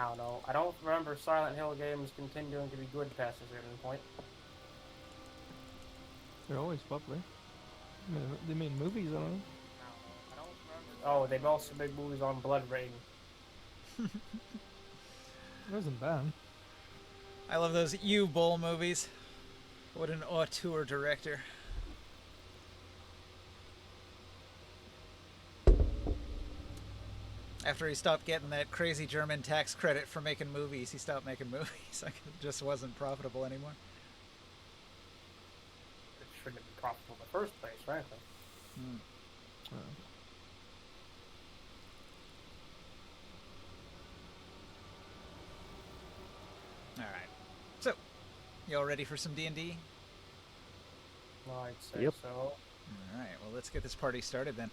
I don't know. I don't remember Silent Hill games continuing to be good past a certain point. They're always popular. They made movies on them. I don't know. I don't remember. Oh, they've also made movies on Blood Rain. It wasn't bad. I love those U-Bowl movies. What an auteur director. After he stopped getting that crazy German tax credit for making movies, he stopped making movies. Like, it just wasn't profitable anymore. It shouldn't have been profitable in the first place, frankly. Uh, All right. So, you all ready for some D&D? Well, I'd say Yep. so. All right. Well, let's get this party started then.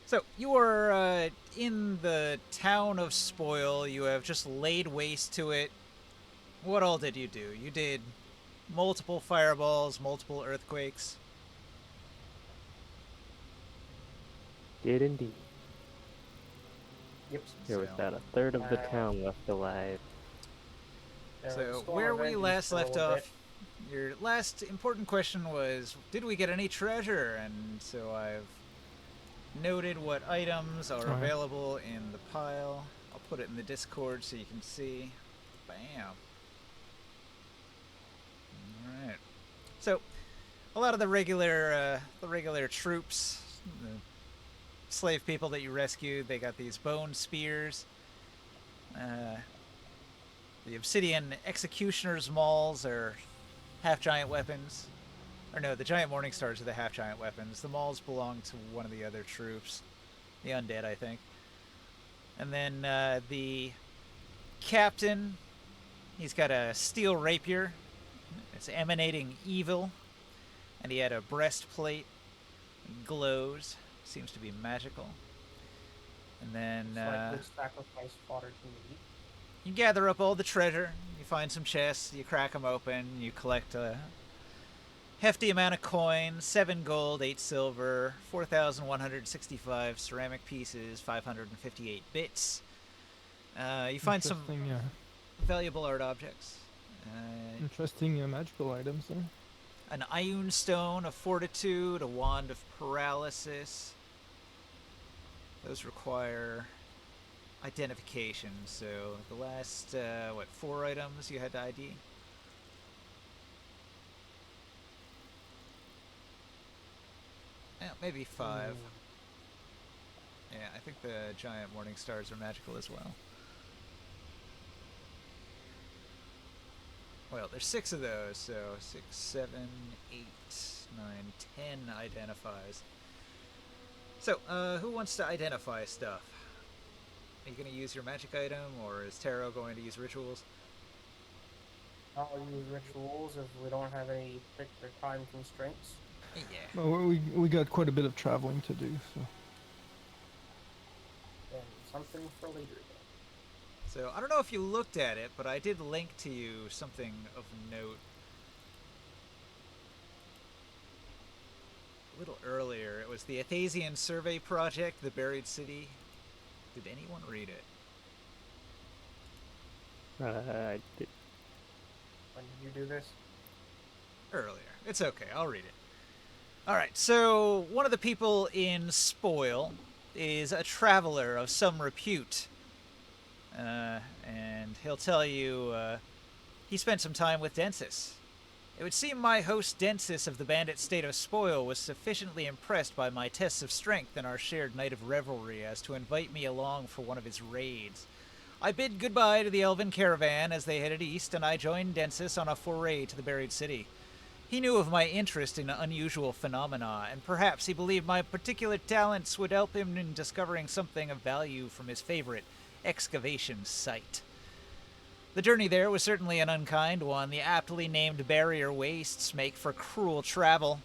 So, you are in the town of Spoil. You have just laid waste to it. What all did you do? You did multiple fireballs, multiple earthquakes. Did indeed. Yep. There was So- about a third of the Uh, town left alive. There was So, Storm where we Avengers last for a left little bit. off, your last important question was, did we get any treasure? And so I've noted what items are Alright. available in the pile. I'll put it in the Discord so you can see. Bam. Alright. So, a lot of the regular troops, the slave people that you rescued, they got these bone spears. The obsidian executioner's mauls are half-giant weapons. Or no, the giant morning stars are the half-giant weapons. The mauls belong to one of the other troops. The undead, I think. And then the captain, he's got a steel rapier. It's emanating evil. And he had a breastplate. It glows. Seems to be magical. And then It's like this sacrifice fodder to me. you gather up all the treasure. You find some chests. You crack them open. You collect a hefty amount of coins: 7 gold, 8 silver, 4,165 ceramic pieces, 558 bits. You find some interesting, valuable art objects. interesting magical items there. An Ioun stone of fortitude, a wand of paralysis. Those require identification. So the last 4 items you had to ID. Yeah, maybe 5. Yeah, I think the giant morning stars are magical as well. Well, there's 6 of those, so 6, 7, 8, 9, 10 identifies. So, who wants to identify stuff? Are you going to use your magic item, or is Taro going to use rituals? I'll use rituals if we don't have any particular time constraints. Yeah. Well, we got quite a bit of traveling to do, so And something for later. Then. So, I don't know if you looked at it, but I did link to you something of note a little earlier. It was the Athasian Survey Project, the Buried City. Did anyone read it? I did. When did you do this? Earlier. It's okay, I'll read it. Alright, so one of the people in Spoil is a traveler of some repute. And he'll tell you he spent some time with Densis. It would seem my host Densis of the bandit state of Spoil was sufficiently impressed by my tests of strength and our shared night of revelry as to invite me along for one of his raids. I bid goodbye to the elven caravan as they headed east, and I joined Densis on a foray to the buried city. He knew of my interest in unusual phenomena, and perhaps he believed my particular talents would help him in discovering something of value from his favorite excavation site. The journey there was certainly an unkind one. The aptly named barrier wastes make for cruel travel.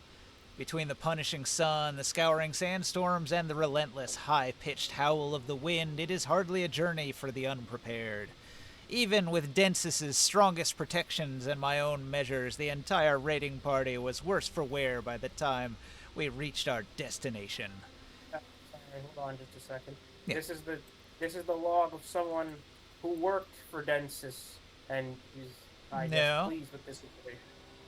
Between the punishing sun, the scouring sandstorms, and the relentless, high-pitched howl of the wind, it is hardly a journey for the unprepared. Even with Densis's strongest protections and my own measures, the entire raiding party was worse for wear by the time we reached our destination. Sorry, hold on just a second. Yeah. This is the log of someone who worked for Densis and is, I guess, No. pleased with this situation.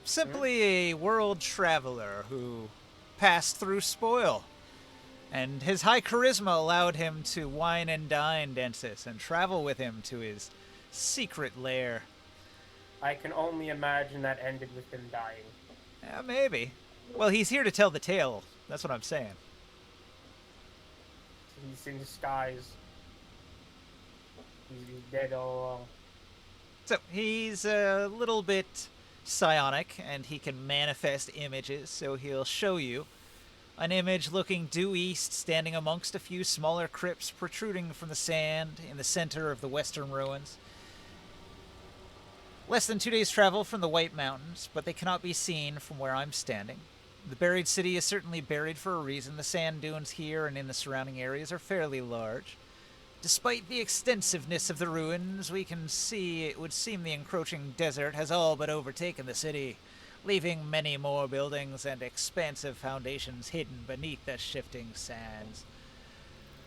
Simply a world traveler who passed through Spoil. And his high charisma allowed him to wine and dine Densis and travel with him to his secret lair. I can only imagine that ended with him dying. Yeah, maybe. Well, he's here to tell the tale. That's what I'm saying. He's in disguise. He's dead all along. So he's a little bit psionic, and he can manifest images, so he'll show you an image looking due east, standing amongst a few smaller crypts protruding from the sand in the center of the western ruins. Less than 2 days' travel from the White Mountains, but they cannot be seen from where I'm standing. The buried city is certainly buried for a reason. The sand dunes here and in the surrounding areas are fairly large. Despite the extensiveness of the ruins, we can see it would seem the encroaching desert has all but overtaken the city, leaving many more buildings and expansive foundations hidden beneath the shifting sands.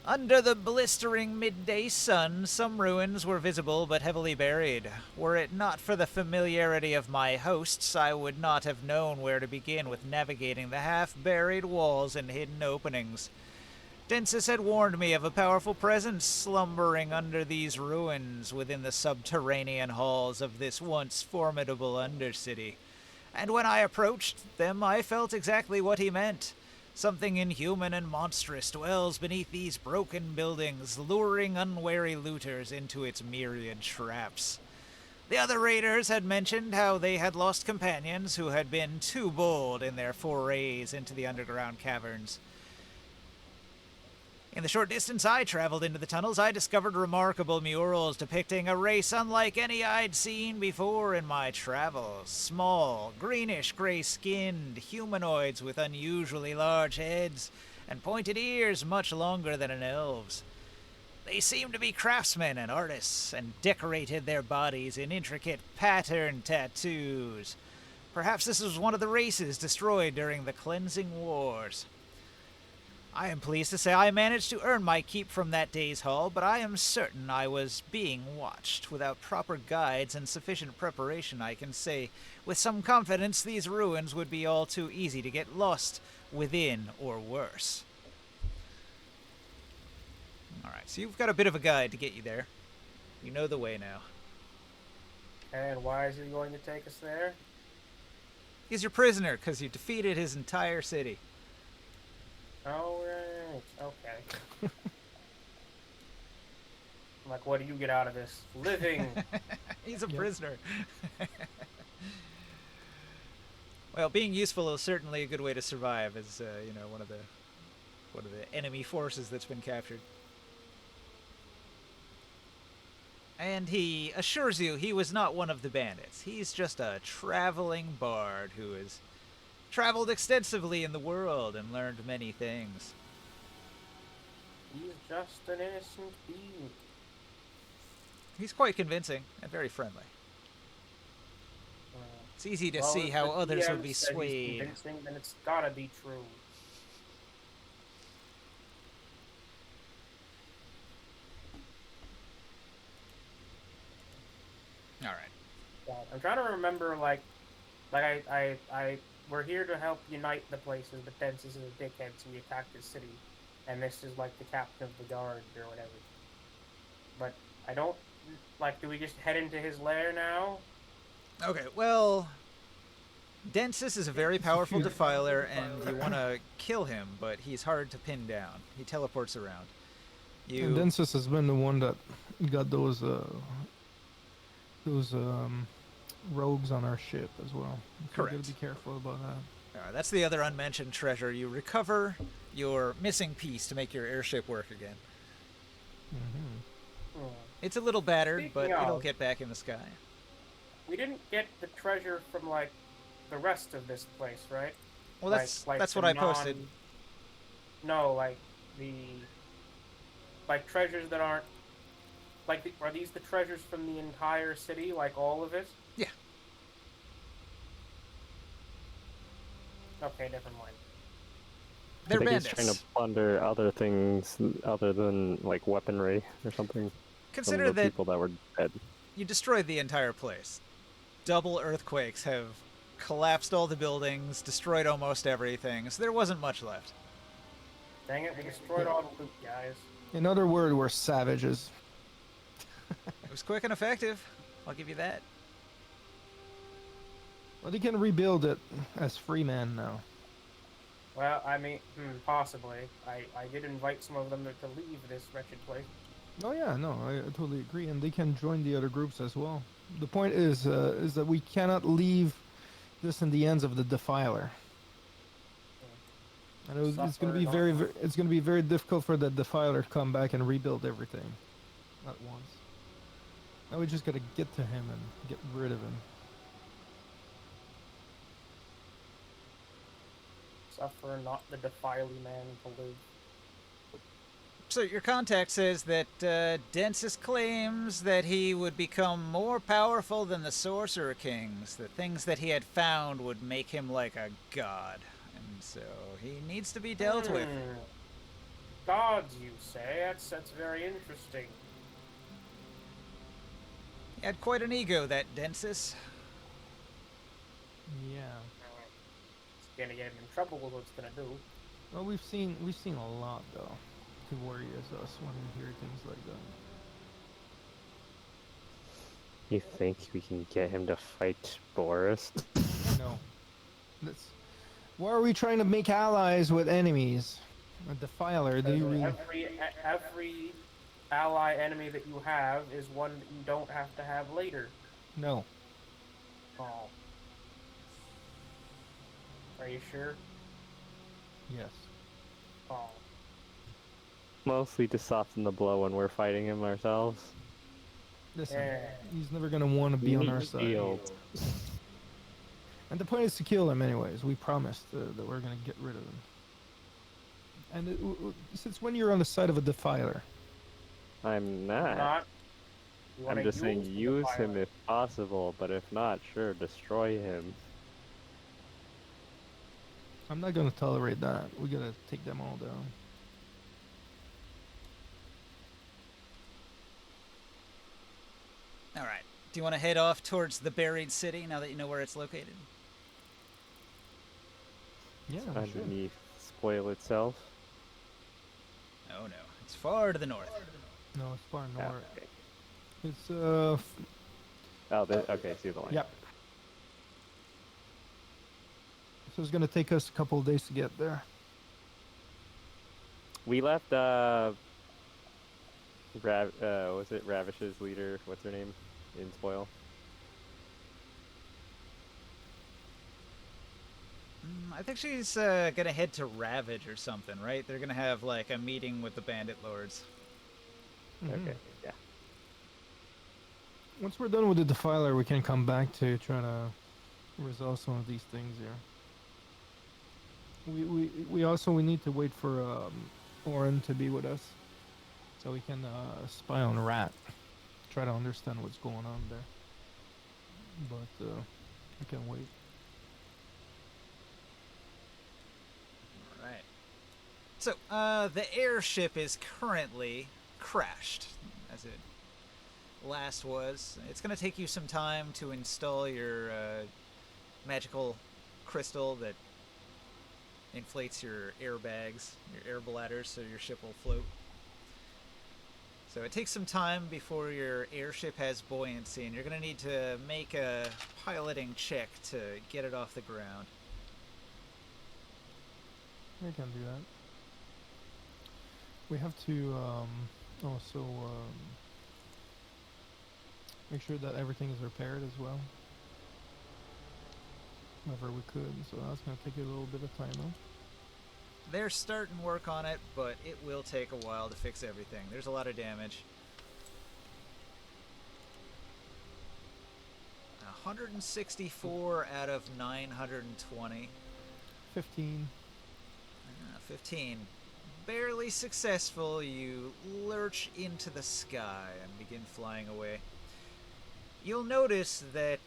Under the blistering midday sun, some ruins were visible but heavily buried. Were it not for the familiarity of my hosts, I would not have known where to begin with navigating the half-buried walls and hidden openings. Densis had warned me of a powerful presence slumbering under these ruins within the subterranean halls of this once formidable undercity. And when I approached them, I felt exactly what he meant. Something inhuman and monstrous dwells beneath these broken buildings, luring unwary looters into its myriad traps. The other raiders had mentioned how they had lost companions who had been too bold in their forays into the underground caverns. In the short distance I traveled into the tunnels, I discovered remarkable murals depicting a race unlike any I'd seen before in my travels. Small, greenish gray-skinned humanoids with unusually large heads and pointed ears much longer than an elf's. They seemed to be craftsmen and artists, and decorated their bodies in intricate pattern tattoos. Perhaps this was one of the races destroyed during the Cleansing Wars. I am pleased to say I managed to earn my keep from that day's haul, but I am certain I was being watched. Without proper guides and sufficient preparation, I can say with some confidence these ruins would be all too easy to get lost within or worse. Alright, so you've got a bit of a guide to get you there. You know the way now. And why is he going to take us there? He's your prisoner because you defeated his entire city. Oh, right. Okay. Like, what do you get out of this? Living. He's a Yep. prisoner. Well, being useful is certainly a good way to survive as, one of the enemy forces that's been captured. And he assures you he was not one of the bandits. He's just a traveling bard who has traveled extensively in the world and learned many things. He's just an innocent being. He's quite convincing and very friendly. It's easy to see if how the others would DM be said he's swayed. convincing, then it's gotta be true. All right. Yeah, I'm trying to remember, we're here to help unite the places, but Densis is a dickhead, so we attacked his city, and this is like the captain of the guard or whatever. But I don't do we just head into his lair now? Okay, well, Densis is a very powerful defiler, and you want to kill him, but he's hard to pin down. He teleports around. And Densis has been the one that got those rogues on our ship as well. So we Correct. gotta be careful about that. That's the other unmentioned treasure. You recover your missing piece to make your airship work again. Mm-hmm. Hmm. It's a little battered, but Speaking it'll of- get back in the sky. We didn't get the treasure from the rest of this place, right? Well, that's Like that's the what I posted. No, treasures that aren't are these the treasures from the entire city, like all of it? Yeah. Okay, never mind. They're I think bandits. he's trying to plunder other things other than like weaponry or something. Consider the that people that were dead. you destroyed the entire place. Double earthquakes have collapsed all the buildings, destroyed almost everything, so there wasn't much left. Dang it, we destroyed all the loot, guys. In other words, we're savages. It was quick and effective. I'll give you that. Well, they can rebuild it as free men now. Well, I mean, possibly. I did invite some of them to leave this wretched place. Oh yeah, no, I totally agree, and they can join the other groups as well. The point is that we cannot leave this in the hands of the Defiler. And it's going to be it's going to be very difficult for the Defiler to come back and rebuild everything at once. Now we just got to get to him and get rid of him. Suffer not the defily man to live. So your contact says that Densis claims that he would become more powerful than the Sorcerer Kings. The things that he had found would make him like a god. And so he needs to be dealt with. Gods, you say? That's very interesting. He had quite an ego, that Densis. Yeah. It's gonna get him in trouble with what it's gonna do. Well, we've seen a lot though to worry us when we hear things like that. You think we can get him to fight Boris? No. Why are we trying to make allies with enemies? A Defiler, do you really? Every ally enemy that you have is one that you don't have to have later. No. Oh. Are you sure? Yes. Oh. Mostly to soften the blow when we're fighting him ourselves. Listen, Yeah. he's never gonna want to be on our side. Shield. And the point is to kill him anyways. We promised that we're gonna get rid of him. And since when you're on the side of a Defiler? I'm not. You I'm wanna just saying the use him Defiler. if possible, but if not, sure, destroy him. I'm not gonna tolerate that. We gotta take them all down. All right. Do you want to head off towards the buried city now that you know where it's located? Yeah, we should. Underneath spoil itself. Oh no, it's far to the north. No, it's far Ah, north. okay. It's Okay, see the line. Yep. So it's gonna take us a couple of days to get there. We left was it Ravish's leader? What's her name? In spoil. I think she's gonna head to Ravage or something, right? They're gonna have like a meeting with the bandit lords. Mhm. Okay, yeah. Once we're done with the Defiler, we can come back to try to resolve some of these things here. We also need to wait for Orin to be with us, so we can spy on Rat, try to understand what's going on there. But we can wait. Right. So, the airship is currently crashed, as it last was. It's going to take you some time to install your magical crystal that inflates your airbags, your air bladders, so your ship will float. So it takes some time before your airship has buoyancy, and you're going to need to make a piloting check to get it off the ground. We can do that. We have to also make sure that everything is repaired as well. Whenever we could, so that's going to take a little bit of time though. They're starting work on it, but it will take a while to fix everything. There's a lot of damage. 164 out of 920. 15. 15. Barely successful, you lurch into the sky and begin flying away. You'll notice that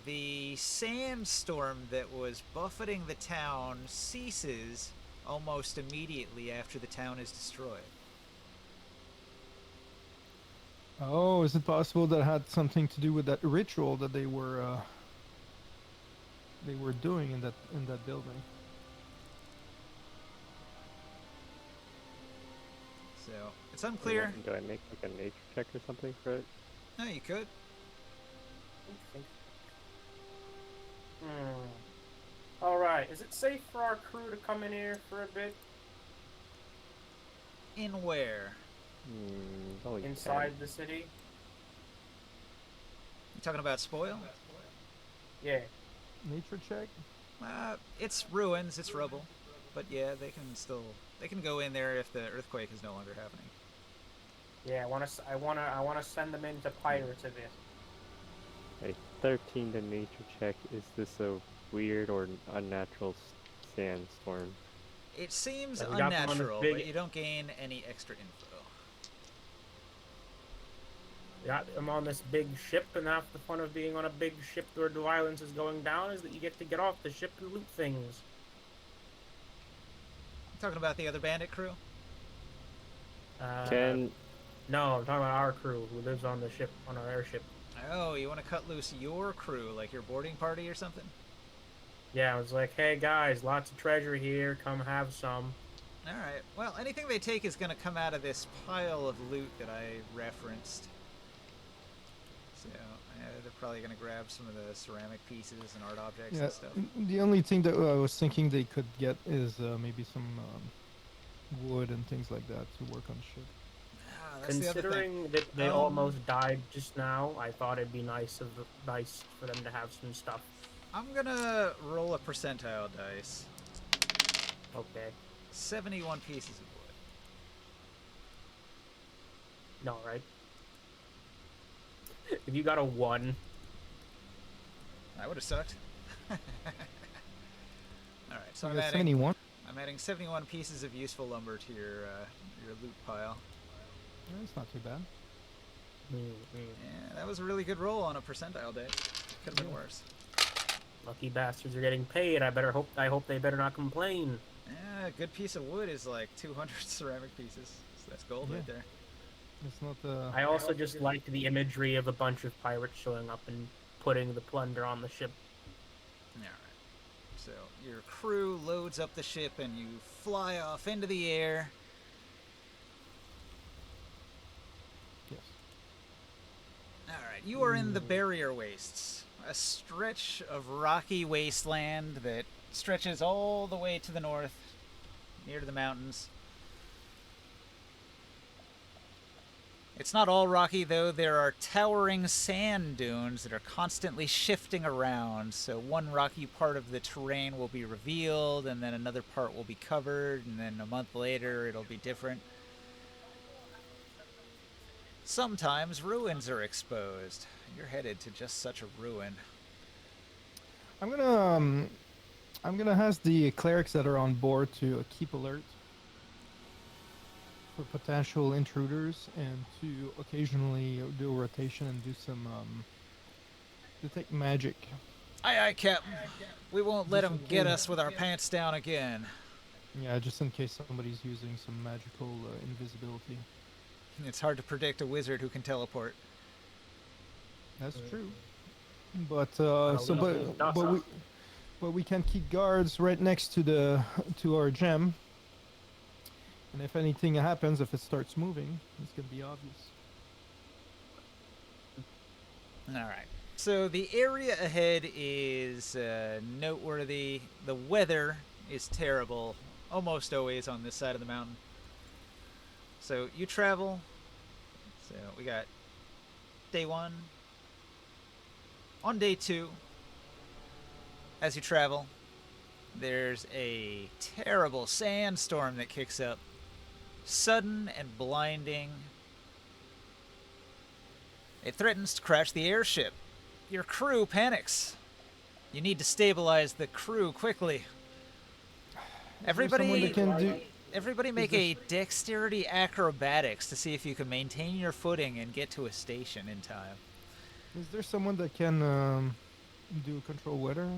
the sandstorm that was buffeting the town ceases almost immediately after the town is destroyed. Oh, is it possible that had something to do with that ritual that they were doing in that building? So it's unclear. Do I make like a nature check or something for it? No, you could. All right. Is it safe for our crew to come in here for a bit? In where? Only Inside the city? You talking about spoil? Yeah. Nature check? It's ruins, it's rubble, but yeah, they can go in there if the earthquake is no longer happening. Yeah, I wanna send them into pirates a bit. 10. A 13 to nature check. Is this a weird or unnatural sandstorm? It seems Yeah, we got them on this unnatural, big- but you don't gain any extra info. We got them on this big ship, and half the fun of being on a big ship where the violence is going down is that you get to get off the ship and loot things. Talking about the other bandit crew? No, I'm talking about our crew who lives on the ship, on our airship. Oh, you want to cut loose your crew, like your boarding party or something? Yeah, I was like, hey guys, lots of treasure here, come have some. Alright, well, anything they take is going to come out of this pile of loot that I referenced. So, they're probably going to grab some of the ceramic pieces and art objects Yeah. and stuff. The only thing that I was thinking they could get is maybe some wood and things like that to work on the ship. That's the other thing. Considering that they almost died just now, I thought it'd be nice for them to have some stuff. I'm going to roll a percentile dice. Okay. 71 pieces of wood. No, right? If you got a 1. That would have sucked. Alright, so You I'm got adding, 71. I'm adding 71 pieces of useful lumber to your loot pile. That's not too bad. Yeah, that was a really good roll on a percentile day. Could have been worse. Lucky bastards are getting paid. I hope they better not complain. Yeah, a good piece of wood is like 200 ceramic pieces. So that's gold right there. It's not I also just liked the imagery of a bunch of pirates showing up and putting the plunder on the ship. Alright. So your crew loads up the ship and you fly off into the air. Yes. Alright, you are in the barrier wastes. A stretch of rocky wasteland that stretches all the way to the north, near to the mountains. It's not all rocky, though. There are towering sand dunes that are constantly shifting around. So one rocky part of the terrain will be revealed, and then another part will be covered, and then a month later it'll be different. Sometimes ruins are exposed. You're headed to just such a ruin. I'm gonna ask the clerics that are on board to keep alert for potential intruders and to occasionally do a rotation and do some detect magic. Aye, aye, Captain. We won't let them get us with our pants down again. Yeah, just in case somebody's using some magical invisibility. It's hard to predict a wizard who can teleport. That's true. But but we can keep guards right next to our gem. And if anything happens, if it starts moving, it's gonna be obvious. Alright. So the area ahead is noteworthy. The weather is terrible, almost always on this side of the mountain. So you travel. So we got day 1. On day 2, as you travel, there's a terrible sandstorm that kicks up. Sudden and blinding. It threatens to crash the airship. Your crew panics. You need to stabilize the crew quickly. Everybody make a dexterity acrobatics to see if you can maintain your footing and get to a station in time. Is there someone that can do control weather?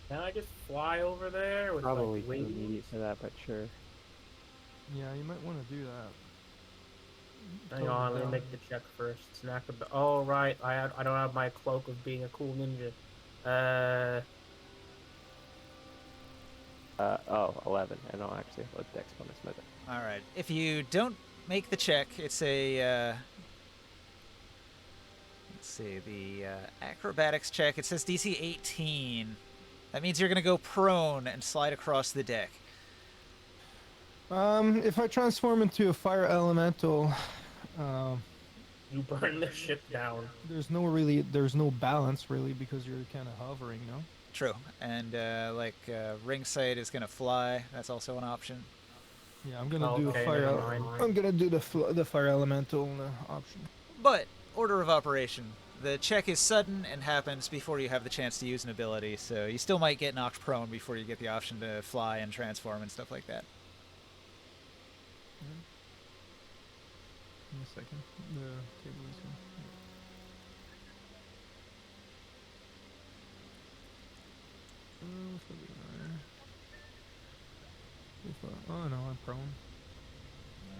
Can I just fly over there with Probably like too wings? immediate for that, but sure. Yeah, you might want to do that. Hang on, let me make the check first. Snack a bit. Oh right, I don't have my cloak of being a cool ninja. Oh, 11. I don't actually have a dex bonus with it. All right. If you don't make the check, it's a let's see, the acrobatics check. It says DC 18. That means you're gonna go prone and slide across the deck. If I transform into a fire elemental, You burn the ship down. there's no balance really because you're kind of hovering, no? True. And ring sight is gonna fly. That's also an option. Yeah, I'm gonna do a Okay, fire. never mind. I'm gonna do the fire elemental option. But order of operation. The check is sudden and happens before you have the chance to use an ability, so you still might get knocked prone before you get the option to fly and transform and stuff like that. Give me a second. The table is here. Oh no, I'm prone.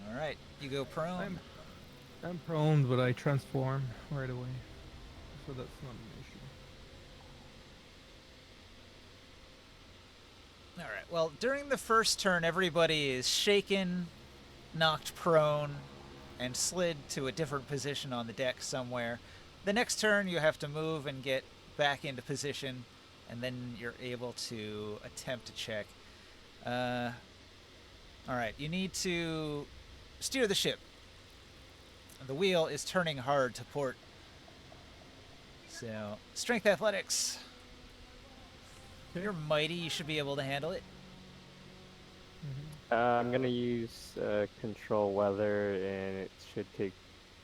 All right, you go prone. I'm prone, but I transform right away, so that's not an issue. All right. Well, during the first turn, everybody is shaken, knocked prone, and slid to a different position on the deck somewhere. The next turn, you have to move and get back into position, and then you're able to attempt a check. All right. You need to steer the ship. The wheel is turning hard to port. So, strength athletics. Okay. You're mighty. You should be able to handle it. I'm gonna use control weather, and it should take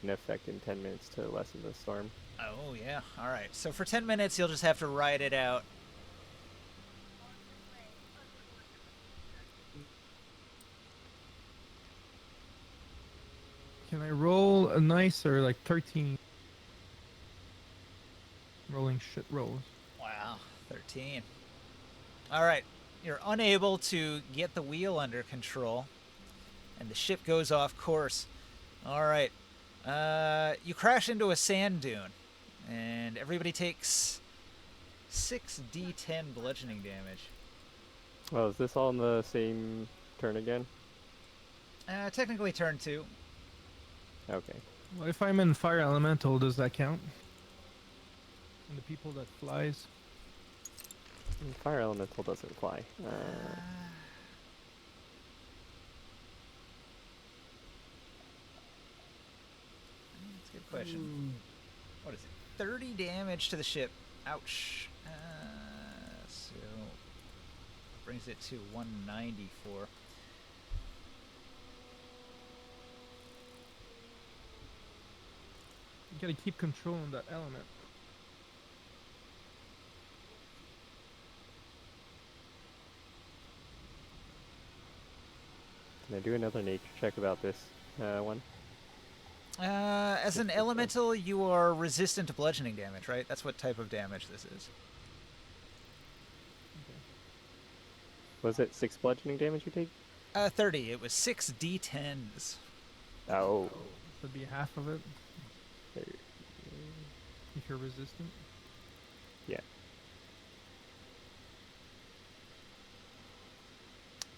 an effect in 10 minutes to lessen the storm. Oh, yeah. All right. So for 10 minutes, you'll just have to ride it out. Can I roll a nicer, like 13? Rolling shit rolls. Wow. 13. All right. You're unable to get the wheel under control, and the ship goes off course. All right. You crash into a sand dune, and everybody takes 6d10 bludgeoning damage. Oh, is this all in the same turn again? Technically turn 2. Okay. Well, if I'm in fire elemental, does that count? And the people that flies? Fire elemental doesn't fly. That's a good question. What is it? 30 damage to the ship. Ouch. So brings it to 194. You gotta keep controlling that element. Can I do another nature check about this one? As an elemental, you are resistant to bludgeoning damage, right? That's what type of damage this is. Was it 6 bludgeoning damage you take? 30. It was 6 d10s. Oh. Would be half of it There. if you're resistant. Yeah.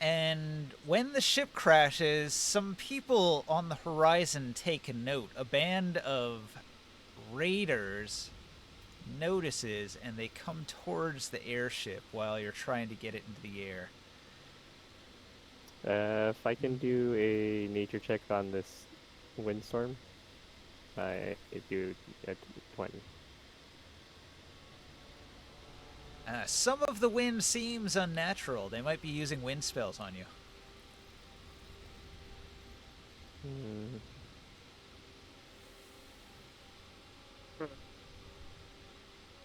And when the ship crashes, some people on the horizon take a note. A band of raiders notices, and they come towards the airship while you're trying to get it into the air. If I can do a nature check on this windstorm, I do at 20. Some of the wind seems unnatural. They might be using wind spells on you. Hmm.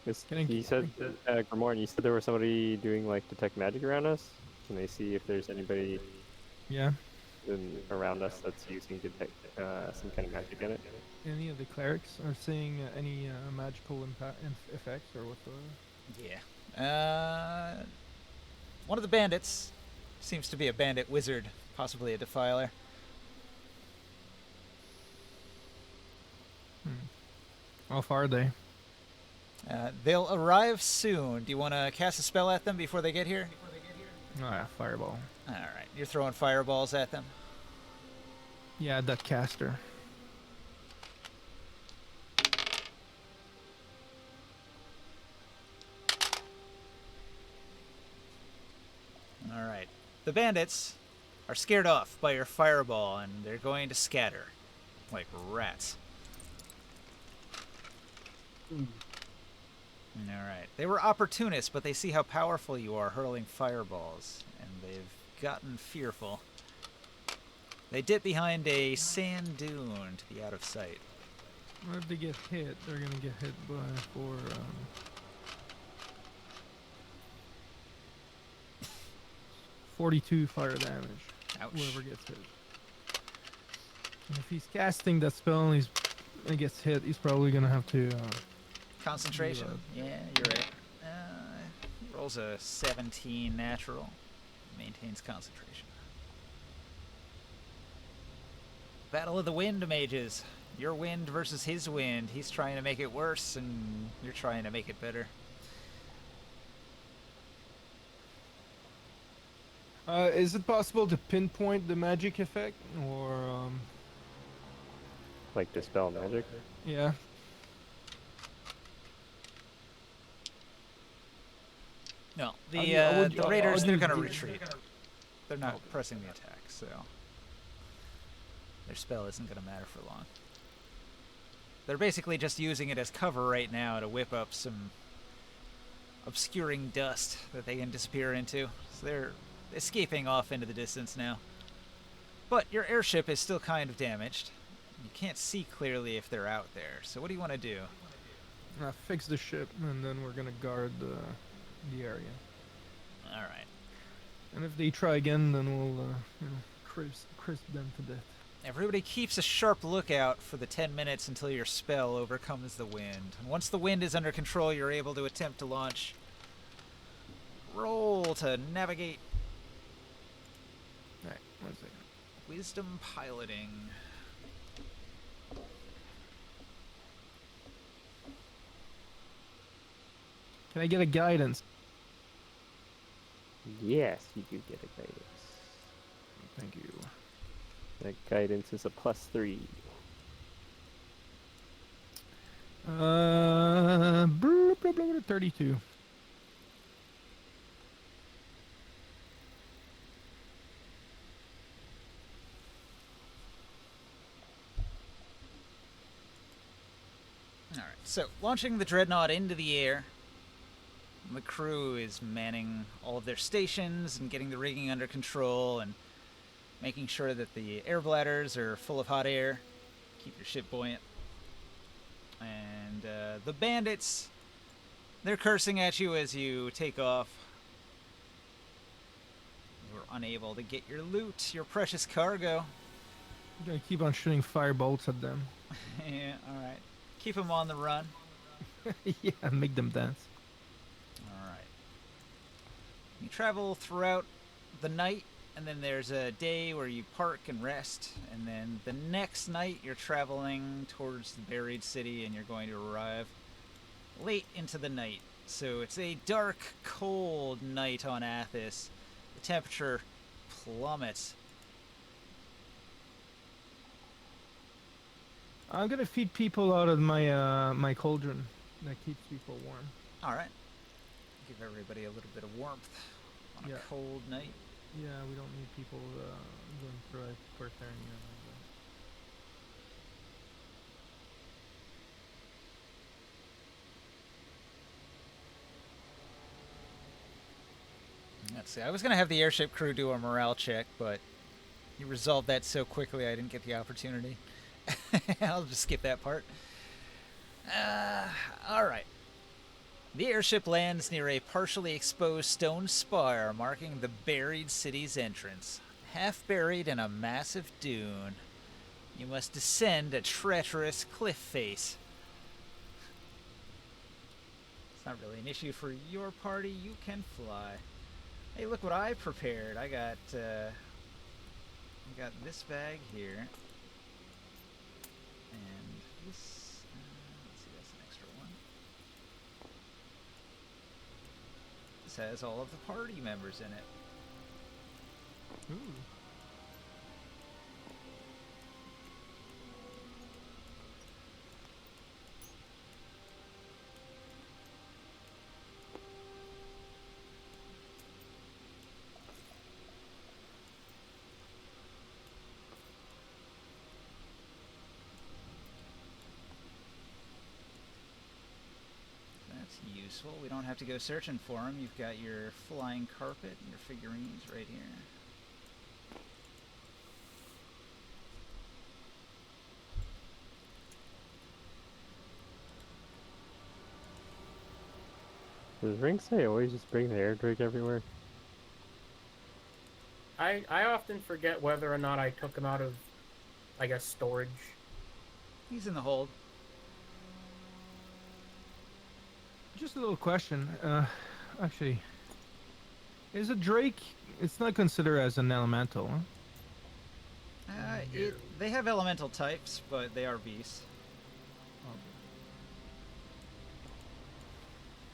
You said, Grimorn, you said there was somebody doing like detect magic around us? Can they see if there's anybody Yeah. around us that's using detect some kind of magic in it? Any of the clerics are seeing any magical effects or whatsoever? Yeah. One of the bandits seems to be a bandit wizard, possibly a defiler. How far are they? They'll arrive soon. Do you want to cast a spell at them before they get here? Oh, yeah, fireball. All right. You're throwing fireballs at them. Yeah, that caster. All right. The bandits are scared off by your fireball, and they're going to scatter like rats. All right. They were opportunists, but they see how powerful you are hurling fireballs, and they've gotten fearful. They dip behind a sand dune to be out of sight. Well, if they get hit, they're gonna get hit for 42 fire damage. Ouch. Whoever gets hit. And if he's casting that spell and he gets hit, he's probably gonna have to. Concentration. Reload. Yeah, you're right. He rolls a 17 natural. Maintains concentration. Battle of the Wind Mages. Your wind versus his wind. He's trying to make it worse, and you're trying to make it better. Is it possible to pinpoint the magic effect, or Like dispel magic? yeah? No, I the would raiders, they're use going to the- retreat. They're not pressing the attack, so their spell isn't going to matter for long. They're basically just using it as cover right now to whip up some obscuring dust that they can disappear into. So they're escaping off into the distance now. But your airship is still kind of damaged. You can't see clearly if they're out there. So what do you want to do? Fix the ship, and then we're gonna guard the area. All right. And if they try again, then we'll crisp them to death. Everybody keeps a sharp lookout for the 10 minutes until your spell overcomes the wind. And once the wind is under control, you're able to attempt to launch. Roll to navigate. Alright, 1 second. Wisdom piloting. Can I get a guidance? Yes, you do get a guidance. Thank you. That guidance is a +3. 32. All right. So, launching the dreadnought into the air. The crew is manning all of their stations and getting the rigging under control and making sure that the air bladders are full of hot air. Keep your ship buoyant. And the bandits, they're cursing at you as you take off. You're unable to get your loot, your precious cargo. I'm gonna keep on shooting fire bolts at them. Yeah, alright. Keep them on the run. Yeah, make them dance. Alright. You travel throughout the night, and then there's a day where you park and rest, and then the next night you're traveling towards the buried city, and you're going to arrive late into the night. So it's a dark, cold night on Athos. The temperature plummets. I'm gonna feed people out of my my cauldron that keeps people warm. Alright. Give everybody a little bit of warmth on Yeah. a cold night. Yeah, we don't need people going through hypothermia. Let's see. I was going to have the airship crew do a morale check, but you resolved that so quickly I didn't get the opportunity. I'll just skip that part. Alright. The airship lands near a partially exposed stone spire marking the buried city's entrance. Half buried in a massive dune, you must descend a treacherous cliff face. It's not really an issue for your party. You can fly. Hey, look what I prepared. I got this bag here. And this, let's see, This has all of the party members in it. Ooh. That's useful. We don't have to go searching for them. You've got your flying carpet and your figurines right here. Does Ring say always just bring the air drake everywhere? I often forget whether or not I took him out of, I guess, storage. He's in the hold. Just a little question. Actually, is a drake? It's not considered as an elemental, huh? They have elemental types, but they are beasts.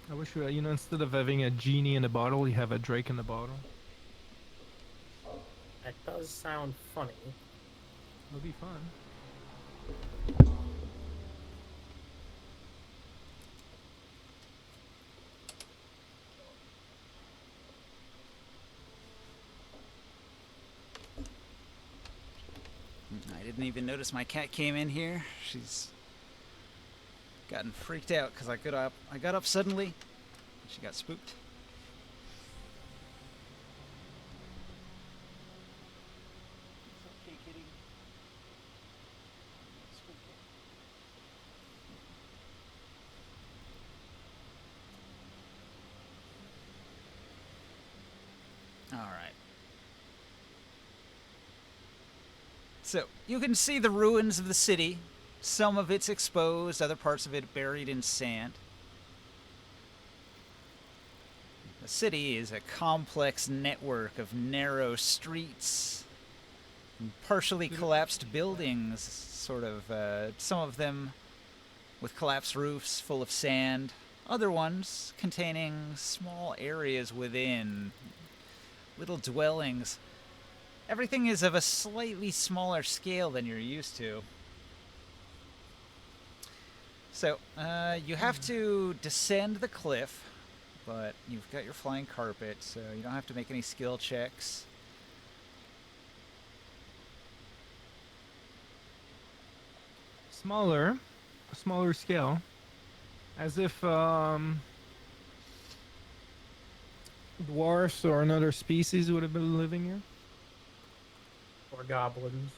I wish you know, instead of having a genie in a bottle, you have a drake in a bottle. That does sound funny. It'll be fun. I didn't even notice my cat came in here. She's gotten freaked out because I got up suddenly. And she got spooked. It's okay, kitty. All right. So, you can see the ruins of the city. Some of it's exposed, other parts of it buried in sand. The city is a complex network of narrow streets, and partially collapsed buildings, sort of, some of them with collapsed roofs full of sand, other ones containing small areas within, little dwellings. Everything is of a slightly smaller scale than you're used to. So, you have to descend the cliff, but you've got your flying carpet, so you don't have to make any skill checks. A smaller scale, as if dwarfs or another species would have been living here. Or goblins.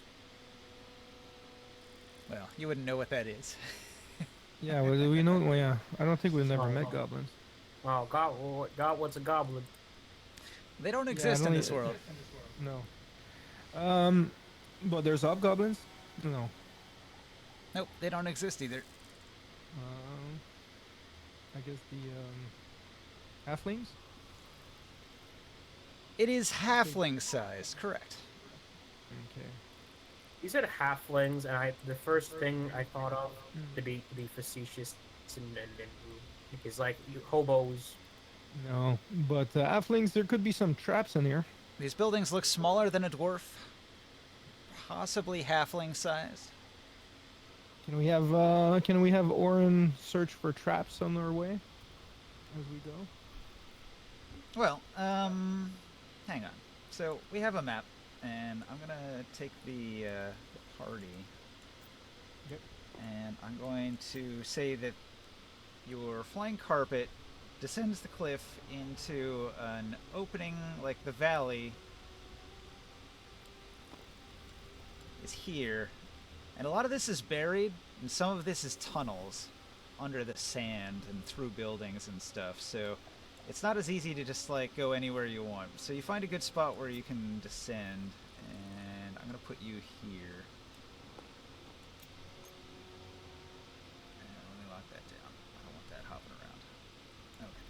Well, you wouldn't know what that is. Yeah, well, we know. Well, yeah, I don't think we've never Oh, met oh. goblins. Wow, what's a goblin? They don't Yeah, exist I in don't this world. No. But there's hobgoblins. No. Nope, they don't exist either. I guess the halflings. It is halfling size, correct. Okay. You said halflings, and the first thing I thought of to be facetious and rude is like hobos. No, but halflings. There could be some traps in here. These buildings look smaller than a dwarf, possibly halfling sized. Can we have Orin search for traps on our way as we go? Well, hang on. So we have a map, and I'm gonna take the party. Yep. And I'm going to say that your flying carpet descends the cliff into an opening, like the valley is here. And a lot of this is buried, and some of this is tunnels under the sand and through buildings and stuff. So it's not as easy to just like go anywhere you want. So you find a good spot where you can descend, and I'm gonna put you here. And let me lock that down. I don't want that hopping around. Okay.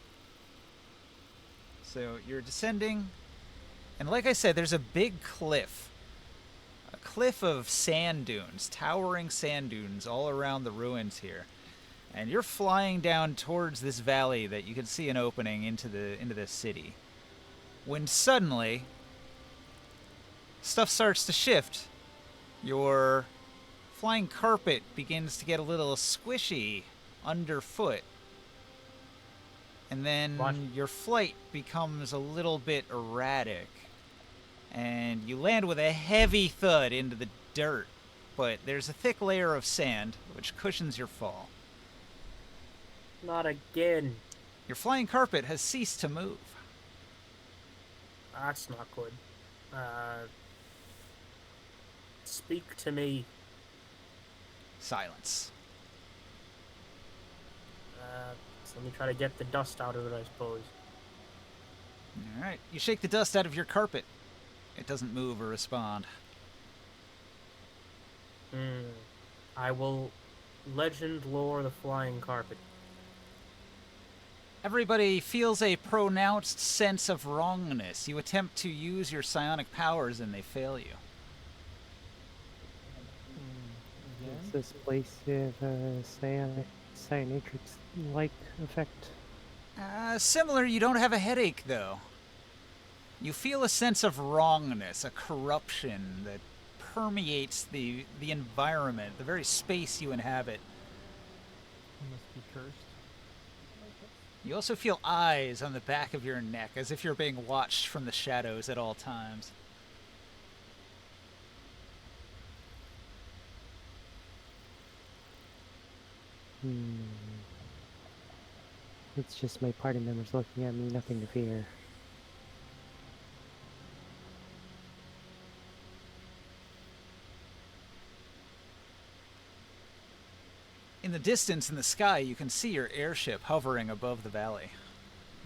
So you're descending, and like I said, there's a big cliff. A cliff of sand dunes, towering sand dunes all around the ruins here. and you're flying down towards this valley that you can see an opening into the city. When suddenly, stuff starts to shift. Your flying carpet begins to get a little squishy underfoot. And then What? your flight becomes a little bit erratic. And you land with a heavy thud into the dirt. But there's a thick layer of sand, which cushions your fall. Not again. Your flying carpet has ceased to move. That's not good. Speak to me. Silence. So let me try to get the dust out of it, I suppose. Alright, you shake the dust out of your carpet. It doesn't move or respond. I will legend lore the flying carpet. Everybody feels a pronounced sense of wrongness. You attempt to use your psionic powers and they fail you. Does this place have a cyanatrix-like effect? Similar, you don't have a headache, though. You feel a sense of wrongness, a corruption that permeates the environment, the very space you inhabit. You must be cursed. You also feel eyes on the back of your neck, as if you're being watched from the shadows at all times. It's just my party members looking at me, nothing to fear. In the distance in the sky, you can see your airship hovering above the valley.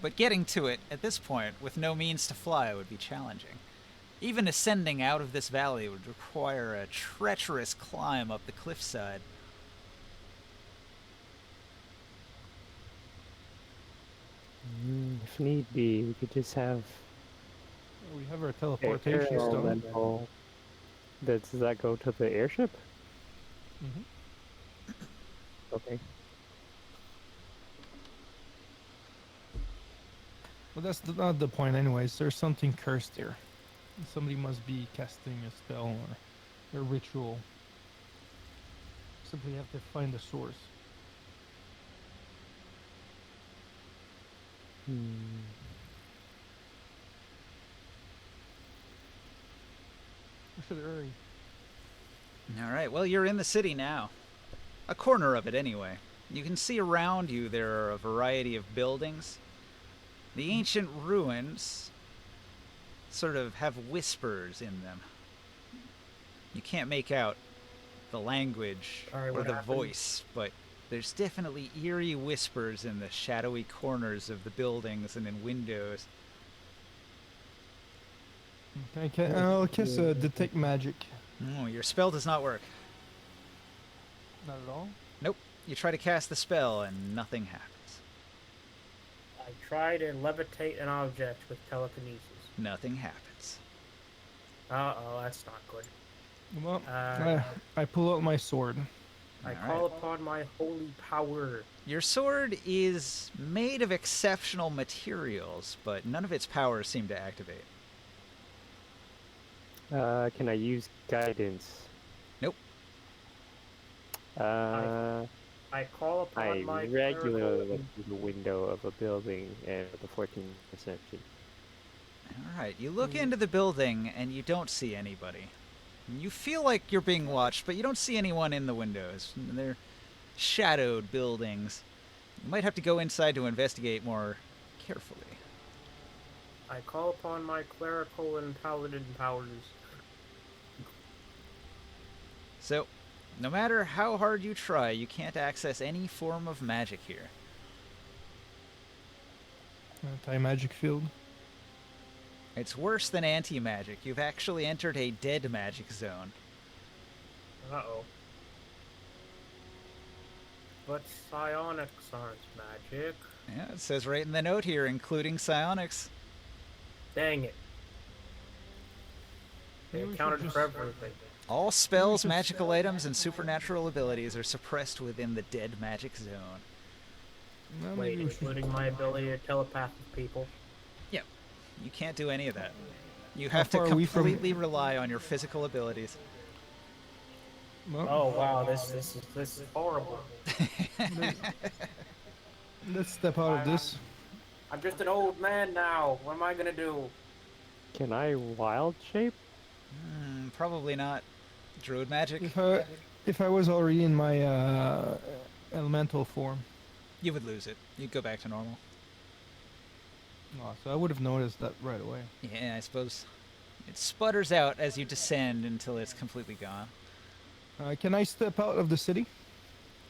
But getting to it, at this point, with no means to fly, would be challenging. Even ascending out of this valley would require a treacherous climb up the cliffside. If need be, we could just have We have our teleportation stone. elemental. Does that go to the airship? Mm-hmm. Okay. Well, that's not the point, anyways. There's something cursed here. Somebody must be casting a spell or a ritual. Simply have to find the source. We should hurry. Alright, well, you're in the city now. A corner of it, anyway. You can see around you there are a variety of buildings. The ancient ruins sort of have whispers in them. You can't make out the language Sorry, or what the happened? voice, but there's definitely eerie whispers in the shadowy corners of the buildings and in windows. Okay, I'll cast detect magic. Oh, your spell does not work. Not at all. Nope. You try to cast the spell and nothing happens. I try to levitate an object with telekinesis. Nothing happens. Uh-oh, that's not good. Well, Uh, I pull out my sword. I Alright. call upon my holy power. Your sword is made of exceptional materials, but none of its powers seem to activate. Can I use guidance? Nope. I call upon I my regularly clerical- look through the window of a building and with a 14 perception. Alright, you look into the building and you don't see anybody. You feel like you're being watched, but you don't see anyone in the windows. They're shadowed buildings. You might have to go inside to investigate more carefully. I call upon my clerical and paladin powers. So, no matter how hard you try, you can't access any form of magic here. Anti-magic field. It's worse than anti-magic. You've actually entered a dead magic zone. Uh-oh. But psionics aren't magic. Yeah, it says right in the note here, including psionics. Dang it. They Maybe we should accounted just- for everything. All spells, magical items, and supernatural abilities are suppressed within the dead magic zone. Well, Wait, maybe we should. including my ability to telepath with people. Yep. You can't do any of that. You How have to far are we from- completely rely on your physical abilities. Well, Oh wow, this is horrible. let's step out of this. I'm just an old man now. What am I gonna do? Can I wild shape? Probably not. Druid magic. If I was already in my elemental form, You would lose it. You'd go back to normal. oh, so I would have noticed that right away. Yeah, I suppose. It sputters out as you descend until it's completely gone. Can I step out of the city?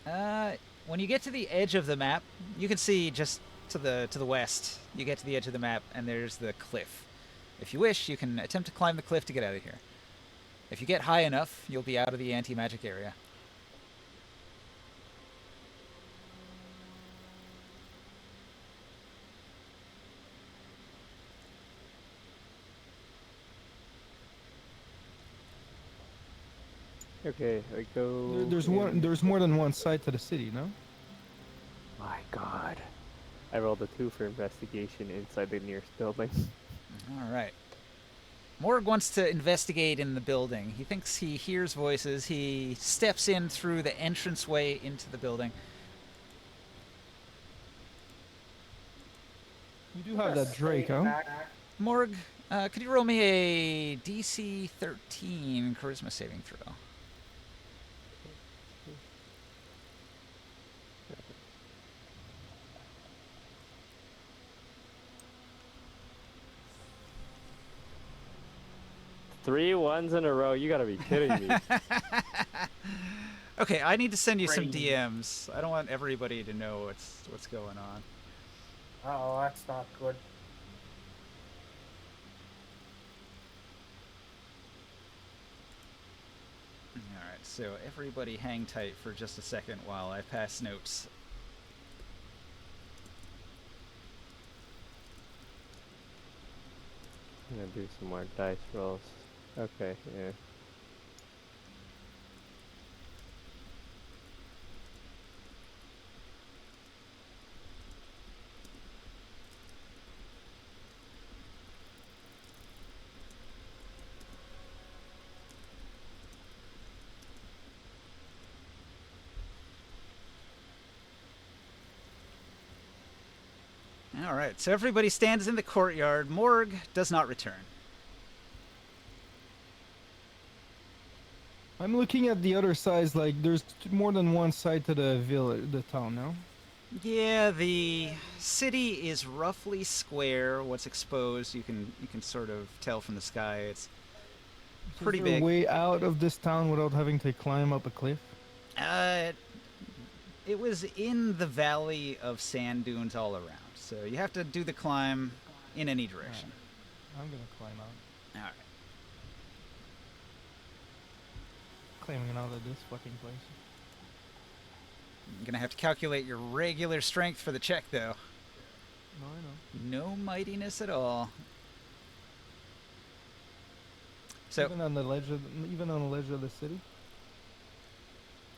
When you get to the edge of the map, you can see just to the west. You get to the edge of the map, and there's the cliff. If you wish, you can attempt to climb the cliff to get out of here. If you get high enough, you'll be out of the anti-magic area. Okay, I go. There's one. There's more than one side to the city, no? My God. I rolled a 2 for investigation inside the nearest building. All right. Morg wants to investigate in the building. He thinks he hears voices. He steps in through the entranceway into the building. You do have that Drake, huh? Morg, could you roll me a DC 13 charisma saving throw? Three ones in a row. You gotta be kidding me. Okay, I need to send you some Crazy. DMs. I don't want everybody to know what's going on. Oh, that's not good. Alright, so everybody hang tight for just a second while I pass notes. I'm gonna do some more dice rolls. Okay, yeah. Alright, so everybody stands in the courtyard. Morg does not return. I'm looking at the other sides. Like, there's more than one side to the village, the town, no? Yeah, the city is roughly square. What's exposed, you can sort of tell from the sky. It's So pretty is there big. a way out of this town without having to climb up a cliff? It was in the valley of sand dunes all around, so you have to do the climb in any direction. I'm gonna climb out. All right. Climbing out of this fucking place. You're gonna have to calculate your regular strength for the check, though. No, I know. No mightiness at all. So, Even on the ledge of the city.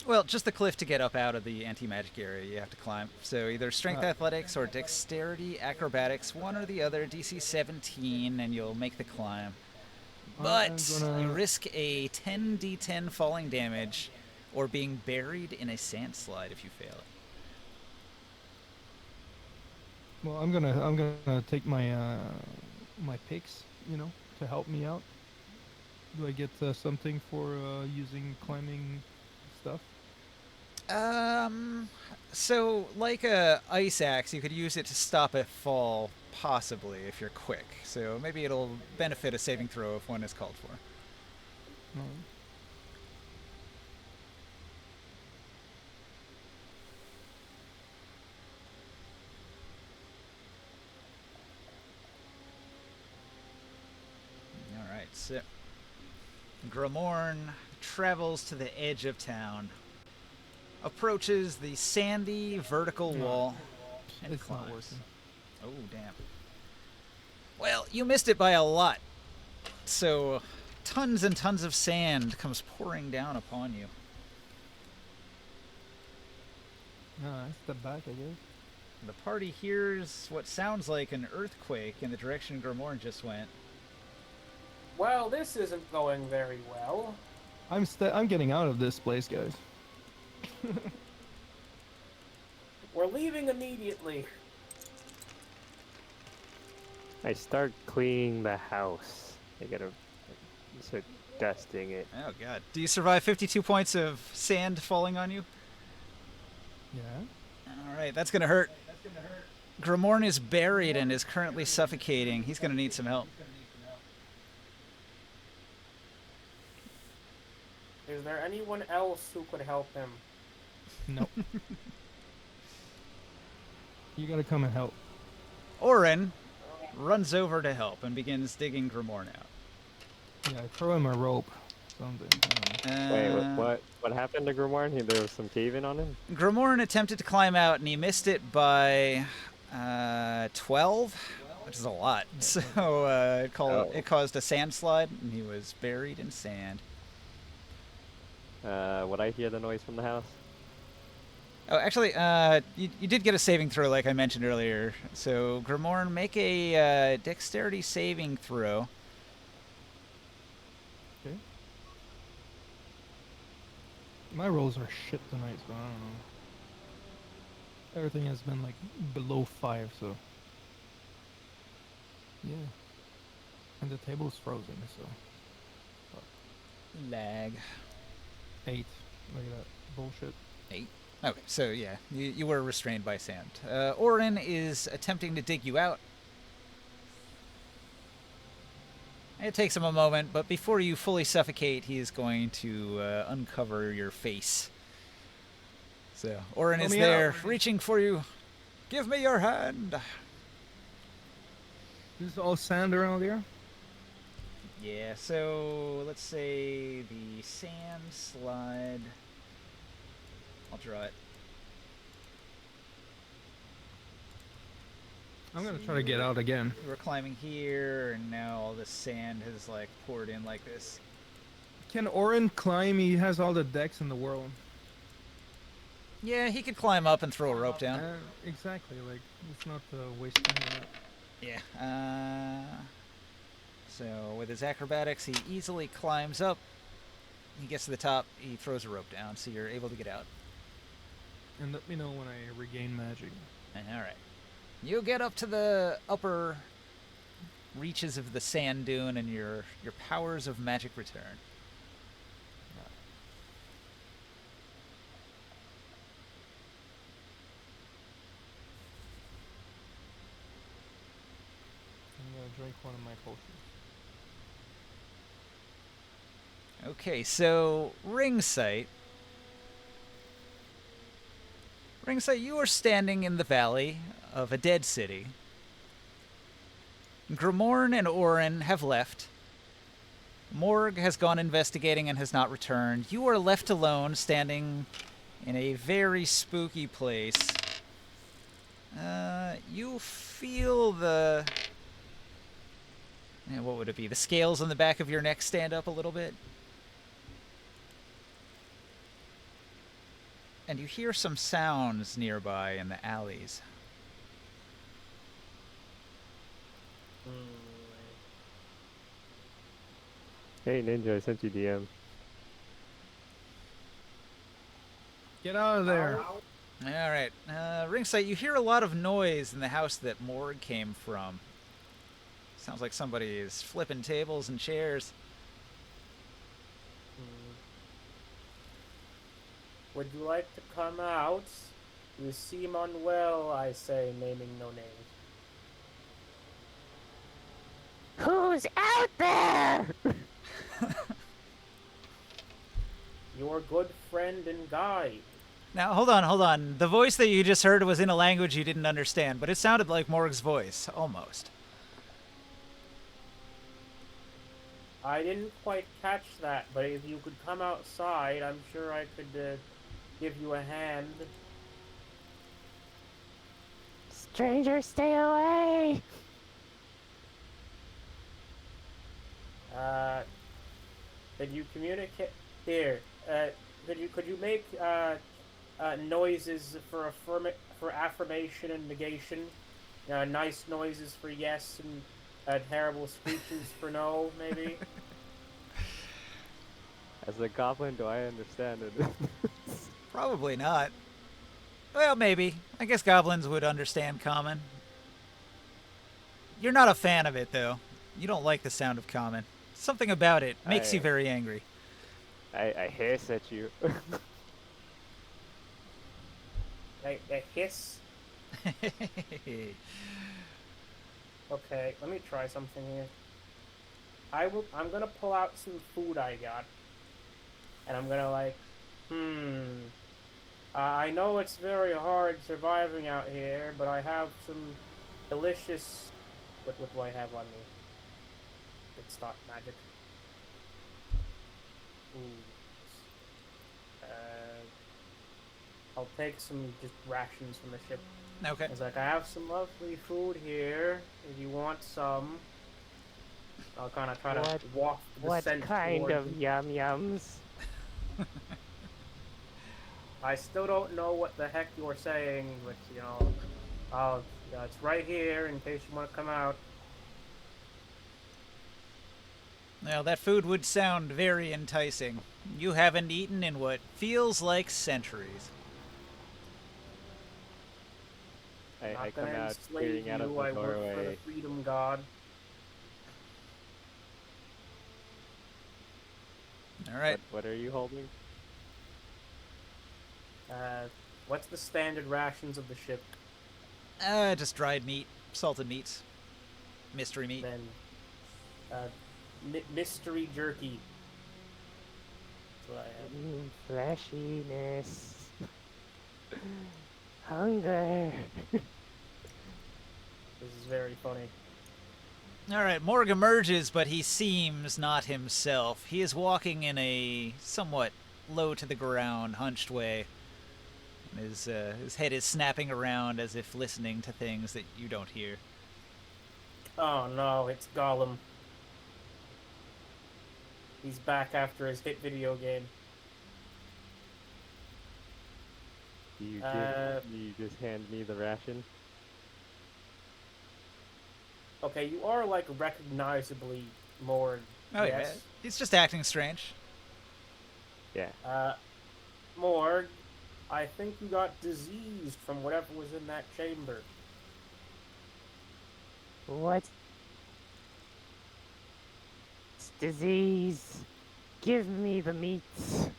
well, just the cliff to get up out of the anti-magic area you have to climb. So either strength athletics or dexterity acrobatics, one or the other, DC 17, and you'll make the climb. But you risk a 10d10 falling damage or being buried in a sand slide if you fail it. Well, I'm gonna take my my picks, to help me out. Do I get something for using climbing stuff? So like a ice axe, you could use it to stop a fall, possibly, if you're quick. So maybe it'll benefit a saving throw if one is called for. No. Alright, so Gramorn travels to the edge of town, approaches the sandy vertical wall, and It's not climbs. working. Oh, damn. Well, you missed it by a lot. So, tons and tons of sand comes pouring down upon you. I step back, I guess. The party hears what sounds like an earthquake in the direction Grimorn just went. Well, this isn't going very well. I'm getting out of this place, guys. We're leaving immediately. I start cleaning the house. I gotta start dusting it. Oh god. Do you survive 52 points of sand falling on you? Yeah. Alright, that's gonna hurt. Grimorn is buried and is currently suffocating. He's gonna need some help. Is there anyone else who could help him? No. You gotta come and help. Orin runs over to help and begins digging Grimorn out. Yeah, I throw him a rope. Something. I don't know. Wait, what happened to Grimoire? There was some cave-in on him? Grimorn attempted to climb out and he missed it by 12, which is a lot. So it caused a sand slide and he was buried in sand. Would I hear the noise from the house? Oh, actually, you did get a saving throw like I mentioned earlier. So Grimorn, make a dexterity saving throw. Okay. My rolls are shit tonight, so I don't know. Everything has been like below 5, so yeah. And the table's frozen, so Lag. 8. Look at that bullshit. 8. Okay, so yeah, you were restrained by sand. Orin is attempting to dig you out. It takes him a moment, but before you fully suffocate, he is going to uncover your face. So, Orin is there, reaching for you. Give me your hand! This is all sand around here? Yeah, so let's say the sand slide. I'll draw it. I'm gonna try to get out again. We're climbing here, and now all the sand has like poured in like this. Can Orin climb? He has all the decks in the world. Yeah, he could climb up and throw a rope down. Exactly, like, it's not wasting that. Yeah. So with his acrobatics, he easily climbs up. He gets to the top, he throws a rope down, so you're able to get out. And let me know when I regain magic. Alright. You get up to the upper reaches of the sand dune, and your powers of magic return. I'm gonna drink one of my potions. Okay, so Ringsight. Ringsight, you are standing in the valley of a dead city. Grimorn and Orin have left. Morg has gone investigating and has not returned. You are left alone, standing in a very spooky place. You feel the... what would it be? The scales on the back of your neck stand up a little bit. And you hear some sounds nearby in the alleys. Hey Ninja, I sent you DM. Get out of there! Alright, Ringsight, you hear a lot of noise in the house that Morg came from. Sounds like somebody is flipping tables and chairs. Would you like to come out? You seem unwell, I say, naming no names. Who's out there? Your good friend and guide. Now, hold on. The voice that you just heard was in a language you didn't understand, but it sounded like Morg's voice, almost. I didn't quite catch that, but if you could come outside, I'm sure I could give you a hand. Stranger, stay away! Could you communicate here? Could you make noises for affirmation and negation? Nice noises for yes and terrible screeches for no, maybe. As a goblin, do I understand it? Probably not. Well, maybe. I guess goblins would understand common. You're not a fan of it, though. You don't like the sound of common. Something about it makes you very angry. I hiss at you. A hiss. Okay, let me try something here. I'm gonna pull out some food I got, and I'm gonna like, I know it's very hard surviving out here, but I have some delicious. What do I have on me? It's not magic. Ooh. I'll take some just rations from the ship. Okay. It's like, I have some lovely food here. If you want some, I'll kind of try to waft the scent. What kind towards of you. yums? I still don't know what the heck you're saying, but it's right here in case you want to come out. Well, that food would sound very enticing. You haven't eaten in what feels like centuries. I come gonna out enslave peering out of you. the I work for the doorway. Freedom God. All right. What are you holding? What's the standard rations of the ship? Just dried meat, salted meats, mystery meat. Then, mystery jerky. That's what I have. Fleshiness. Hunger. This is very funny. All right, Morg emerges, but he seems not himself. He is walking in a somewhat low to the ground, hunched way. His head is snapping around as if listening to things that you don't hear. Oh no, it's Gollum. He's back after his hit video game. You just hand me the ration? Okay, you are like recognizably more. Oh yes. yeah, he's just acting strange. Yeah. Morg, I think you got diseased from whatever was in that chamber. What? It's disease. Give me the meats.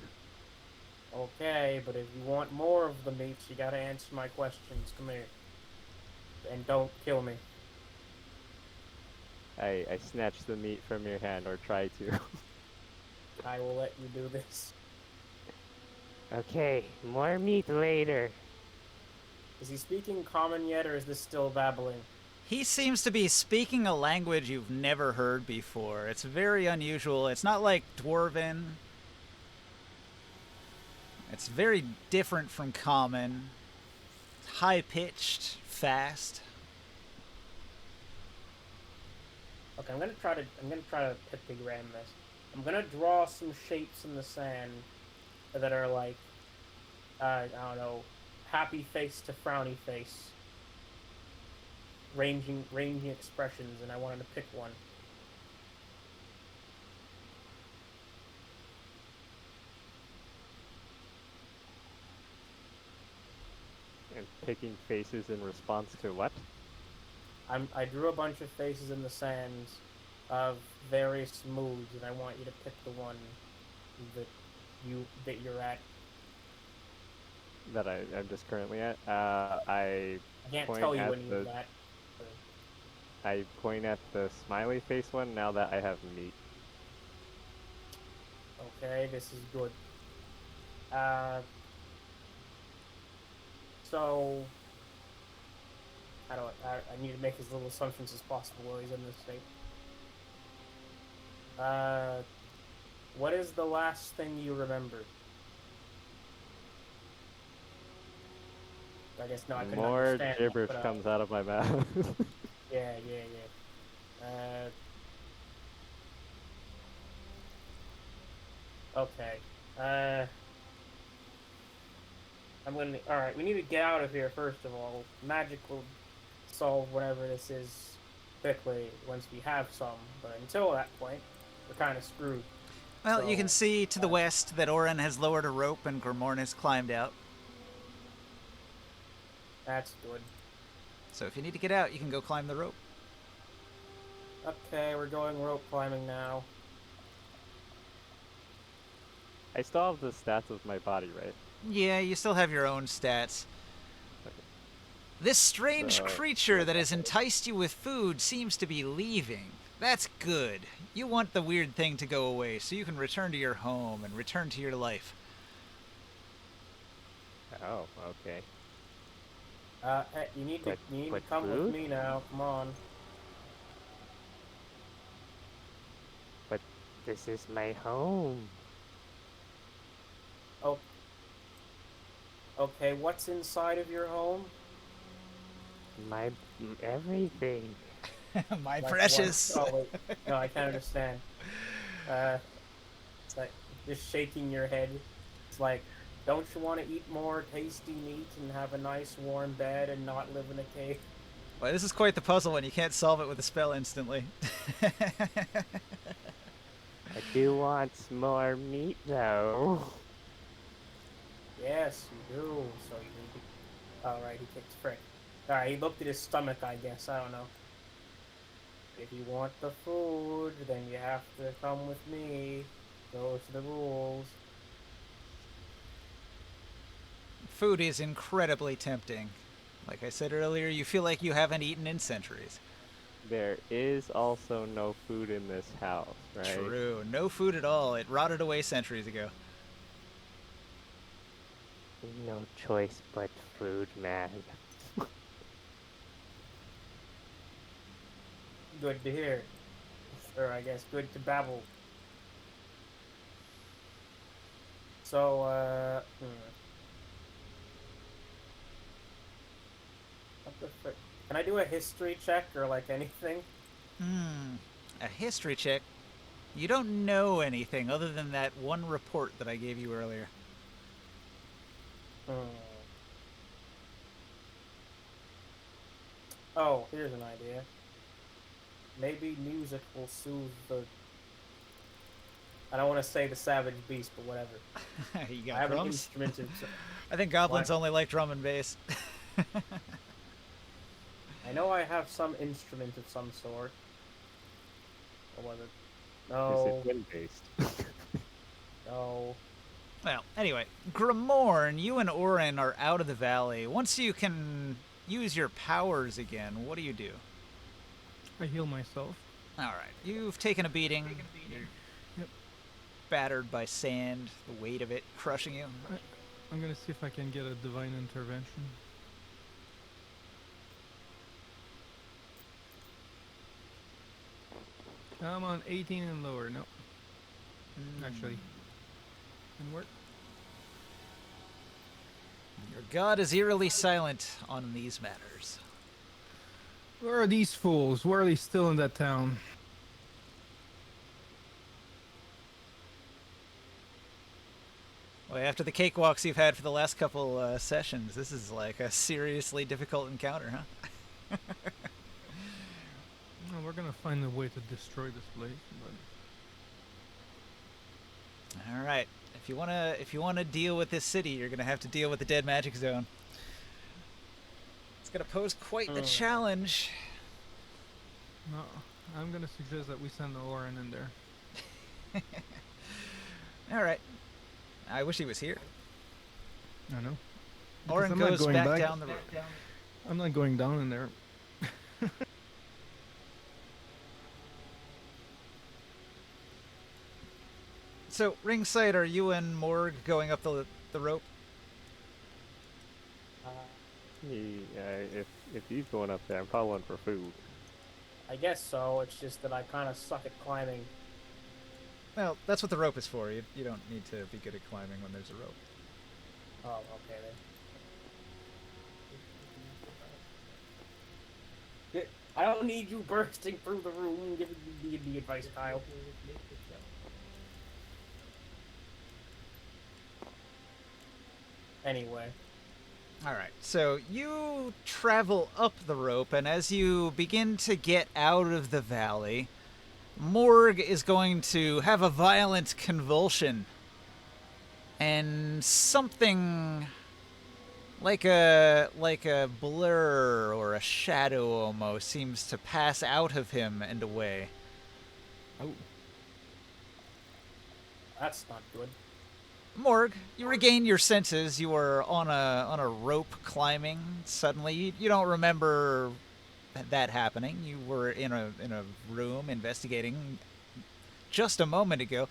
Okay, but if you want more of the meats, you gotta answer my questions. Come here. And don't kill me. I snatch the meat from your hand, or try to. I will let you do this. Okay, more meat later. Is he speaking common yet, or is this still babbling? He seems to be speaking a language you've never heard before. It's very unusual. It's not like Dwarven. It's very different from common. High-pitched, fast. Okay, I'm gonna try to pictogram this. I'm gonna draw some shapes in the sand that are like, I don't know, happy face to frowny face. Ranging expressions, and I wanted to pick one. And picking faces in response to what? I drew a bunch of faces in the sand of various moods, and I want you to pick the one that you're at. That I'm just currently at? I can't point tell you at when you're the- at. I point at the smiley face one now that I have meat. Okay, this is good. So I need to make as little assumptions as possible while he's in this state. What is the last thing you remember? I guess no, I couldn't More understand gibberish that, but, comes out of my mouth. Yeah. Okay. I'm gonna. All right, we need to get out of here first of all. Magic will solve whatever this is quickly once we have some, but until that point, we're kind of screwed. Well, you can So, see to the uh, west that Oren has lowered a rope and Grimorn has climbed out. that's good. So if you need to get out, you can go climb the rope. Okay, we're going rope climbing now. I still have the stats of my body, right? Yeah, you still have your own stats. This strange So, creature that has enticed you with food seems to be leaving. That's good. You want the weird thing to go away so you can return to your home and return to your life. oh, okay. Hey, you need But- to but come with food? me now. Come on. But this is my home. Oh. Okay, what's inside of your home? My everything. My Like precious. what? Oh wait, no, I can't understand. It's like just shaking your head. It's like, don't you want to eat more tasty meat and have a nice warm bed and not live in a cave? Well, this is quite the puzzle when you can't solve it with a spell instantly. I do want some more meat though. Yes, you do. So you need to. Oh right, he kicked frick. All right, he looked at his stomach. I guess I don't know. If you want the food, then you have to come with me. Those are the rules. Food is incredibly tempting. Like I said earlier, you feel like you haven't eaten in centuries. There is also no food in this house, right? True. No food at all. It rotted away centuries ago. No choice but food, man. Good to hear. Or I guess good to babble. So, What the frick? Can I do a history check or like anything? A history check. You don't know anything other than that one report that I gave you earlier. Hmm. Oh, here's an idea. Maybe music will soothe the. I don't want to say the savage beast, but whatever. You I got have an drums? instrument of. I think goblins What? only like drum and bass. I know I have some instrument of some sort. Or was it? Is No, it wind-based? no. Well, anyway, Grimorn, you and Orin are out of the valley. Once you can use your powers again, what do you do? I heal myself. All right, you've taken a beating. You're Yep. battered by sand, the weight of it crushing you. I'm gonna see if I can get a divine intervention. I'm on 18 and lower. No, actually, didn't work. Your god is eerily silent on these matters. Where are these fools? Why are they still in that town? Well, after the cakewalks you've had for the last couple sessions, this is like a seriously difficult encounter, huh? Well, we're gonna find a way to destroy this place, but All right. If you wanna deal with this city, you're gonna have to deal with the dead magic zone. It's gonna pose quite the challenge. no, I'm gonna suggest that we send Oren in there. All right. I wish he was here. I know. Oren I'm not goes going back back. down the road. I'm not going down in there. So, ringside, are you and Morg going up the rope? If he's going up there, I'm following for food. I guess so. It's just that I kind of suck at climbing. Well, that's what the rope is for. You don't need to be good at climbing when there's a rope. Oh, okay then. I don't need you bursting through the room and giving me D&D advice, Kyle. Anyway. Alright, so you travel up the rope, and as you begin to get out of the valley, Morg is going to have a violent convulsion. And something like a blur or a shadow almost seems to pass out of him and away. Oh, That's not good. Morg, you regain your senses. You are on a rope climbing. Suddenly, you don't remember that happening. You were in a room investigating just a moment ago.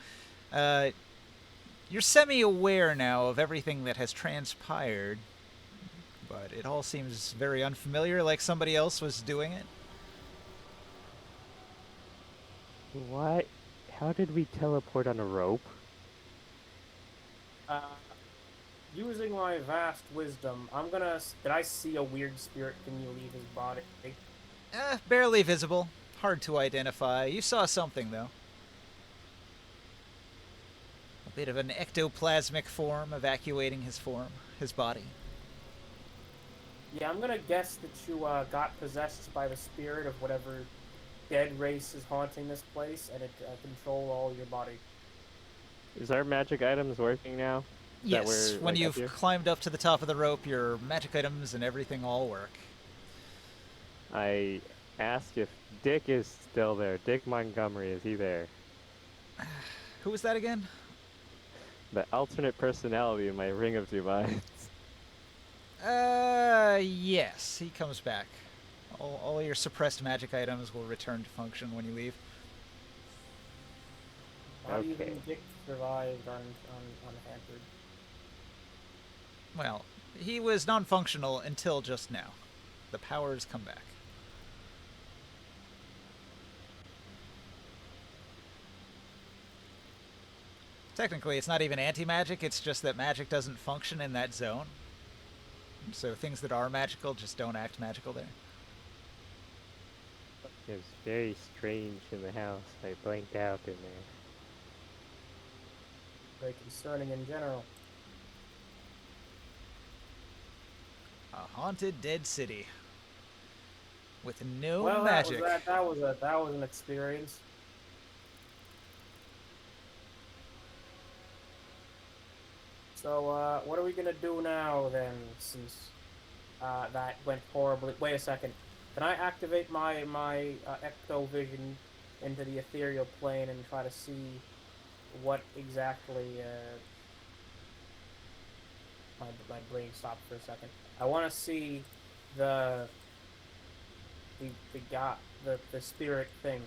You're semi-aware now of everything that has transpired, but it all seems very unfamiliar, like somebody else was doing it. What? How did we teleport on a rope? Uh, using my vast wisdom, Did I see a weird spirit? Can you leave his body? Barely visible. Hard to identify. You saw something, though. A bit of an ectoplasmic form evacuating his body. Yeah, I'm gonna guess that you got possessed by the spirit of whatever dead race is haunting this place, and it control all your body. Is our magic items working now? Yes, we're, when like, up you've here? climbed up to the top of the rope, your magic items and everything all work. I asked if Dick is still there. Dick Montgomery, is he there? Who was that again? The alternate personality in my Ring of Divines. Yes, he comes back. All your suppressed magic items will return to function when you leave. Not Okay. even Dick survived unhampered. Well, he was non-functional until just now. The powers come back. Technically, it's not even anti-magic, it's just that magic doesn't function in that zone. So things that are magical just don't act magical there. It was very strange in the house. I blanked out in there. Very concerning in general. A haunted dead city. With no Well, magic. that was an experience. So, what are we gonna do now then? Since that went horribly. Wait a second. Can I activate my ectovision into the ethereal plane and try to see what exactly? My brain stopped for a second. I want to see the the spirit thing.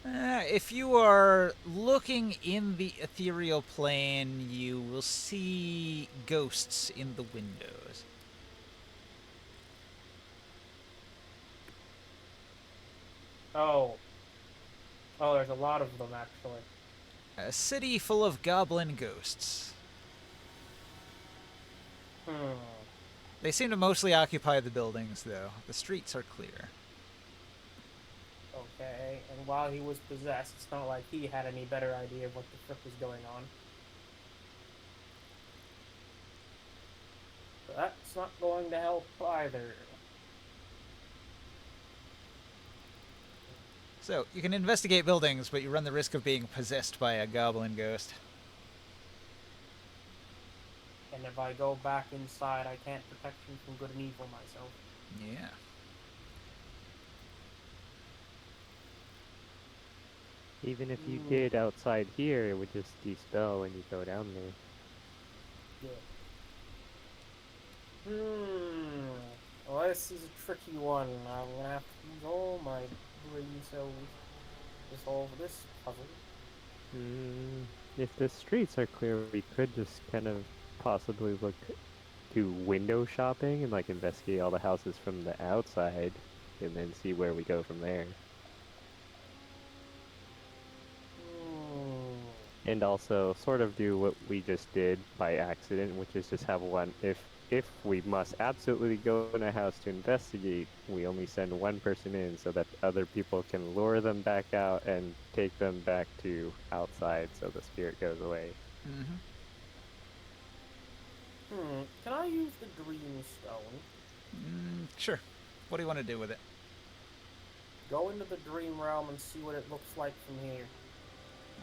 If you are looking in the ethereal plane, you will see ghosts in the windows. Oh, there's a lot of them actually. A city full of goblin ghosts. Hmm. They seem to mostly occupy the buildings, though. The streets are clear. Okay, and while he was possessed, it's not like he had any better idea of what the frick was going on. But that's not going to help either. So, you can investigate buildings, but you run the risk of being possessed by a goblin ghost. And if I go back inside, I can't protect him from good and evil myself. Yeah. Even if you did outside here, it would just dispel when you go down there. Yeah. Well, this is a tricky one. I'm gonna have to use all my brain cells to solve this puzzle. If the streets are clear, we could just kind of possibly look to window shopping and like investigate all the houses from the outside and then see where we go from there. And also sort of do what we just did by accident, which is just have one, if we must absolutely go in a house to investigate, we only send one person in so that other people can lure them back out and take them back to outside so the spirit goes away. Mm-hmm. Can I use the Dream Stone? Sure. What do you want to do with it? Go into the Dream Realm and see what it looks like from here.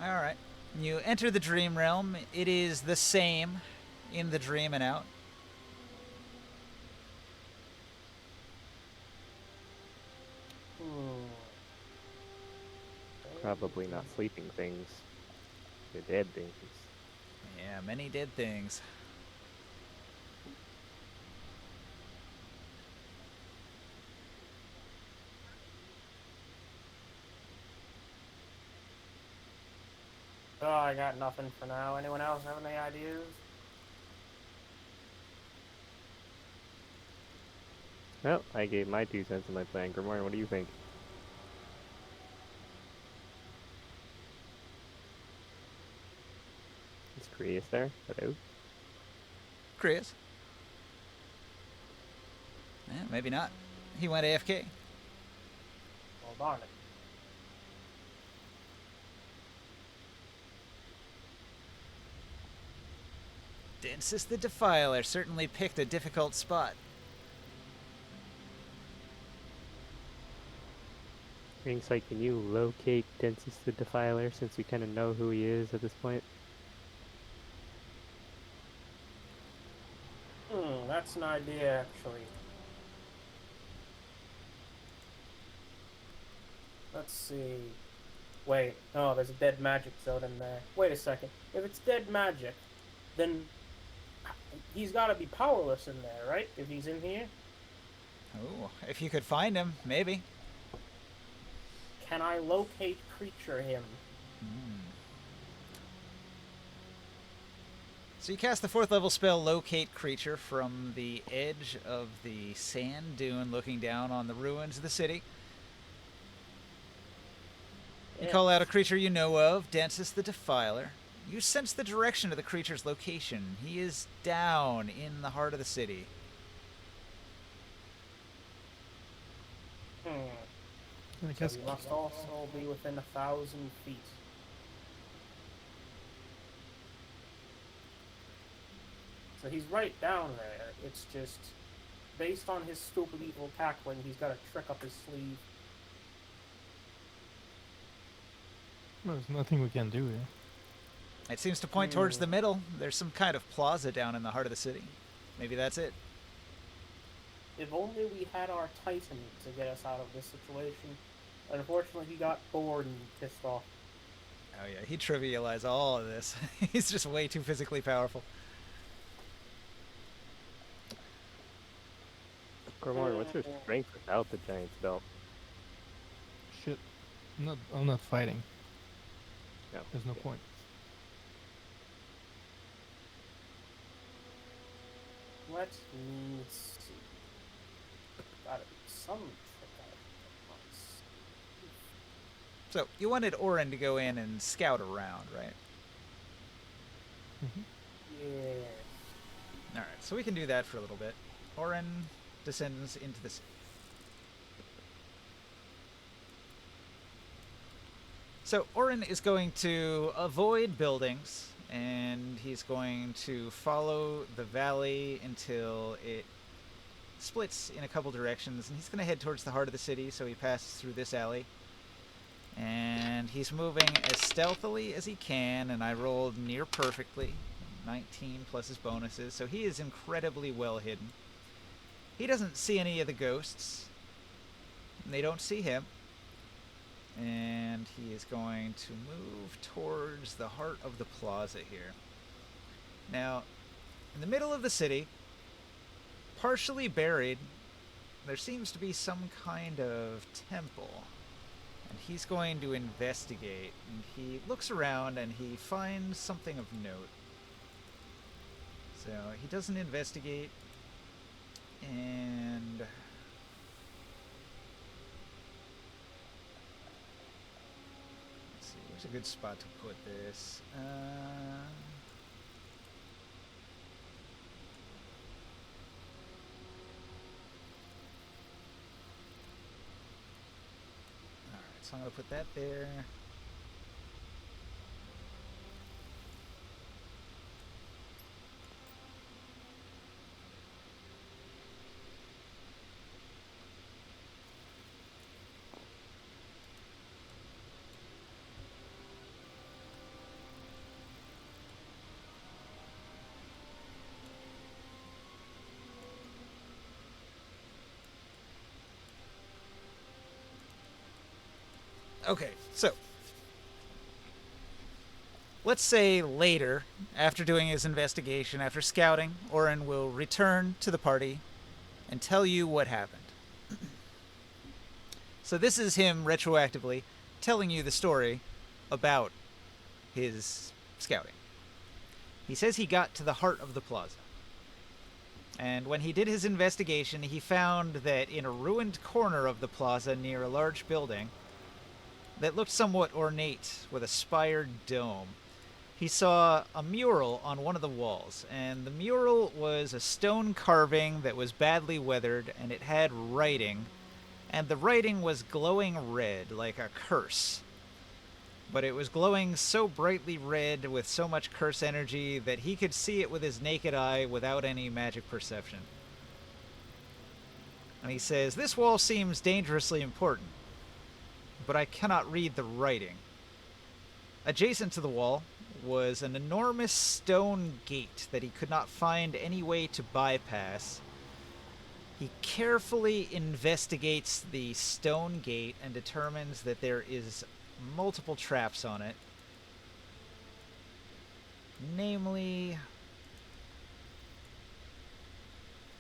All right. You enter the dream realm. It is the same in the dream and out. Hmm. Probably not sleeping things. They're dead things. Yeah, many dead things. Oh, I got nothing for now. Anyone else have any ideas? Well, I gave my 2 cents on my plan. Grimoire, what do you think? Is Creus there? Hello? Chris? Maybe not. He went AFK. Well, darn it. Densis the Defiler certainly picked a difficult spot. Ringsight, can you locate Densis the Defiler since we kind of know who he is at this point? That's an idea, actually. Let's see. Wait, oh, there's a dead magic zone in there. Wait a second. If it's dead magic, then he's got to be powerless in there, right? If he's in here. Oh, if you could find him, maybe. Can I locate creature him? So you cast the 4th level spell Locate Creature from the edge of the sand dune looking down on the ruins of the city. You call out a creature you know of, Densis the Defiler. You sense the direction of the creature's location. He is down in the heart of the city. I I So guess he must also be within 1,000 feet. So he's right down there. It's just, based on his stupid evil tackling, he's got a trick up his sleeve. there's nothing we can do here. It seems to point towards the middle. There's some kind of plaza down in the heart of the city. Maybe that's it. If only we had our Titan to get us out of this situation. Unfortunately, he got bored and pissed off. Oh yeah, he trivialized all of this. He's just way too physically powerful. Grimoire, what's your strength without the Giant's Belt? Shit. I'm not fighting. No. There's no point. Let me see. Gotta be some trick out of this. So you wanted Orin to go in and scout around, right? Yes. All right, so we can do that for a little bit. Orin descends into the city. So Orin is going to avoid buildings, and he's going to follow the valley until it splits in a couple directions, and he's going to head towards the heart of the city, so he passes through this alley. And he's moving as stealthily as he can, and I rolled near perfectly. 19 plus his bonuses, so he is incredibly well hidden. He doesn't see any of the ghosts. And they don't see him. And he is going to move towards the heart of the plaza here. Now, in the middle of the city, partially buried, there seems to be some kind of temple. And he's going to investigate. And he looks around and he finds something of note. So he doesn't investigate. And let's see, where's a good spot to put this? Alright, so I'm going to put that there. Okay, so let's say later, after doing his investigation, after scouting, Oren will return to the party and tell you what happened. So this is him retroactively telling you the story about his scouting. He says he got to the heart of the plaza. And when he did his investigation, he found that in a ruined corner of the plaza near a large building that looked somewhat ornate with a spired dome, he saw a mural on one of the walls. And the mural was a stone carving that was badly weathered, and it had writing. And the writing was glowing red, like a curse. But it was glowing so brightly red with so much curse energy that he could see it with his naked eye without any magic perception. And he says, "This wall seems dangerously important, but I cannot read the writing." Adjacent to the wall was an enormous stone gate that he could not find any way to bypass. He carefully investigates the stone gate and determines that there is multiple traps on it. Namely,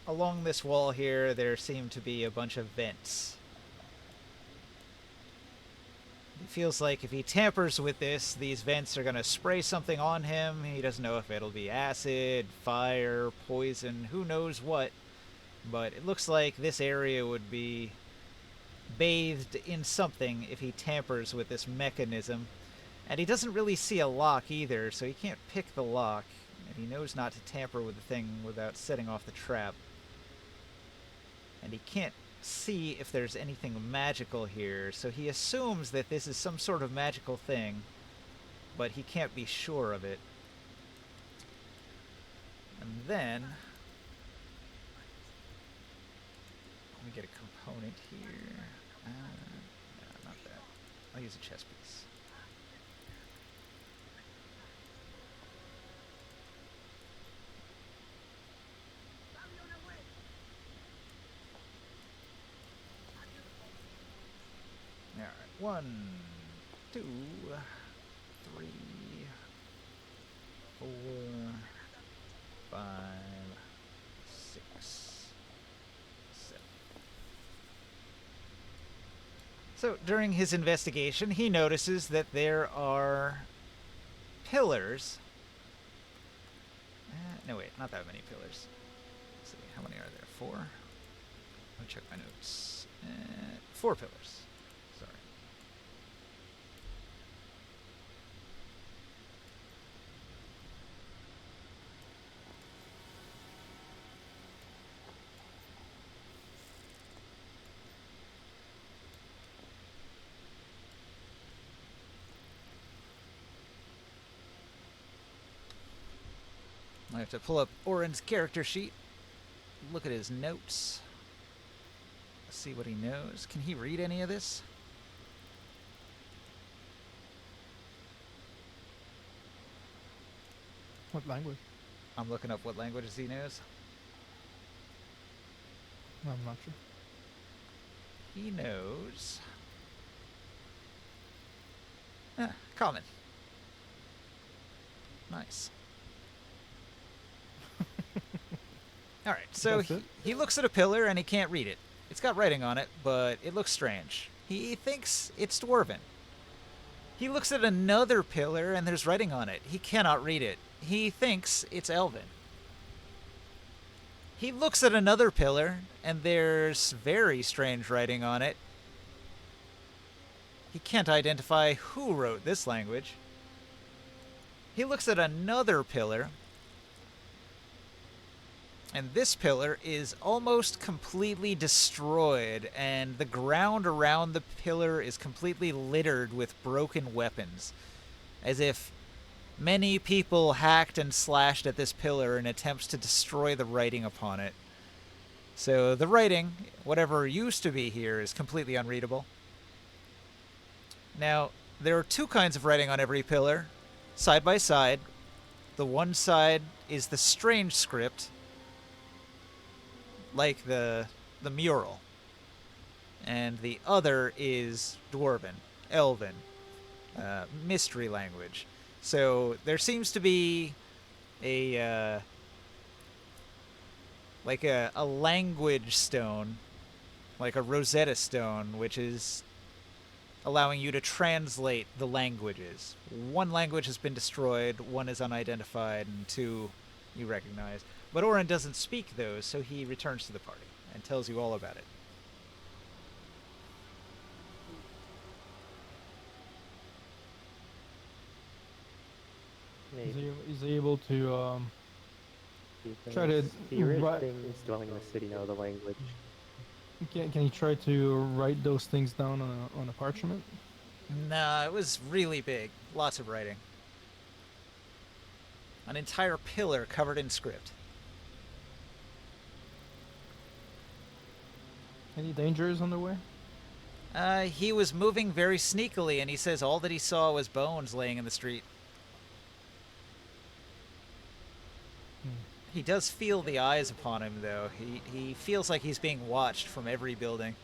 along this wall here, there seem to be a bunch of vents. He feels like if he tampers with this, these vents are going to spray something on him. He doesn't know if it'll be acid, fire, poison, who knows what. But it looks like this area would be bathed in something if he tampers with this mechanism. And he doesn't really see a lock either, so he can't pick the lock. And he knows not to tamper with the thing without setting off the trap. And he can't see if there's anything magical here, so he assumes that this is some sort of magical thing, but he can't be sure of it. And then let me get a component here. No, not that. I'll use a chess piece. Alright, 1, 2, 3, 4, 5, 6, 7. So during his investigation, he notices that there are pillars. No, wait, not that many pillars. Let's see, how many are there? 4? Let me check my notes. 4 pillars. Sorry. I have to pull up Oren's character sheet, look at his notes, see what he knows. Can he read any of this? What language? I'm looking up what languages he knows. I'm not sure. He knows common. Nice. All right, so That's it? he looks at a pillar and he can't read it. It's got writing on it, but it looks strange. He thinks it's Dwarven. He looks at another pillar and there's writing on it. He cannot read it. He thinks it's Elven. He looks at another pillar and there's very strange writing on it. He can't identify who wrote this language. He looks at another pillar, and this pillar is almost completely destroyed, and the ground around the pillar is completely littered with broken weapons, as if many people hacked and slashed at this pillar in attempts to destroy the writing upon it. So the writing, whatever used to be here, is completely unreadable. Now, there are 2 kinds of writing on every pillar, side by side. The one side is the strange script, like the mural, and the other is Dwarven. Elven, mystery language. So there seems to be a like a language stone, like a Rosetta Stone, which is allowing you to translate the languages. One language has been destroyed, one is unidentified, and two you recognize. But Orin doesn't speak those, so he returns to the party and tells you all about it. Maybe Is he able to try to spirit write? things dwelling in the city know the language. Can he try to write those things down on a parchment? Nah, it was really big. Lots of writing. An entire pillar covered in script. Any dangers on the way? He was moving very sneakily, and he says all that he saw was bones laying in the street. He does feel the eyes upon him, though. He feels like he's being watched from every building.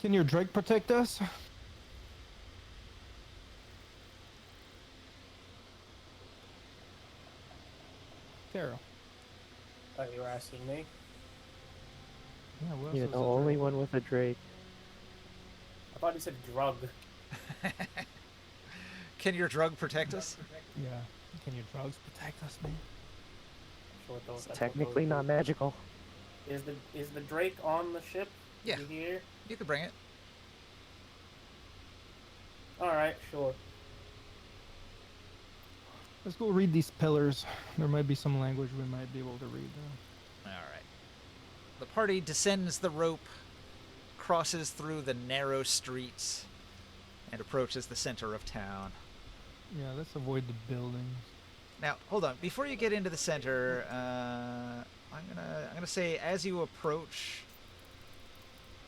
Can your Drake protect us? Carol. Oh, you were asking me? Yeah, well, You're the only one with a Drake. I thought you said drug. Can your drug protect us? Yeah. Can your drugs protect us, man? Sure, It's technically not magical. Is the Drake on the ship? Yeah. You here? You could bring it. All right, sure. Let's go read these pillars. There might be some language we might be able to read. All right. The party descends the rope, crosses through the narrow streets, and approaches the center of town. Yeah, let's avoid the buildings. Now, hold on. Before you get into the center, I'm gonna say as you approach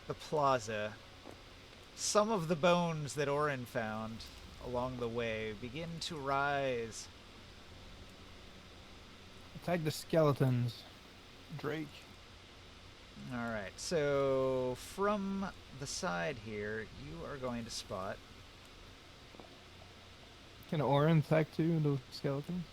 the plaza, some of the bones that Orin found along the way begin to rise. Attack the skeletons, Drake. All right. So from the side here, you are going to spot. Can Orin attack too, those skeletons?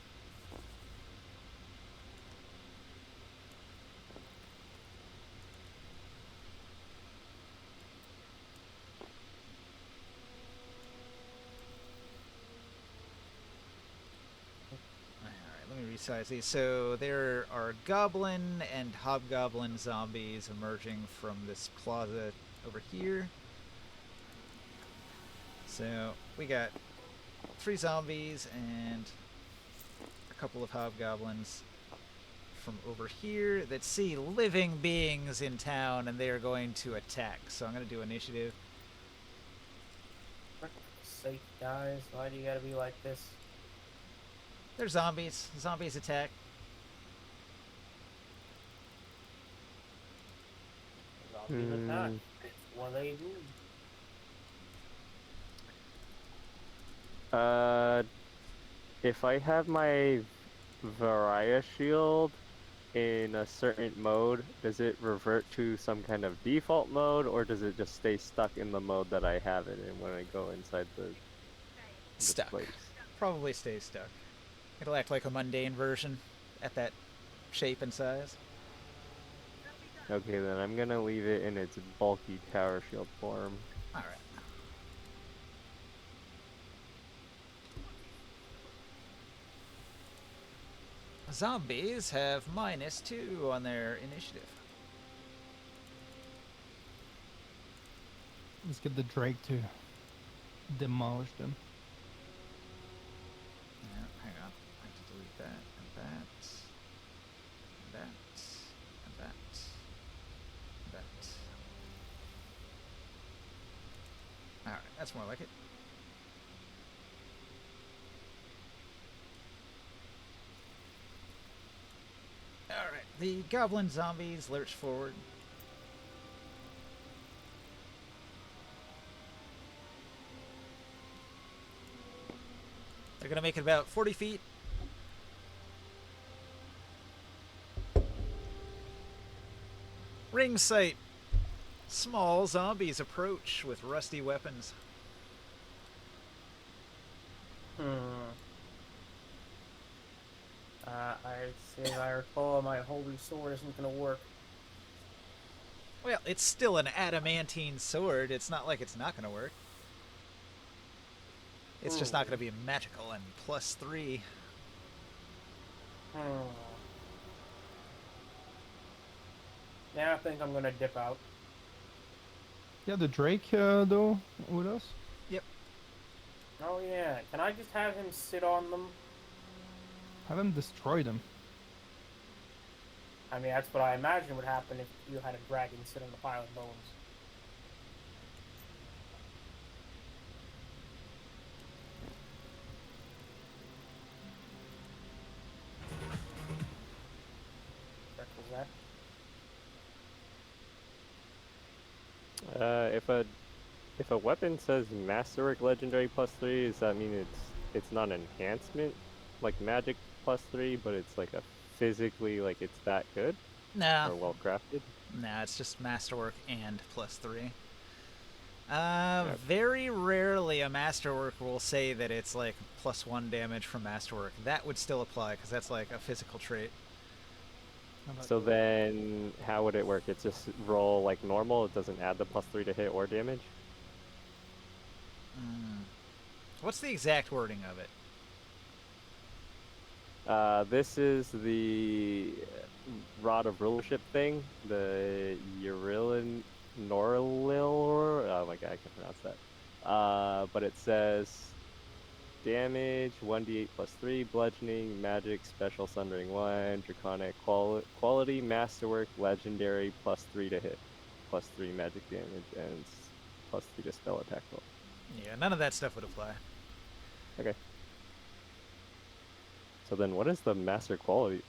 Let me resize these. So there are goblin and hobgoblin zombies emerging from this plaza over here. So we got 3 zombies and a couple of hobgoblins from over here that see living beings in town, and they are going to attack. So I'm going to do initiative. For sake, guys, why do you gotta be like this? They're zombies. Zombies attack. Zombies attack. It's what they do. If I have my Varia shield in a certain mode, does it revert to some kind of default mode, or does it just stay stuck in the mode that I have it in when I go inside the Stuck. place? Probably stays stuck. It'll act like a mundane version at that shape and size. Okay, then I'm gonna leave it in its bulky tower shield form. Alright. Zombies have -2 on their initiative. Let's get the Drake to demolish them. Yeah, hang on. I have to delete that, and that, and that, and that, and that. Alright, that's more like it. Alright, the goblin zombies lurch forward. They're gonna make it about 40 feet. ring sight. Small zombies approach with rusty weapons. I see as I recall, my holy sword isn't gonna work. Well, it's still an adamantine sword. It's not like it's not going to work. It's just not going to be magical and +3. Yeah, I think I'm gonna dip out. Yeah, the Drake though with us. Yep. Oh yeah, can I just have him sit on them? Have him destroy them. I mean, that's what I imagine would happen if you had a dragon sit on the pile of bones. What was that? If a weapon says Masterwork Legendary +3, does that mean it's not an enhancement like Magic +3, but it's like a physically like it's that good Nah. or well crafted? Nah, it's just masterwork and +3. Very rarely a masterwork will say that it's like +1 damage from masterwork. That would still apply because that's like a physical trait. So then, how would it work? It's just roll like normal. It doesn't add the +3 to hit or damage. What's the exact wording of it? This is the Rod of Rulership thing, the Urilin Norlil. Oh my god, I can't pronounce that. But it says damage 1d8 +3, bludgeoning, magic, special, sundering 1, draconic quality, masterwork, legendary, +3 to hit, +3 magic damage, and +3 to spell attack roll. Yeah, none of that stuff would apply. Okay. So then, what is the master quality,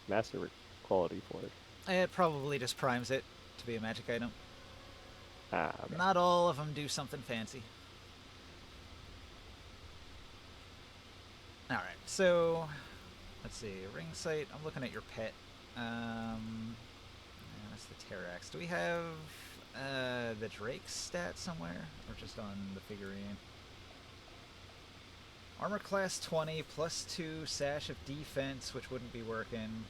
master quality for it? It probably just primes it to be a magic item. Ah, okay. Not all of them do something fancy. All right, so let's see. Ring sight. I'm looking at your pet. That's the Terrax. Do we have the Drake stat somewhere, or just on the figurine? Armor class 20, +2 sash of defense, which wouldn't be working.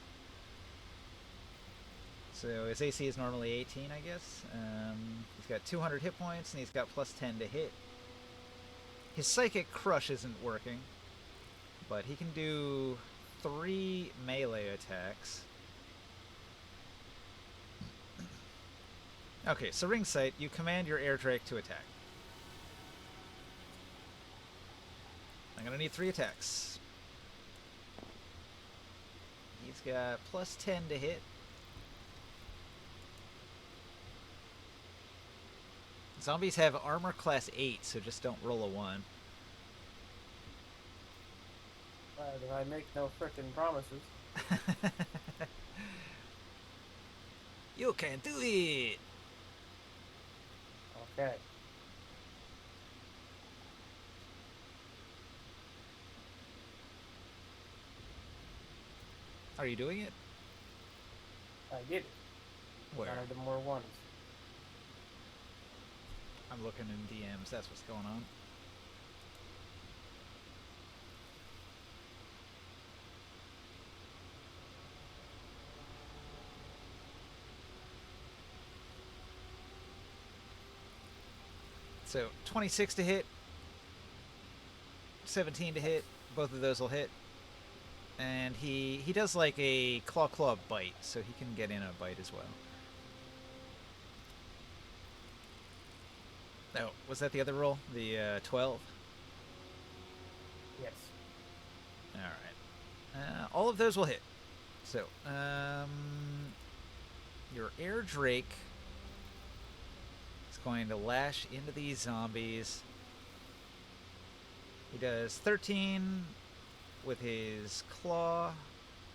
So his AC is normally 18, I guess. He's got 200 hit points, and he's got +10 to hit. His Psychic Crush isn't working, but he can do 3 melee attacks. Okay, so Ring Sight, you command your Air Drake to attack. I'm gonna need 3 attacks. He's got +10 to hit. Zombies have armor class 8, so just don't roll a 1. I make no frickin' promises. You can do it! Okay. Are you doing it? I did it. Where? None of them were ones. I'm looking in DMs, that's what's going on. So, 26 to hit, 17 to hit, both of those will hit. And he does like a claw bite, so he can get in a bite as well. Oh, was that the other roll? The 12? Yes. Alright. All of those will hit. So, your Air Drake is going to lash into these zombies. He does 13 with his claw.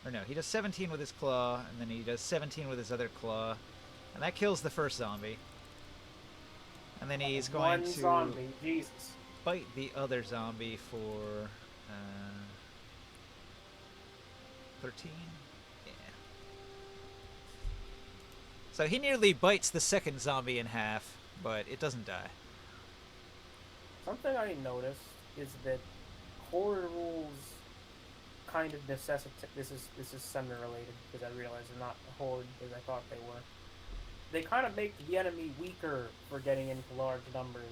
Or no, he does 17 with his claw, and then he does 17 with his other claw. And that kills the first zombie. And then he's going to zombie, Jesus. bite the other zombie for 13. Yeah. So he nearly bites the second zombie in half, but it doesn't die. Something I noticed is that horde rules kind of necessitate. This is semi-related because I realize they're not a horde as I thought they were. They kind of make the enemy weaker for getting into large numbers,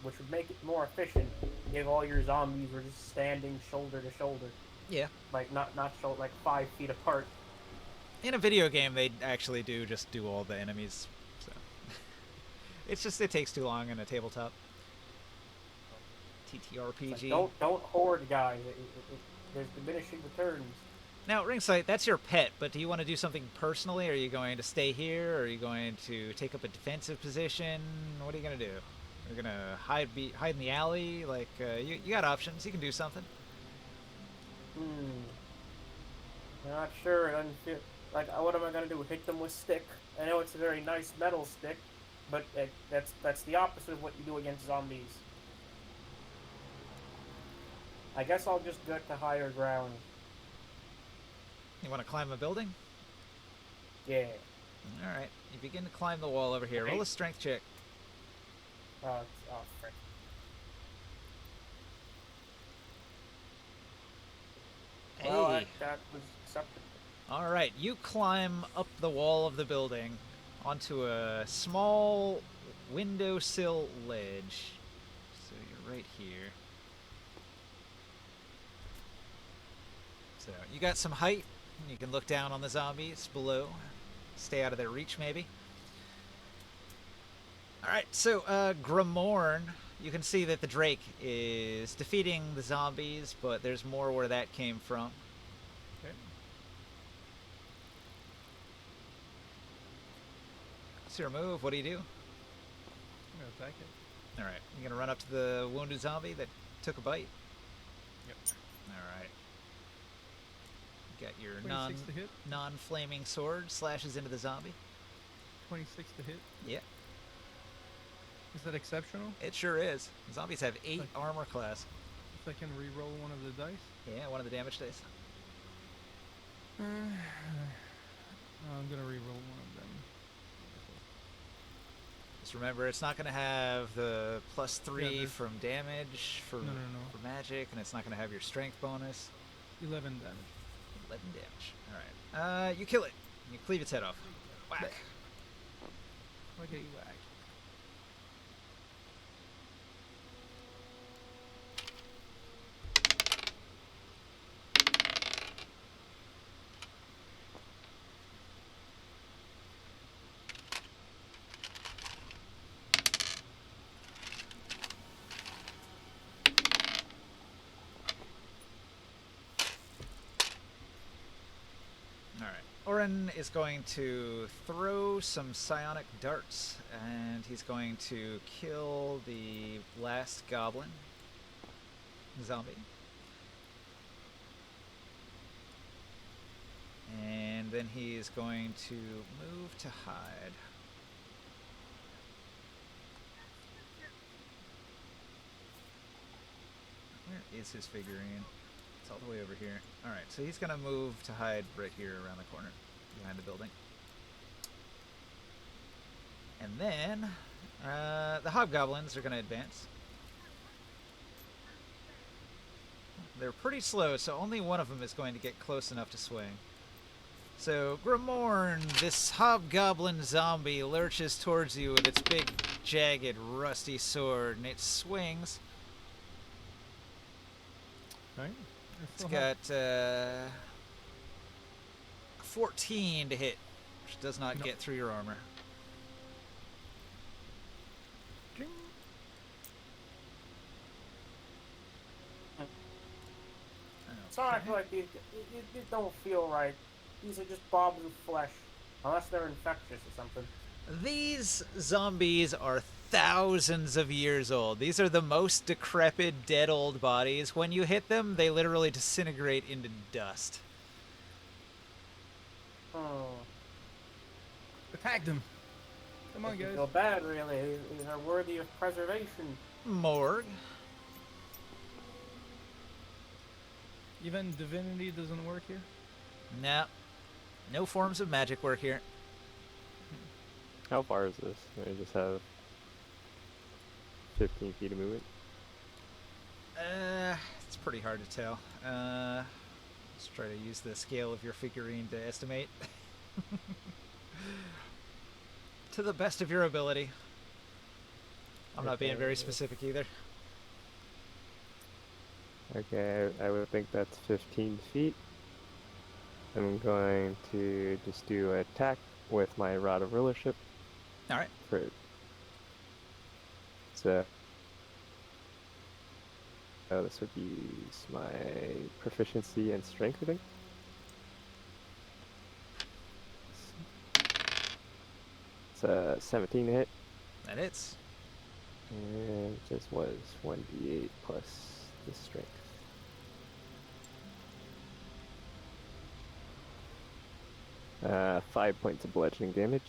which would make it more efficient if all your zombies were just standing shoulder to shoulder, Yeah. like not shoulder, like 5 feet apart. In a video game, they actually do just do all the enemies. So it's just it takes too long in a tabletop. TTRPG. Like, don't hoard, guys. There's diminishing returns. Now, Ringsight, that's your pet, but do you want to do something personally? Are you going to stay here? Are you going to take up a defensive position? What are you going to do? You're going to hide in the alley? Like, you got options. You can do something. I'm not sure. It doesn't feel like what am I gonna do? Hit them with stick? I know it's a very nice metal stick, but that's the opposite of what you do against zombies. I guess I'll just go to higher ground. You want to climb a building? Yeah. All right. You begin to climb the wall over here. Okay. Roll a strength check. Oh, frick. Well, Hey. that was acceptable. All right. You climb up the wall of the building onto a small windowsill ledge. So you're right here. So you got some height. You can look down on the zombies below. Stay out of their reach, maybe. All right, so Grimorn, you can see that the Drake is defeating the zombies, but there's more where that came from. Okay. What's your move? What do you do? I'm gonna attack it. All right, you gonna run up to the wounded zombie that took a bite? Yep. All right. You got your 26 to hit. non-flaming sword, slashes into the zombie. 26 to hit. Yeah, Is that exceptional? it sure is. Zombies have 8 Okay. armor class. If I can re-roll one of the dice. Yeah, one of the damage dice. I'm gonna re-roll one of them. Just remember, it's not going to have the +3 there's- from damage for No. for magic, and it's not going to have your strength bonus. 11 damage. 11 damage. All right. You kill it. You cleave its head off. Whack. Okay, whack. All right. Oren is going to throw some psionic darts, and he's going to kill the last goblin zombie. And then he's going to move to hide. Where is his figurine? It's all the way over here. Alright, so he's going to move to hide right here around the corner, behind the building. And then, the hobgoblins are going to advance. They're pretty slow, so only one of them is going to get close enough to swing. So, Grimorn, this hobgoblin zombie lurches towards you with its big, jagged, rusty sword, and it swings. Right? It's got 14 to hit, which does not No. get through your armor. Sorry, I feel like these don't feel right. These are just bobs of flesh, unless they're infectious or something. These zombies are thousands of years old. These are the most decrepit, dead old bodies. When you hit them, they literally disintegrate into dust. Oh, Attack them! Come on, doesn't guys. feel bad, really. These are worthy of preservation. Morg. Even divinity doesn't work here? Nah. No forms of magic work here. How far is this? I just have 15 feet of movement. It's pretty hard to tell. Let's try to use the scale of your figurine to estimate. To the best of your ability. I'm not being very specific either. Okay, I would think that's 15 feet. I'm going to just do an attack with my Rod of Rulership. Alright. So, this would use my proficiency and strength, I think. It's a 17 to hit. That hits. And it just was 1d8 plus the strength. Uh, 5 points of bludgeoning damage.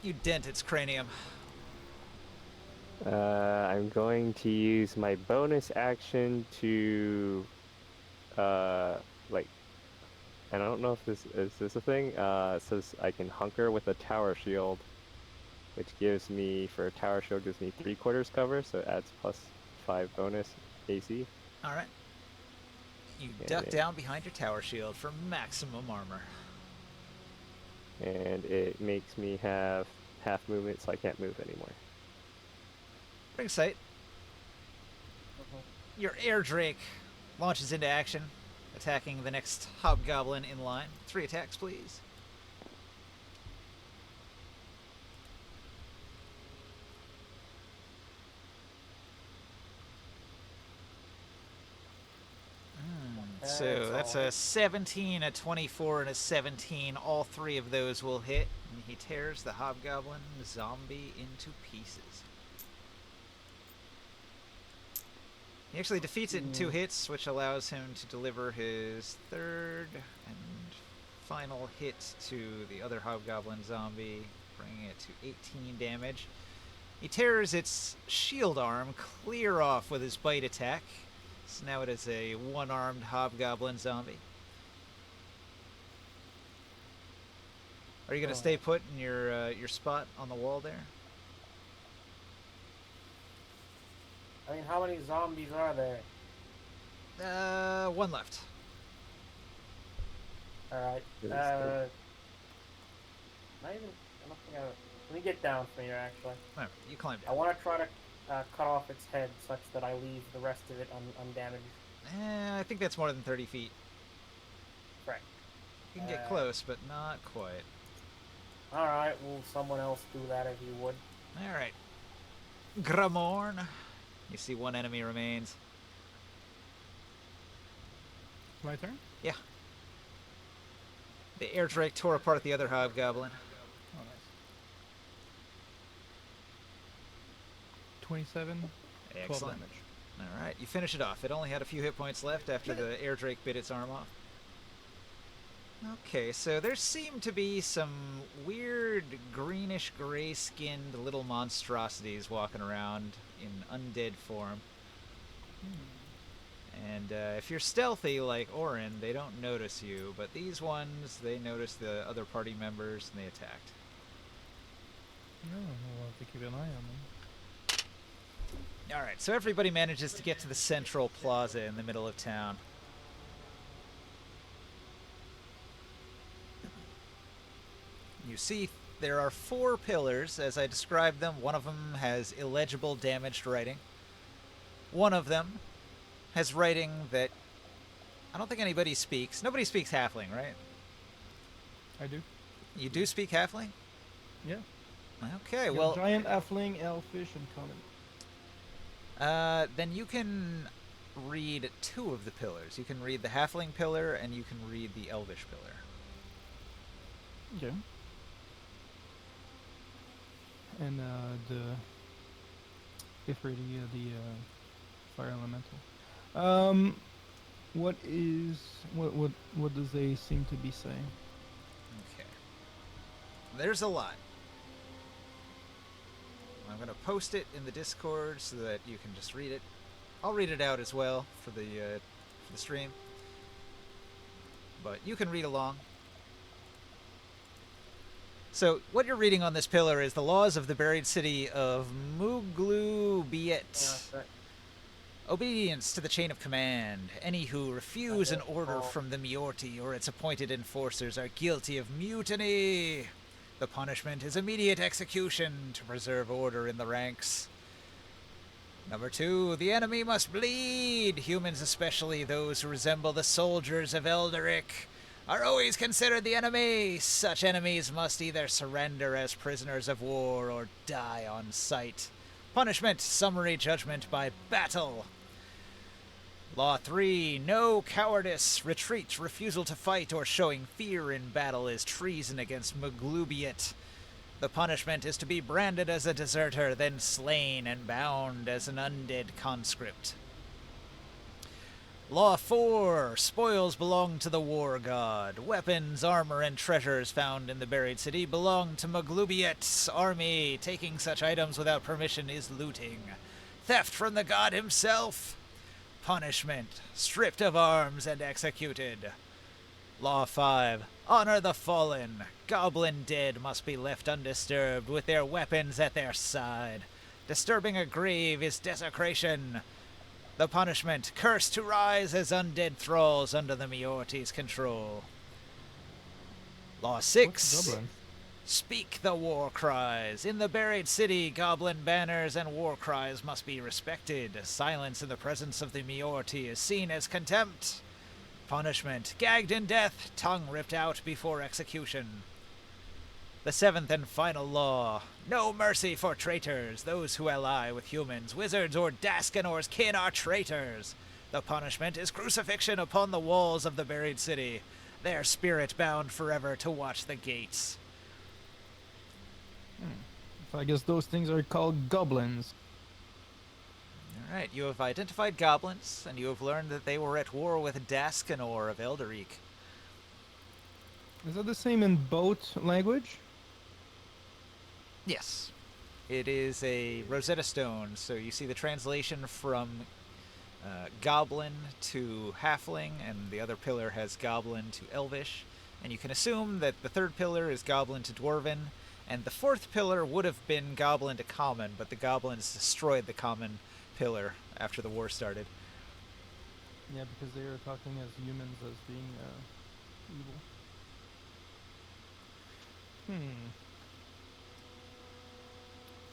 You dent its cranium. I'm going to use my bonus action to, like, and I don't know if this is a thing. It says I can hunker with a tower shield, which gives me, for a tower shield, gives me 3/4 cover, so it adds +5 bonus AC. Alright. You And duck it- down behind your tower shield for maximum armor. And it makes me have half movement, so I can't move anymore. Bring sight. Your air drake launches into action, attacking the next hobgoblin in line. 3 attacks, please. So that's a 17, a 24, and a 17. All 3 of those will hit, and he tears the hobgoblin zombie into pieces. He actually defeats it in 2 hits, which allows him to deliver his 3rd and final hit to the other hobgoblin zombie, bringing it to 18 damage. He tears its shield arm clear off with his bite attack. So now it is a 1-armed hobgoblin zombie. Are you going to stay put in your spot on the wall there? I mean, how many zombies are there? 1 left. Alright. Really Not even. I don't think I. Let me get down from here, actually. Alright, you climb I down. want to try to cut off its head such that I leave the rest of it undamaged. I think that's more than 30 feet. Right. You can get close, but not quite. Alright, will someone else do that if you would? Alright. Gramorn. You see 1 enemy remains. My turn? Yeah. The air drake tore apart the other hobgoblin. Oh, nice. 27, 12 Excellent. damage. Alright, you finish it off. It only had a few hit points left after the air drake bit its arm off. Okay, so there seem to be some weird greenish gray skinned little monstrosities walking around in undead form. And if you're stealthy like Orin, they don't notice you, but these ones, they notice the other party members and they attacked. No, we'll have to keep an eye on them. Alright, so everybody manages to get to the central plaza in the middle of town. You see there are 4 pillars, as I described them. One of them has illegible damaged writing. One of them has writing that I don't think anybody speaks. Nobody speaks Halfling, right? I do. You do speak Halfling? Yeah. Okay, Got well, giant, elfling, elfish, and common. then you can read 2 of the pillars. You can read the Halfling pillar, and you can read the Elvish pillar. Okay. And the Ifriti, the fire elemental. What does they seem to be saying? Okay. There's a lot. I'm going to post it in the Discord so that you can just read it. I'll read it out as well for the stream. but you can read along. So, what you're reading on this pillar is the laws of the buried city of Muglubiet. Right. Obedience to the chain of command. Any who refuse an order from the Miorti or its appointed enforcers are guilty of mutiny. The punishment is immediate execution to preserve order in the ranks. Number 2, the enemy must bleed. Humans, especially those who resemble the soldiers of Elderic, are always considered the enemy. Such enemies must either surrender as prisoners of war or die on sight. Punishment, summary judgment by battle. Law 3, no cowardice. Retreat, refusal to fight, or showing fear in battle is treason against Maglubiet. The punishment is to be branded as a deserter, then slain and bound as an undead conscript. Law 4, spoils belong to the war god. Weapons, armor, and treasures found in the buried city belong to Maglubiet's army. Taking such items without permission is looting. Theft from the god himself. Punishment, stripped of arms and executed. Law 5, honor the fallen. Goblin dead must be left undisturbed with their weapons at their side. Disturbing a grave is desecration. The punishment, cursed to rise as undead thralls under the Miorti's control. Law 6, speak the war cries. In the buried city, goblin banners and war cries must be respected. Silence in the presence of the Miorti is seen as contempt. Punishment, gagged in death, tongue ripped out before execution. The 7th and final law, no mercy for traitors. Those who ally with humans, wizards, or Daskanor's kin are traitors. The punishment is crucifixion upon the walls of the buried city, their spirit bound forever to watch the gates. So I guess those things are called goblins. Alright, you have identified goblins, and you have learned that they were at war with Daskanor of Elderic. Is that the same in both language? Yes. It is a Rosetta Stone, so you see the translation from Goblin to Halfling, and the other pillar has Goblin to Elvish. And you can assume that the 3rd pillar is Goblin to Dwarven, and the 4th pillar would have been Goblin to Common, but the Goblins destroyed the Common pillar after the war started. Yeah, because they are talking as humans as being evil.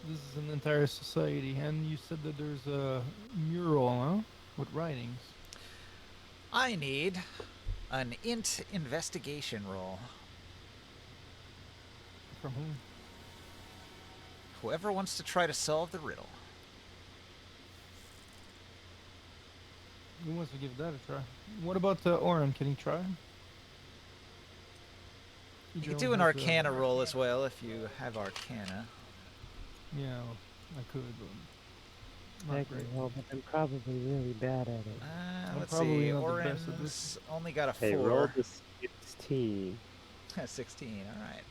This is an entire society, and you said that there's a mural, huh? With writings. I need an int investigation roll. From whom? Whoever wants to try to solve the riddle. Who wants to give that a try? What about Oren? Can he try? You could do an Arcana roll as well if you have Arcana. Yeah, I could, but I not can great. roll, but I'm probably really bad at it. Let's probably see. not the best at Oren's only got a 4. Hey, roll the 16. 16, alright.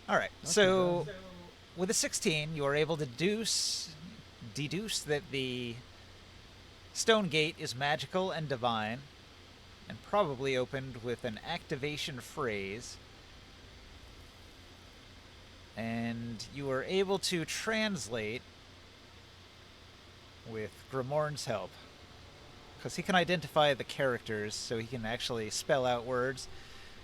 Alright, Not so too with a 16, you are able to deduce that the stone gate is magical and divine, and probably opened with an activation phrase. And you are able to translate with Grimorn's help, because he can identify the characters, so he can actually spell out words.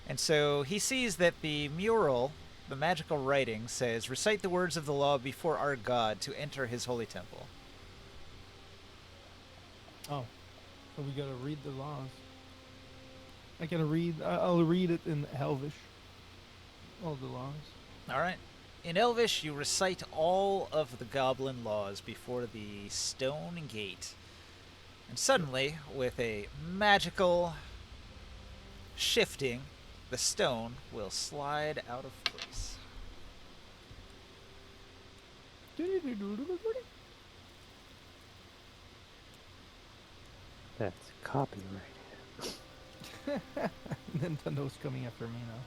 And so he sees that the mural, the magical writing, says, recite the words of the law before our God to enter his holy temple. Oh, so we gotta read the laws. I gotta read. I'll read it in Elvish. All the laws. Alright. In Elvish, you recite all of the goblin laws before the stone gate. And suddenly, with a magical shifting, the stone will slide out of place. That's copyrighted. Nintendo's coming after me now.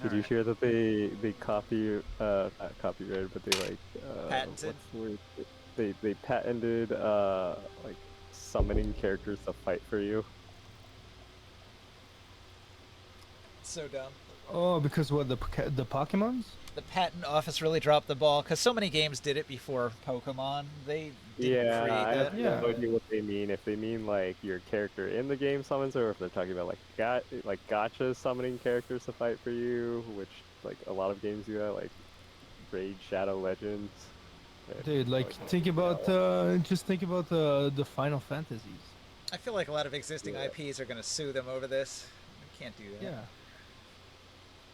Did you hear that they copy not copyrighted, but they like Patented? what's the word? They patented like summoning characters to fight for you. So dumb. Oh, because what, the Pokemons? The patent office really dropped the ball because so many games did it before Pokemon. They didn't Yeah, create I that. have Yeah. no idea what they mean. If they mean like your character in the game summons, or if they're talking about like gotcha summoning characters to fight for you, which like a lot of games do that, like Raid Shadow Legends. Dude, like, think about, just think about the Final Fantasies. I feel like a lot of existing Yeah. IPs are going to sue them over this. You can't do that. Yeah.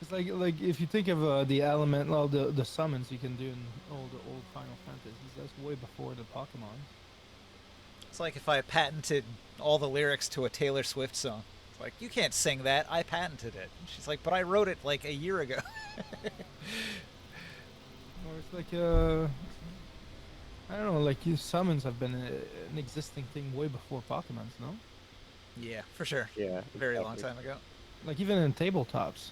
It's like if you think of the element, well, the summons you can do in all the old Final Fantasies, that's way before the Pokemon. It's like if I patented all the lyrics to a Taylor Swift song. It's like, you can't sing that. I patented it. And she's like, but I wrote it like a year ago. Or it's like, I don't know, like summons have been an existing thing way before Pokemons, no? Yeah, for sure. Yeah, Very long exactly. time ago. Like even in tabletops.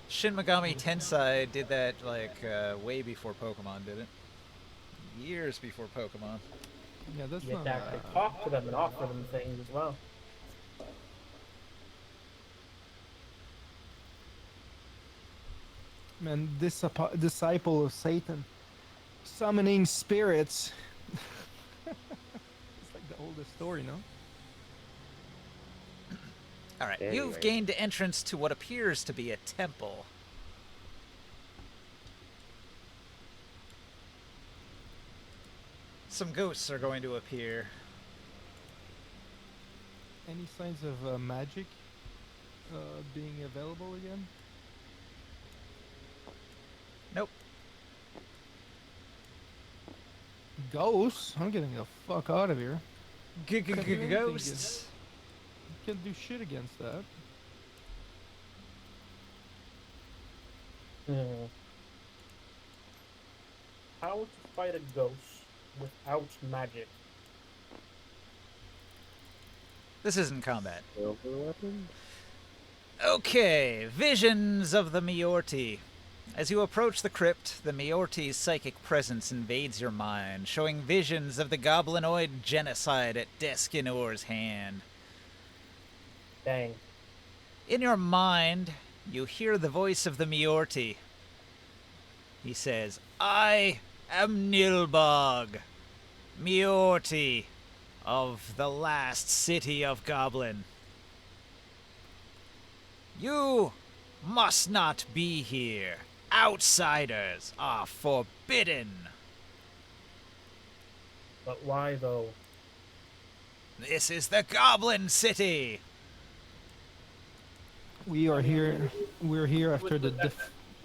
Shin Megami Tensei did that like way before Pokemon did it. Years before Pokemon. Yeah, that's You have not. to actually talk to them and offer them things as well. Man, this disciple of Satan, summoning spirits. It's like the oldest story, no? Alright, Anyway. you've gained entrance to what appears to be a temple. Some ghosts are going to appear. Any signs of magic being available again? Nope. Ghosts? I'm getting the fuck out of here. Can't do anything Ghosts. Can't do shit against that. Hmm. How to fight a ghost without magic? This isn't combat. Silver weapon? Okay, visions of the Miorti. As you approach the crypt, the Miorti's psychic presence invades your mind, showing visions of the goblinoid genocide at Deskinor's hand. Dang. In your mind, you hear the voice of the Miorti. He says, I am Nilbog, Miorti of the last city of Goblin. You must not be here. Outsiders are forbidden. But why though? This is the Goblin City. We are here. We're here after the.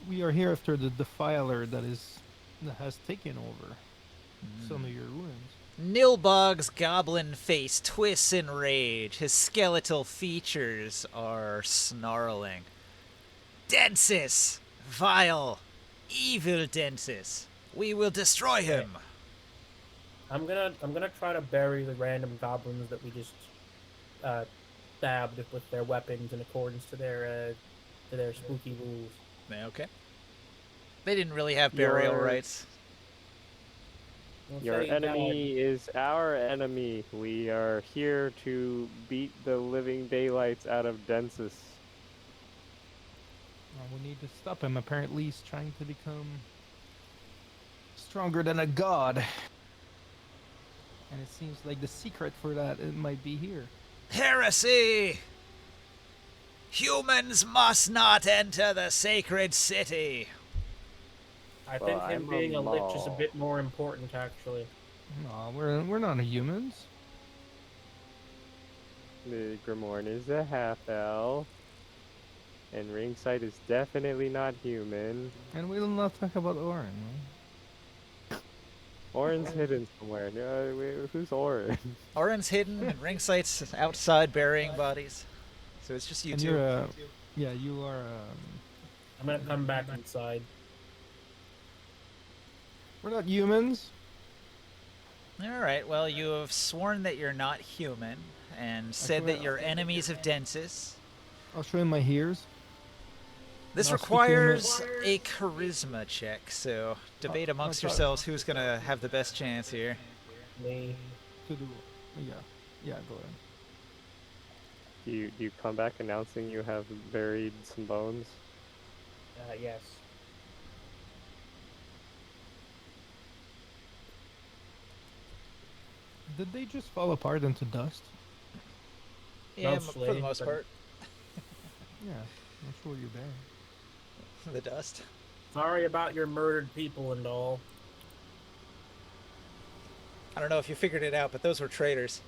We are here after the defiler that has taken over some of your ruins. Nilbog's goblin face twists in rage. His skeletal features are snarling. Densis! Vile! Evil Densis! We will destroy him! I'm gonna try to bury the random goblins that we just stabbed with their weapons in accordance to their spooky rules. Okay. They didn't really have burial Your- rights. We'll Your say enemy is our enemy. We are here to beat the living daylights out of Densis. We need to stop him. Apparently, he's trying to become stronger than a god. And it seems like the secret for that it might be here. Heresy! Humans must not enter the sacred city! I Well, think him I'm being a lich is a law. bit more important, actually. No, we're not humans. The Grimorn is a half-elf. And Ringside is definitely not human. And we'll not talk about Orin. Orin's hidden somewhere. No, wait, who's Orin? Orin's hidden and Ringsight's outside burying bodies. So it's just you And two. you're yeah, you are. I'm gonna come back inside. We're not humans. Alright, well, you have sworn that you're not human, and said that you're enemies of Densis. I'll show him my ears. This I'll speak in requires a charisma check, so debate amongst try. yourselves who's gonna have the best chance here. Me. To do. Yeah. Yeah, go ahead. Do you come back announcing you have buried some bones? Yes. Did they just fall apart into dust? Yeah, for the Mostly, most but- part. Yeah. I'm sure you're there. The dust. Sorry about your murdered people and all. I don't know if you figured it out, but those were traitors.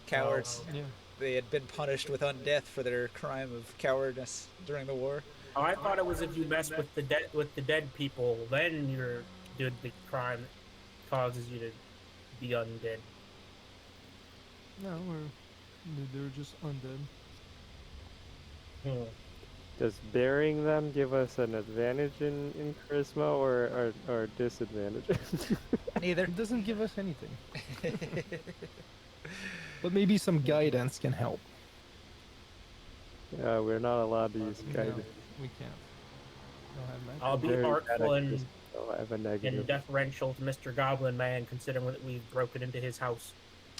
Cowards. Oh, Yeah. They had been punished with undeath for their crime of cowardice during the war. Oh, I thought it was if you mess with the dead people, then you're did the crime that causes you to be undead. No, they're just undead. Hmm. Does burying them give us an advantage in charisma or disadvantage? Neither. It doesn't give us anything. But maybe some guidance can help. We're not allowed to use No, guidance. we can't. Don't have magic. I'll be Very bad artful at and, charisma, so I have a negative. and deferential to Mr. Goblin Man, considering that we've broken into his house.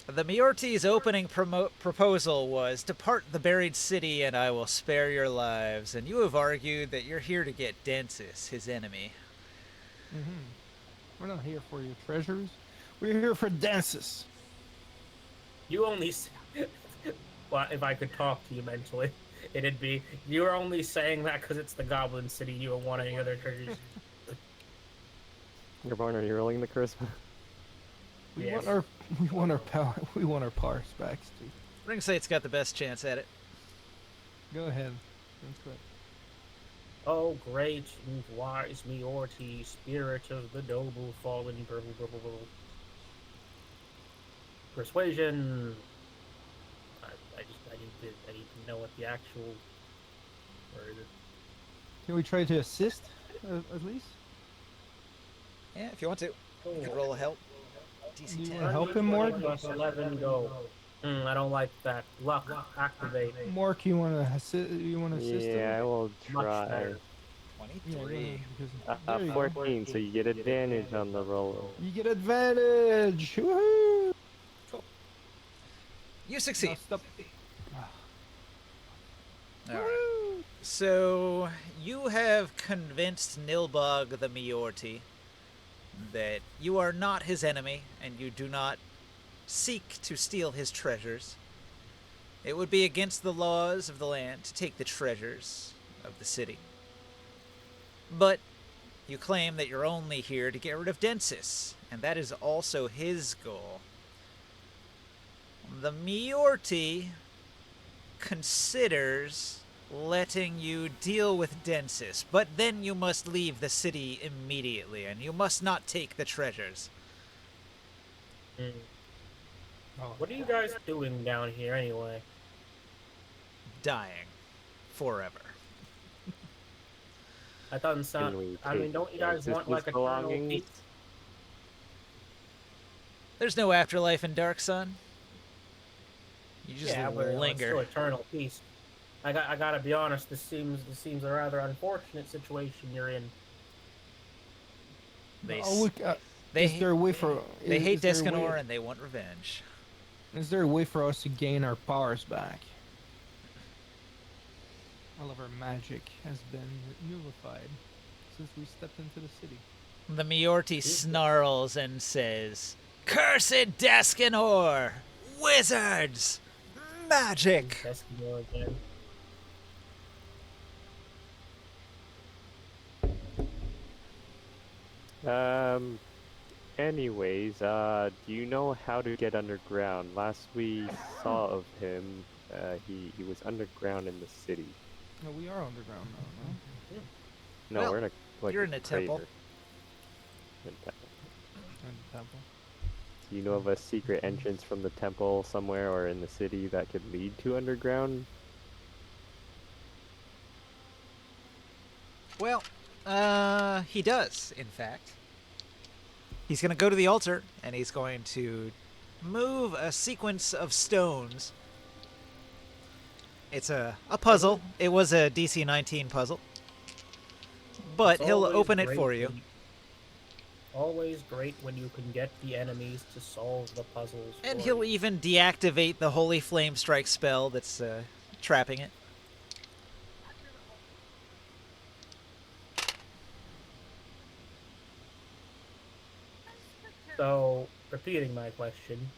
The Miorti's opening proposal was, depart the buried city and I will spare your lives. And you have argued that you're here to get Densis, his enemy. We're not here for your treasures. We're here for dances. You only. Well, if I could talk to you mentally, it'd be you're only saying that because it's the Goblin City. You don't want any other treasures. Your barn, are you rolling the charisma? We Yes. want our power. We want our powers back, Steve. Ringsight's got the best chance at it. Go ahead. That's good. Oh, great and wise Miorti, spirit of the noble fallen. Persuasion. I need to know what the actual. Where is it? Can we try to assist at least? Yeah, if you want to. You could roll a help. DC Do you 10. wanna help him more? Plus 11 go. I don't like that. Luck activate. Mark, you wanna assist? You wanna assist him? Yeah, I will Much try. better. 23. Because there you go. 14, so you get advantage on the roll. You get advantage. Woohoo! You Now succeed. stop. Alright. So, you have convinced Nilbog the Miorti that you are not his enemy and you do not seek to steal his treasures. It would be against the laws of the land to take the treasures of the city. But you claim that you're only here to get rid of Densis, and that is also his goal. The Miorti considers letting you deal with Densis, but then you must leave the city immediately, and you must not take the treasures. What are you guys doing down here anyway? Dying. Forever. That doesn't Can sound. we I mean, take don't you guys want like Densis' eternal belongings? peace? There's no afterlife in Dark Sun. You just Yeah, but it's linger. still eternal peace. I gotta be honest. This seems a rather unfortunate situation you're in. They, Oh, they, is there a way for? they hate is there a way- Descanor and they want revenge. Is there a way for us to gain our powers back? All of our magic has been nullified since we stepped into the city. The Miorti snarls and says, "Cursed Descanor! Wizards! Magic!" Eskimo again. Anyways, do you know how to get underground? Last we saw of him, he was underground in the city. No, we are underground now. No? No, Well, we're in a like you're in a temple. crater. In a temple. In the temple. Do you know of a secret entrance from the temple somewhere or in the city that could lead to underground? Well, he does, in fact. He's going to go to the altar, and he's going to move a sequence of stones. It's a puzzle. It was a DC 19 puzzle. But It's he'll always open it great for you. Always great when you can get the enemies to solve the puzzles And for he'll you. even deactivate the Holy Flame Strike spell that's trapping it. So, repeating my question,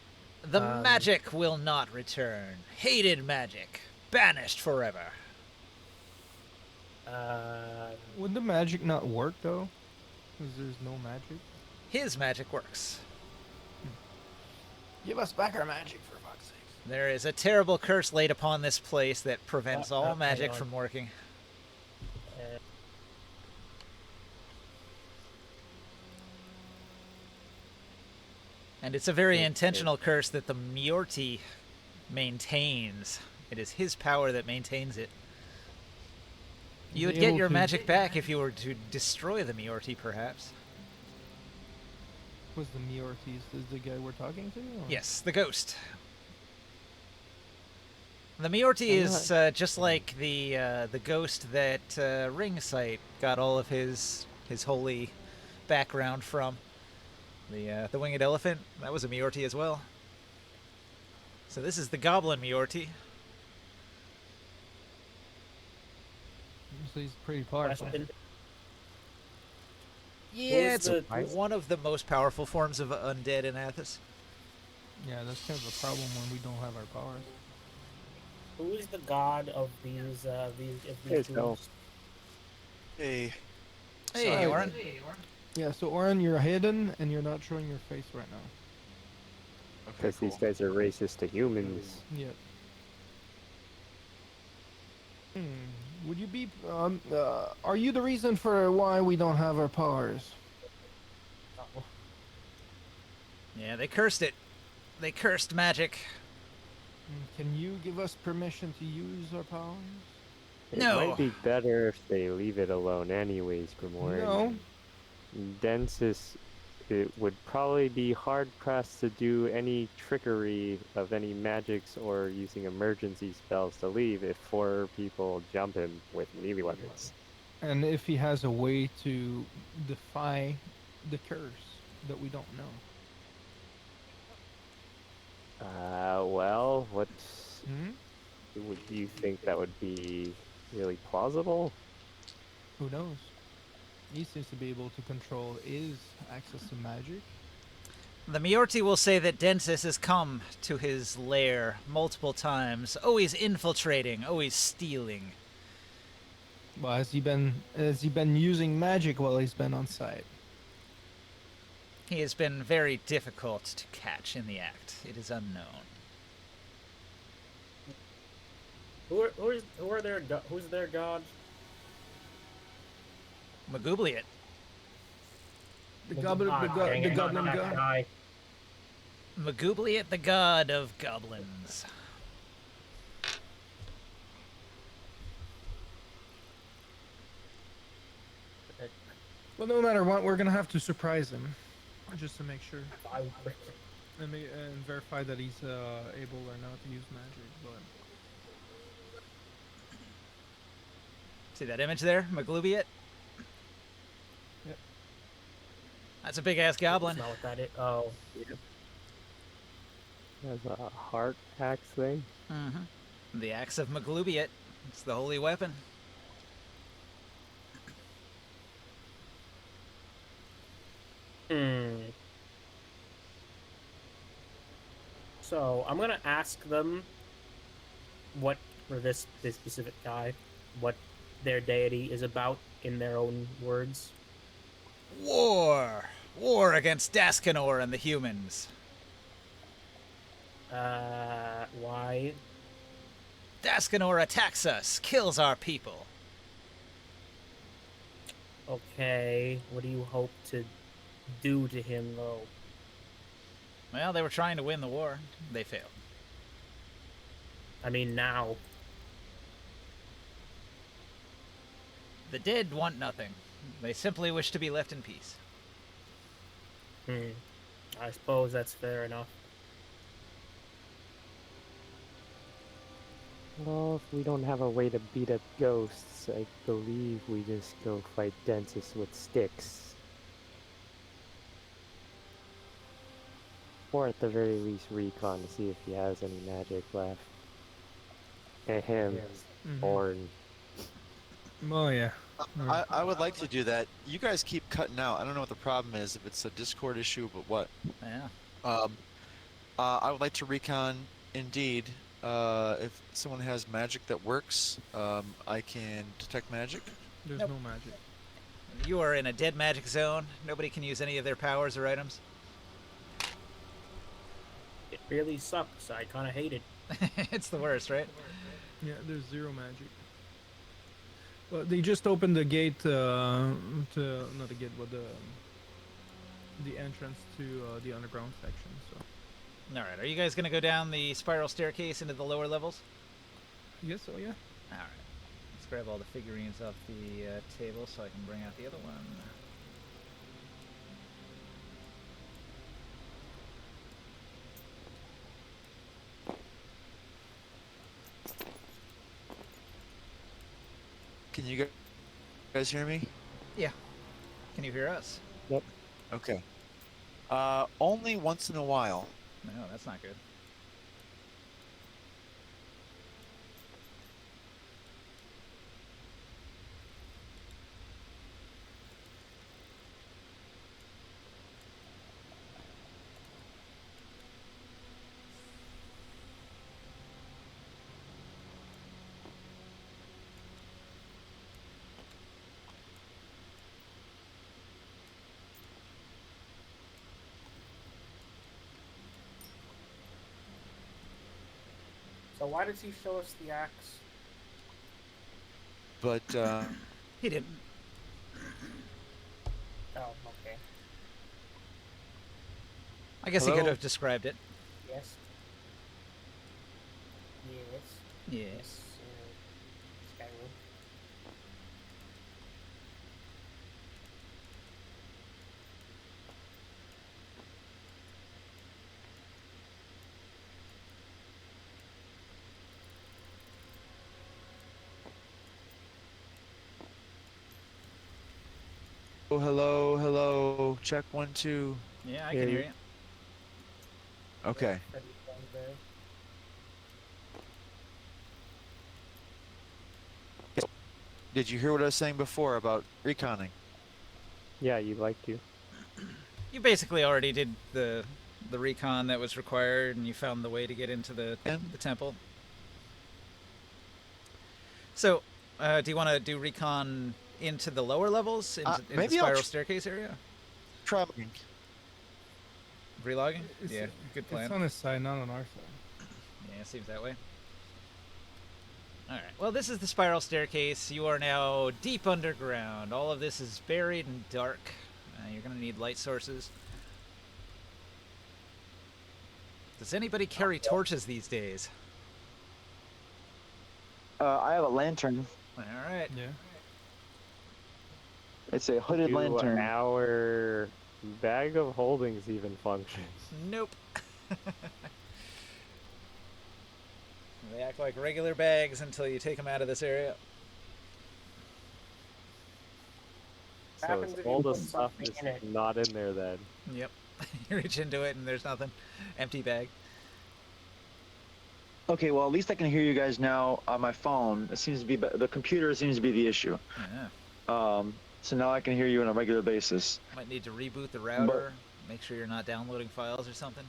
The magic will not return. Hated magic. Banished forever. Would the magic not work though? Because there's no magic. His magic works. Give us back our magic, for fuck's sake. There is a terrible curse laid upon this place that prevents all hang magic on. from working. uh, And it's a very intentional curse that the Miorti maintains. It is his power that maintains it. You would get your magic back if you were to destroy the Miorti, perhaps. Was the Miortis is the guy we're talking to? Or? Yes, the ghost. The Miorti is just like the ghost that Ringsight got all of his holy background from. The winged elephant, that was a Miorti as well. So this is the goblin Miorti. So he's pretty powerful. question. Yeah, Who's it's the- one of the most powerful forms of undead in Athos. Yeah, that's kind of a problem when we don't have our powers. Who is the god of these Yes, no. tombs? Hey, Hey, Sorry. Oren. Yeah, so Oren, you're hidden and you're not showing your face right now. okay, Because cool. these guys are racist to humans. Yep. Would you be? Are you the reason for why we don't have our powers? Yeah, they cursed it. They cursed magic. Can you give us permission to use our powers? It No. might be better if they leave it alone anyways, Grimoire. No. Densis, it would probably be hard-pressed to do any trickery of any magics or using emergency spells to leave if 4 people jump him with melee weapons. And if he has a way to defy the curse that we don't know. Well, what Hmm? would you think that would be really plausible? Who knows? He seems to be able to control his access to magic. The Miorti will say that Densis has come to his lair multiple times, always infiltrating, always stealing. Well, has he been using magic while he's been on site? He has been very difficult to catch in the act. It is unknown. Who's their god? Magubliet. The goblin, Dang it, the not goblin that god. guy. Magubliet, the god of goblins. Well, no matter what, we're gonna have to surprise him, just to make sure and verify that he's able or not to use magic. But See that image there? Maglubiet? Yep. That's a big ass goblin. That's not what that is. Oh, As a heart axe thing? Mm-hmm. The axe of Maglubiet. It's the holy weapon. So I'm gonna ask them what, for this specific guy, what their deity is about in their own words. War! War against Daskanor and the humans. Why? Daskanor attacks us, kills our people. Okay, what do you hope to do to him, though? Well, they were trying to win the war. They failed. I mean, now. The dead want nothing. They simply wish to be left in peace. I suppose that's fair enough. Well, if we don't have a way to beat up ghosts, I believe we just go fight Densis with sticks. Or at the very least recon to see if he has any magic left. And him, Mhm. Orn. Oh yeah. I would like to do that. You guys keep cutting out. I don't know what the problem is, if it's a Discord issue, but what? Yeah. I would like to recon indeed. If someone has magic that works, I can detect magic. There's Nope. no magic. You are in a dead magic zone. Nobody can use any of their powers or items. It really sucks. I kind of hate it. It's the worst, right? Yeah, there's zero magic. Well, they just opened the gate to not the gate, but the entrance to the underground section. So All right. Are you guys gonna go down the spiral staircase into the lower levels? yes, so yeah. All right. Let's grab all the figurines off the table so I can bring out the other one. Can you guys hear me? Yeah. Can you hear us? Okay. Only once in a while. No, that's not good. So why does he show us the axe? But He didn't. Oh, okay. I guess he Hello? could have described it. Yes. Yes. Yeah. Yes. Skyrim. oh, hello. Check 1, 2. Yeah, I Hear can hear you. you. Okay. Freddy Fazbear. Did you hear what I was saying before about reconning? Yeah, you'd like to. You basically already did the recon that was required, and you found the way to get into the temple. So, do you want to do recon into the lower levels, into the maybe I'll spiral staircase area? Traveling. Relogging? It's, Yeah, good It's plan. on his side, not on our side. Yeah, seems that way. Alright, well, this is the spiral staircase. You are now deep underground. All of this is buried and dark. You're going to need light sources. Does anybody carry torches these days? I have a lantern. Alright. Yeah. It's a hooded Do lantern. our bag of holdings even function? Nope. They act like regular bags until you take them out of this area. What So happens it's if you all the put stuff something is in it? not in there then. Yep. You reach into it and there's nothing. Empty bag. Okay, well at least I can hear you guys now on my phone. It seems to be the computer seems to be the issue. Yeah. So now I can hear you on a regular basis. Might need to reboot the router. Make sure you're not downloading files or something.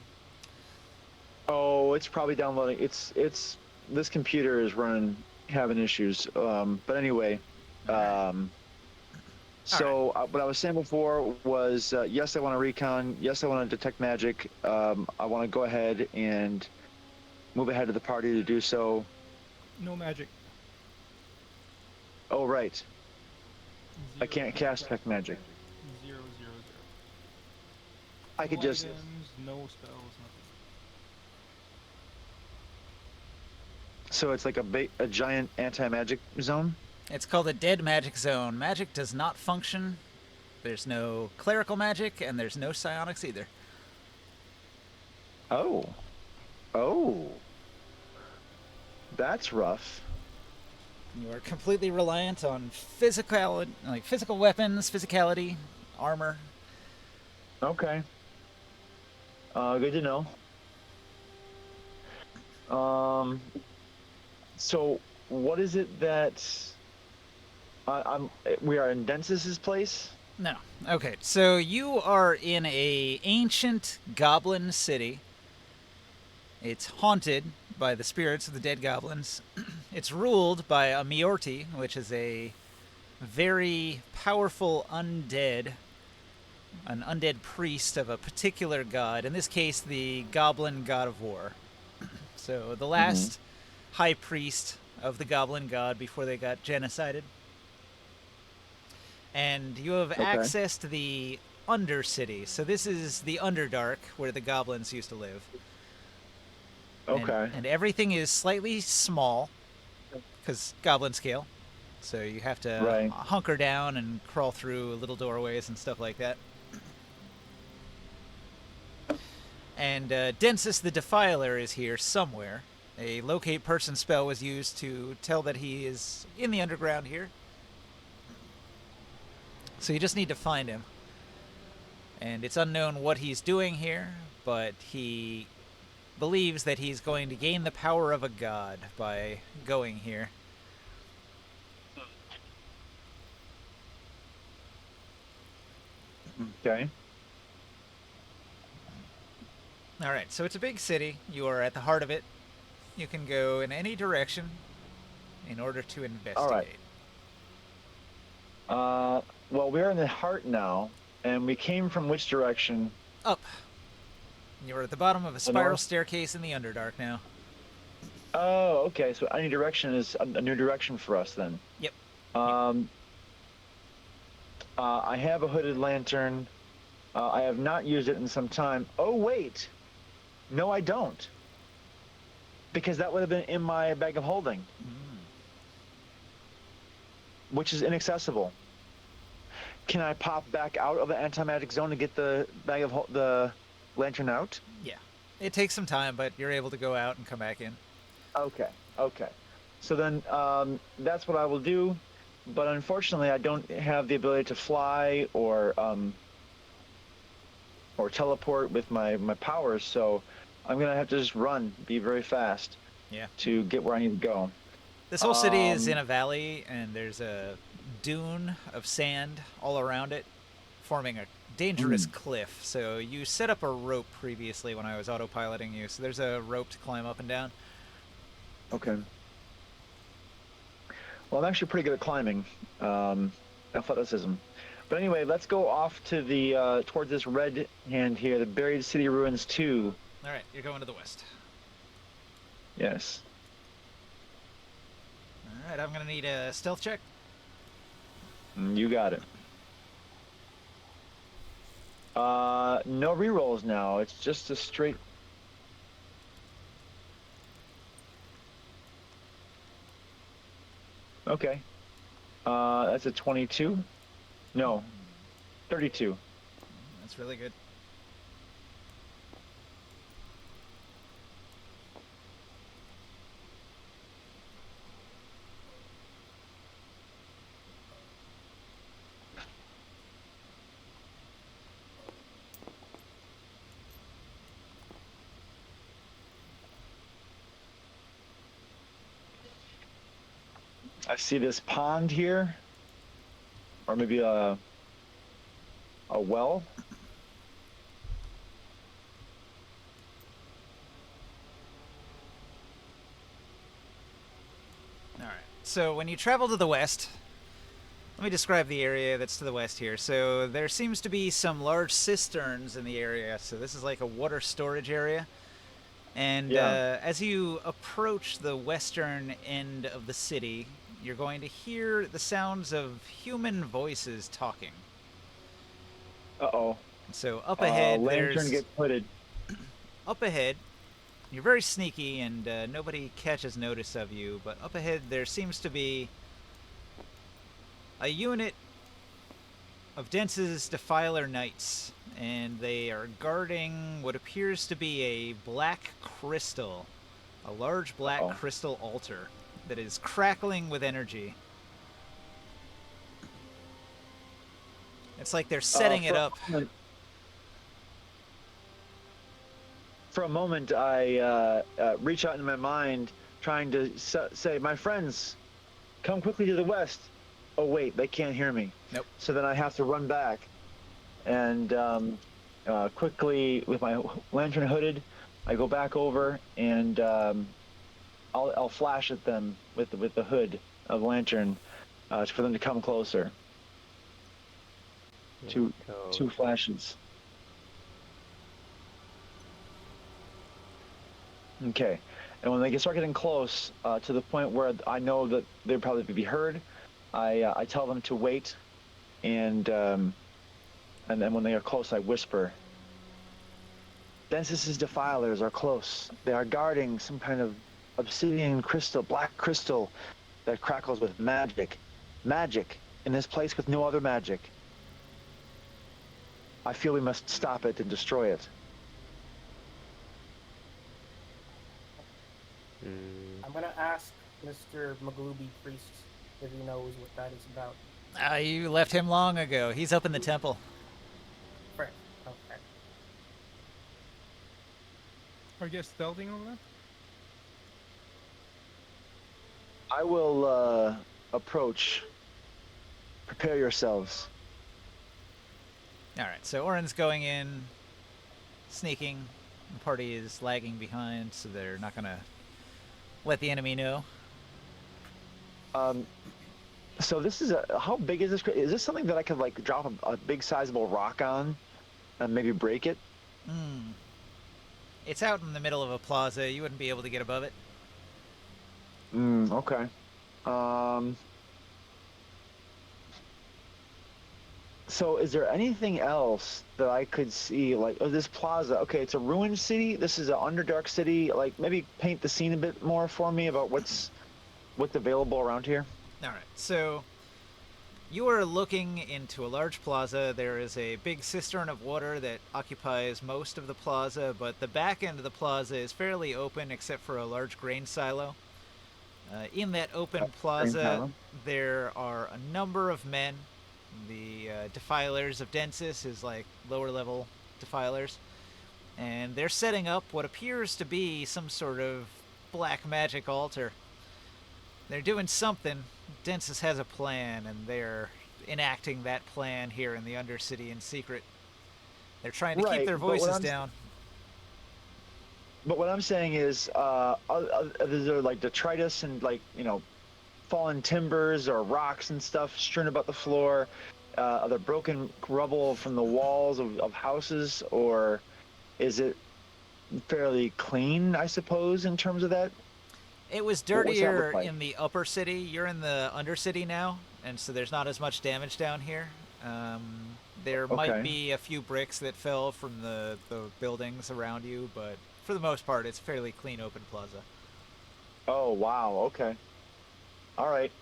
Oh, it's probably downloading. It's this computer is having issues. But anyway, so what I was saying before was yes, I want to recon. Yes, I want to detect magic. I want to go ahead and move ahead of the party to do so. No magic. Oh right, I Zero can't cast detect magic. 0, 0, 0. I could No just. items, no spells, nothing. So it's like a giant anti-magic zone. It's called a dead magic zone. Magic does not function. There's no clerical magic, and there's no psionics either. Oh. That's rough. You are completely reliant on physical weapons, physicality, armor. Okay. Good to know. So what is it that we are in Densis's place? No. Okay, so you are in a ancient goblin city. It's haunted by the spirits of the dead goblins. It's ruled by a Miorti, which is a very powerful undead, an undead priest of a particular god, in this case, the goblin god of war. So the last high priest of the goblin god before they got genocided. And you have Okay. access to the Undercity. So this is the Underdark, where the goblins used to live. Okay. And everything is slightly small, because goblin scale. So you have to Right. hunker down and crawl through little doorways and stuff like that. And Densis the Defiler is here somewhere. A locate person spell was used to tell that he is in the underground here. So you just need to find him. And it's unknown what he's doing here, but he believes that he's going to gain the power of a god by going here. Okay. All right, so it's a big city. You are at the heart of it. You can go in any direction in order to investigate. Well, we're in the heart now, and we came from which direction? Up. You're at the bottom of a spiral north? staircase in the Underdark now. Oh, okay. So any direction is a new direction for us then. Yep. I have a hooded lantern. I have not used it in some time. Oh, wait. No, I don't. Because that would have been in my bag of holding, which is inaccessible. Can I pop back out of the anti-magic zone to get the bag of the lantern out? Yeah. It takes some time, but you're able to go out and come back in. Okay. So then that's what I will do. But unfortunately, I don't have the ability to fly or teleport with my powers. So I'm gonna have to just run, be very fast. Yeah. To get where I need to go. This whole city is in a valley, and there's a dune of sand all around it, forming a dangerous cliff. So you set up a rope previously when I was autopiloting you. So there's a rope to climb up and down. Okay. Well, I'm actually pretty good at climbing, athleticism. But anyway, let's go off to the towards this red hand here, the Buried City Ruins 2. All right, you're going to the west. Yes. All right, I'm going to need a stealth check. You got it. No rerolls now. It's just a straight. Okay. That's a 22. No. 32. That's really good. I see this pond here, or maybe a well. All right. So when you travel to the west, let me describe the area that's to the west here. So there seems to be some large cisterns in the area. So this is like a water storage area. And as you approach the western end of the city, you're going to hear the sounds of human voices talking. Uh-oh. So up ahead, lantern gets hooded. Up ahead, you're very sneaky and nobody catches notice of you, but up ahead there seems to be a unit of Dense's Defiler Knights, and they are guarding what appears to be a black crystal, a large black crystal altar that is crackling with energy. It's like they're setting it up. For a moment, I reach out in my mind, trying to say, "My friends, come quickly to the west." Oh wait, they can't hear me. Nope. So then I have to run back, and quickly with my lantern hooded, I go back over and I'll flash at them with the hood of lantern for them to come closer. There Two we go. two flashes. Okay, and when they start getting close to the point where I know that they'll probably be heard, I tell them to wait, and then when they are close, I whisper. Densis's defilers are close. They are guarding some kind of obsidian crystal, black crystal that crackles with magic. Magic in this place with no other magic. I feel we must stop it and destroy it. I'm gonna ask Mr. Maglubi Priest if he knows what that is about. You left him long ago. He's up in the temple. Frick. Okay. Are you guys stealthing on that? I will approach. Prepare yourselves. All right, so Orin's going in, sneaking. The party is lagging behind, so they're not gonna let the enemy know. So this is how big is this? Is this something that I could like drop a big sizable rock on and maybe break it? It's out in the middle of a plaza. You wouldn't be able to get above it. Okay. So is there anything else that I could see? Like, oh, this plaza. Okay, it's a ruined city. This is an underdark city. Like, maybe paint the scene a bit more for me about what's available around here. All right, so you are looking into a large plaza. There is a big cistern of water that occupies most of the plaza, but the back end of the plaza is fairly open except for a large grain silo. In that open plaza, silo. there are a number of men. The defilers of Densis is like lower level defilers, and they're setting up what appears to be some sort of black magic altar. They're doing something. Densis has a plan, and they're enacting that plan here in the Undercity in secret. They're trying to keep their voices down. But what I'm saying is, are there like detritus and like fallen timbers or rocks and stuff strewn about the floor? Are there broken rubble from the walls of houses, or is it fairly clean? I suppose in terms of that. It was What's that look dirtier like? in the upper city. You're in the undercity now, and so there's not as much damage down here. There might Okay. be a few bricks that fell from the buildings around you, but for the most part, it's fairly clean, open plaza. Oh wow. Okay. All right.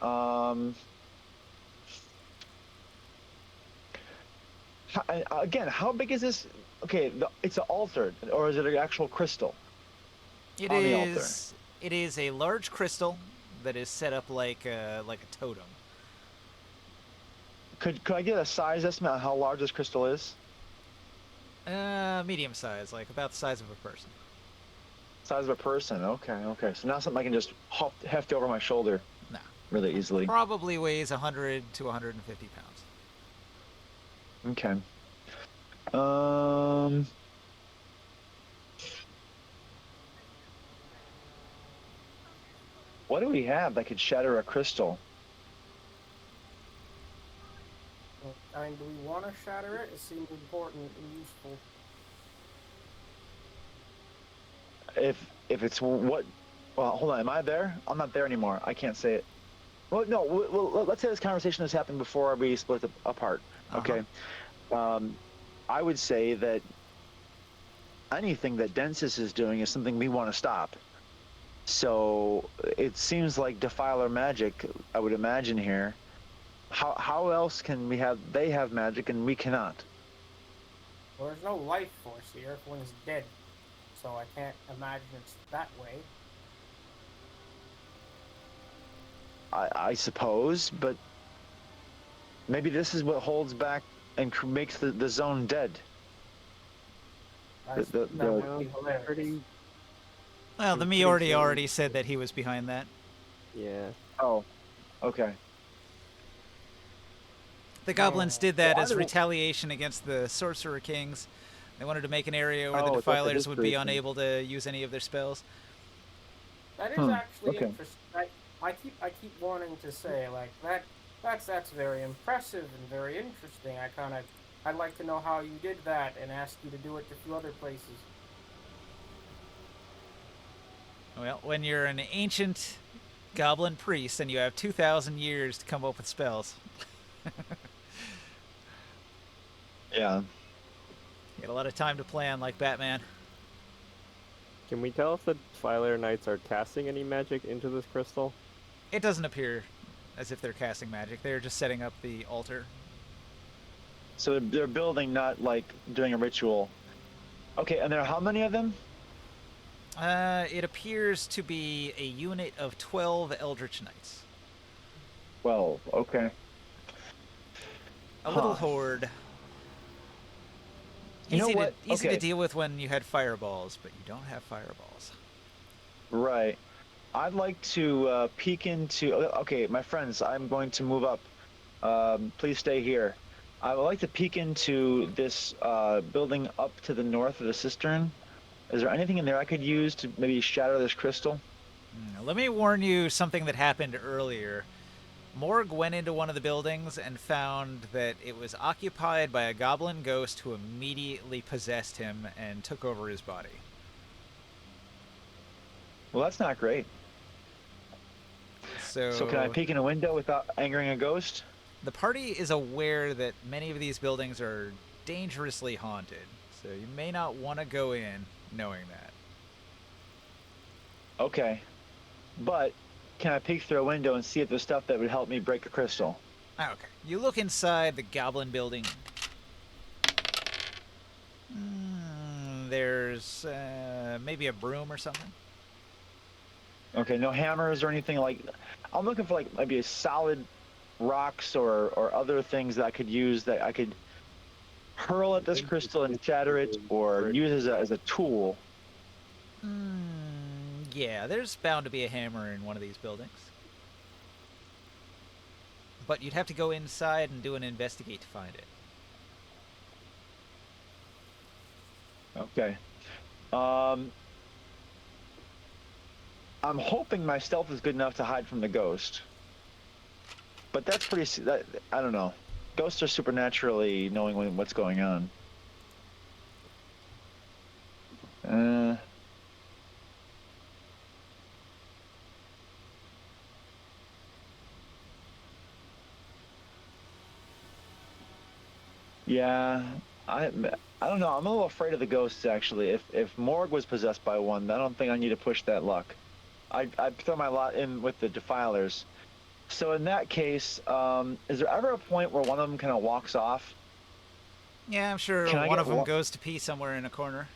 Again, how big is this? Okay, it's an altar, or is it an actual crystal? It On the altar. is. It is a large crystal that is set up like a totem. Could I get a size estimate on how large this crystal is? Medium size, like about the size of a person. Size of a person. Okay. Okay. So not something I can just heft over my shoulder No. really easily. Probably weighs 100 to 150 pounds. Okay. What do we have that could shatter a crystal? Well, I mean, do we want to shatter it? It seems important and useful. If it's what? Well, hold on. Am I there? I'm not there anymore. I can't say it. Well, no. Well, let's say this conversation has happened before we split apart. Okay. I would say that anything that Densis is doing is something we want to stop. So it seems like defiler magic, I would imagine here. How else can they have magic and we cannot? Well, there's no life force here. Everyone's dead. So I can't imagine it's that way. I suppose, but maybe this is what holds back and makes the zone dead. That would be Sounds hilarious. pretty. Well, the I'm me pretty sure already said that he was behind that. Yeah. Oh, okay. The goblins did Well, that I as don't- retaliation against the sorcerer kings. They wanted to make an area where the Oh, that's a defilers would be history thing. unable to use any of their spells. That is actually okay. interesting. I keep wanting to say like that. That's very impressive and very interesting. I'd like to know how you did that and ask you to do it to a few other places. Well, when you're an ancient goblin priest and you have 2,000 years to come up with spells, Yeah. you get a lot of time to plan like Batman. Can we tell if the Defiler Knights are casting any magic into this crystal? It doesn't appear as if they're casting magic. They're just setting up the altar. So they're building, not like doing a ritual. Okay, and there are how many of them? It appears to be a unit of 12 Eldritch Knights. 12. Okay. A little Huh. horde. You know Easy what? to Okay. deal with when you had fireballs, but you don't have fireballs. Right. I'd like to peek into. Okay, my friends, I'm going to move up. Please stay here. I would like to peek into this building up to the north of the cistern. Is there anything in there I could use to maybe shatter this crystal? Let me warn you something that happened earlier. Morg went into one of the buildings and found that it was occupied by a goblin ghost who immediately possessed him and took over his body. Well, that's not great. So can I peek in a window without angering a ghost? The party is aware that many of these buildings are dangerously haunted, so you may not want to go in knowing that. Okay. But can I peek through a window and see if there's stuff that would help me break a crystal? Okay. You look inside the goblin building. There's maybe a broom or something. Okay, no hammers or anything like. I'm looking for like maybe a solid rocks or other things that I could use that I could hurl at this crystal and shatter it, or use as a tool. Yeah, there's bound to be a hammer in one of these buildings. But you'd have to go inside and do an investigate to find it. Okay. I'm hoping my stealth is good enough to hide from the ghost. But that's pretty. I don't know. Ghosts are supernaturally knowing what's going on. Yeah, I don't know. I'm a little afraid of the ghosts actually. If Morg was possessed by one, I don't think I need to push that luck. I'd throw my lot in with the Defilers. So in that case, is there ever a point where one of them kind of walks off? Yeah, I'm sure Can I one get of them one- goes to pee somewhere in a corner.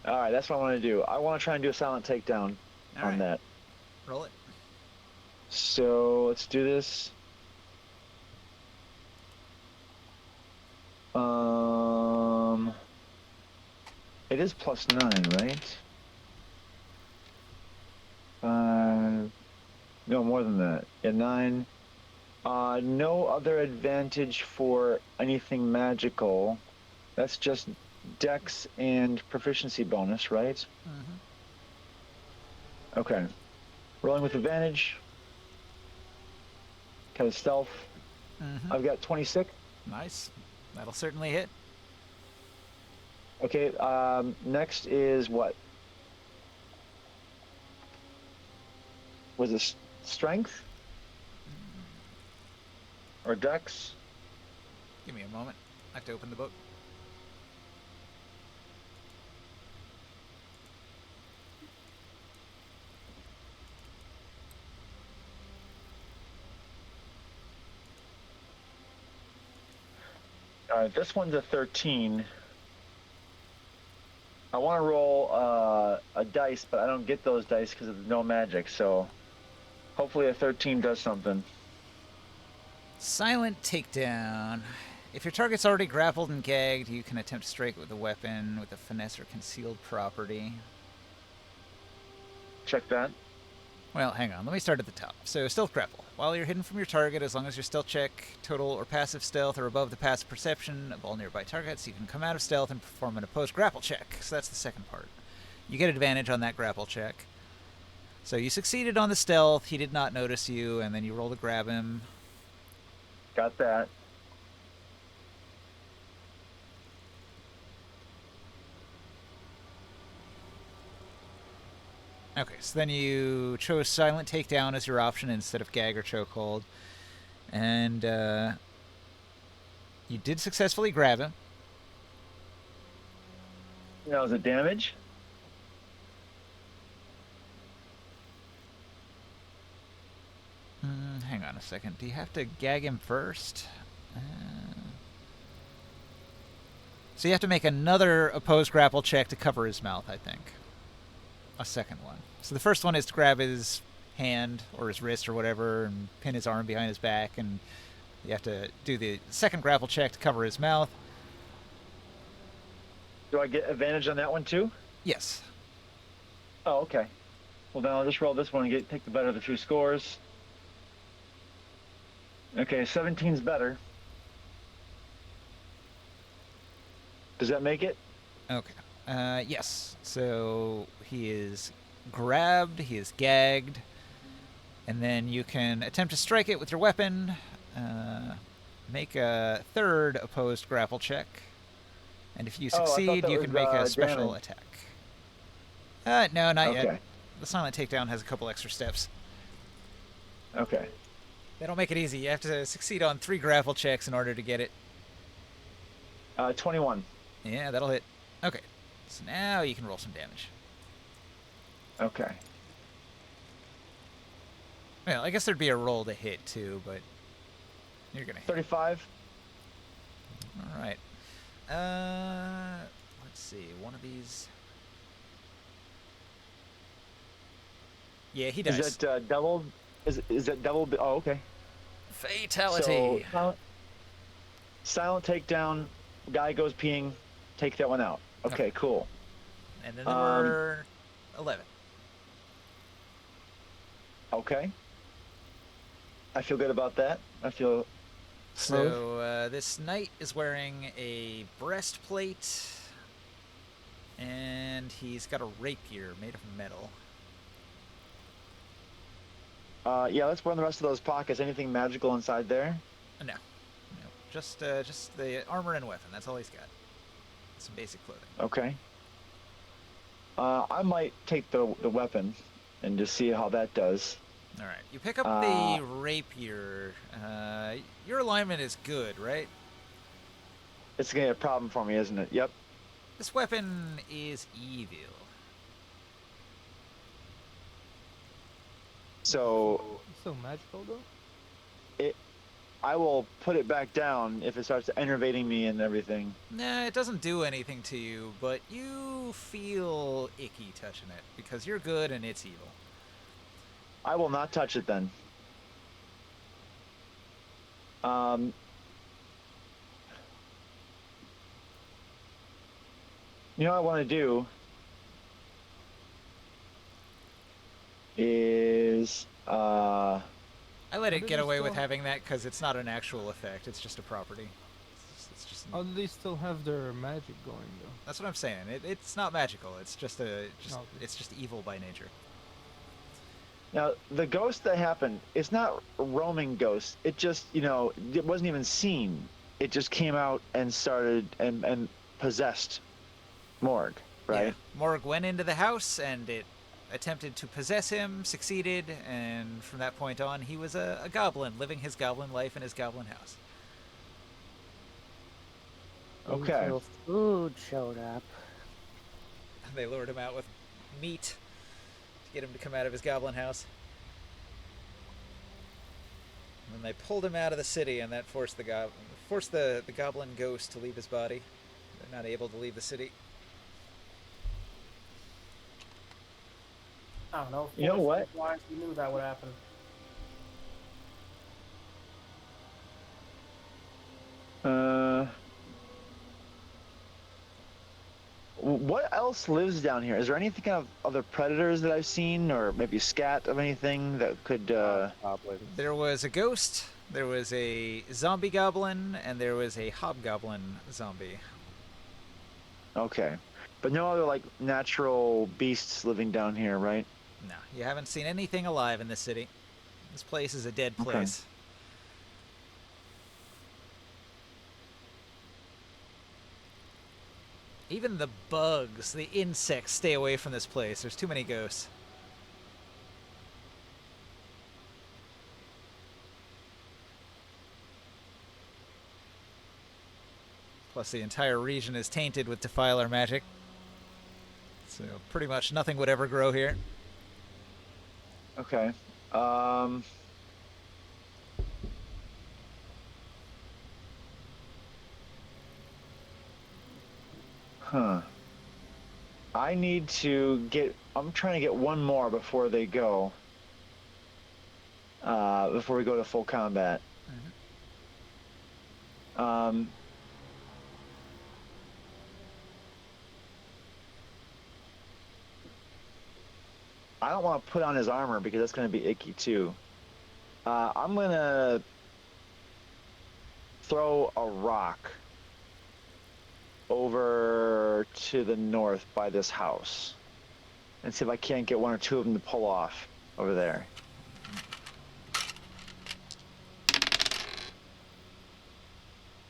All right, that's what I want to do. I want to try and do a silent takedown All on right. that. Roll it. So let's do this. It is +9, right? 5. No, more than that. Yeah, 9. No other advantage for anything magical. That's just dex and proficiency bonus, right? Okay. Rolling with advantage. Kind of stealth. I've got 26. Nice. That'll certainly hit. Okay, next is what? Was it strength? Or dex? Give me a moment. I have to open the book. Alright, this one's a 13. I want to roll a dice, but I don't get those dice because of no magic, so hopefully a 13 does something. Silent takedown. If your target's already grappled and gagged, you can attempt to strike with a weapon with a finesse or concealed property. Check that. Well, hang on. Let me start at the top. So, stealth grapple. While you're hidden from your target, as long as your stealth check, total or passive stealth, are above the passive perception of all nearby targets, you can come out of stealth and perform an opposed grapple check. So that's the second part. You get advantage on that grapple check. So you succeeded on the stealth, he did not notice you, and then you roll to grab him. Got that. Okay, so then you chose silent takedown as your option instead of gag or chokehold. And you did successfully grab him. Now, is it damage? Hang on a second. Do you have to gag him first? So you have to make another opposed grapple check to cover his mouth, I think. A second one. So the first one is to grab his hand or his wrist or whatever and pin his arm behind his back, and you have to do the second grapple check to cover his mouth. Do I get advantage on that one too? Yes. Oh, okay. Well, then I'll just roll this one and take the better of the two scores. Okay, 17's better. Does that make it? Okay. Yes. So he is grabbed, he is gagged, and then you can attempt to strike it with your weapon. Make a third opposed grapple check. And if you succeed, you can make a special attack. No, not yet. The silent takedown has a couple extra steps. Okay. They don't make it easy. You have to succeed on 3 grapple checks in order to get it. 21. Yeah, that'll hit. Okay. So now you can roll some damage. Okay. Well, I guess there'd be a roll to hit too, but you're gonna hit. 35. All right. Let's see. One of these. Yeah, he does. Is that doubled? Is that double? Oh, okay. Fatality. So, silent takedown. Guy goes peeing. Take that one out. Okay, cool. And then there were 11. Okay. I feel good about that. I feel smooth. So this knight is wearing a breastplate, and he's got a rapier made of metal. Yeah, let's burn the rest of those pockets. Anything magical inside there? No. Just the armor and weapon. That's all he's got. Some basic clothing. Okay. I might take the weapon and just see how that does. All right. You pick up the rapier. Your alignment is good, right? It's gonna be a problem for me, isn't it? Yep. This weapon is evil. So It's still magical though. I will put it back down if it starts enervating me and everything. Nah, it doesn't do anything to you, but you feel icky touching it because you're good and it's evil. I will not touch it then. You know what I want to do is I let it do get they away with still- having that because it's not an actual effect. It's just a property. It's just Oh, they still have their magic going though. that's what I'm saying. It's not magical. It's just Okay. it's just evil by nature. now the ghost that happened. It's not a roaming ghost. It just it wasn't even seen. It just came out and started and possessed Morg, right? Yeah. Morg went into the house and it attempted to possess him, succeeded, and from that point on, he was a goblin living his goblin life in his goblin house. Okay. Until food showed up. They lured him out with meat to get him to come out of his goblin house. And then they pulled him out of the city, and that forced the goblin ghost to leave his body. They're not able to leave the city. I don't know. You know what? Why we knew that would happen. else lives down here? Is there anything kind of other predators that I've seen, or maybe scat of anything that could? Goblins. There was a ghost, there was a zombie goblin, and there was a hobgoblin zombie. Okay, but no other like natural beasts living down here, right? No, you haven't seen anything alive in this city. This place is a dead Okay. place. Even the bugs, the insects, stay away from this place. There's too many ghosts. Plus, the entire region is tainted with defiler magic. So, pretty much nothing would ever grow here. Okay. Huh. I need to get. I'm trying to get one more before they go. Before we go to full combat. I don't want to put on his armor because that's going to be icky too. I'm going to throw a rock over to the north by this house and see if I can't get one or two of them to pull off over there.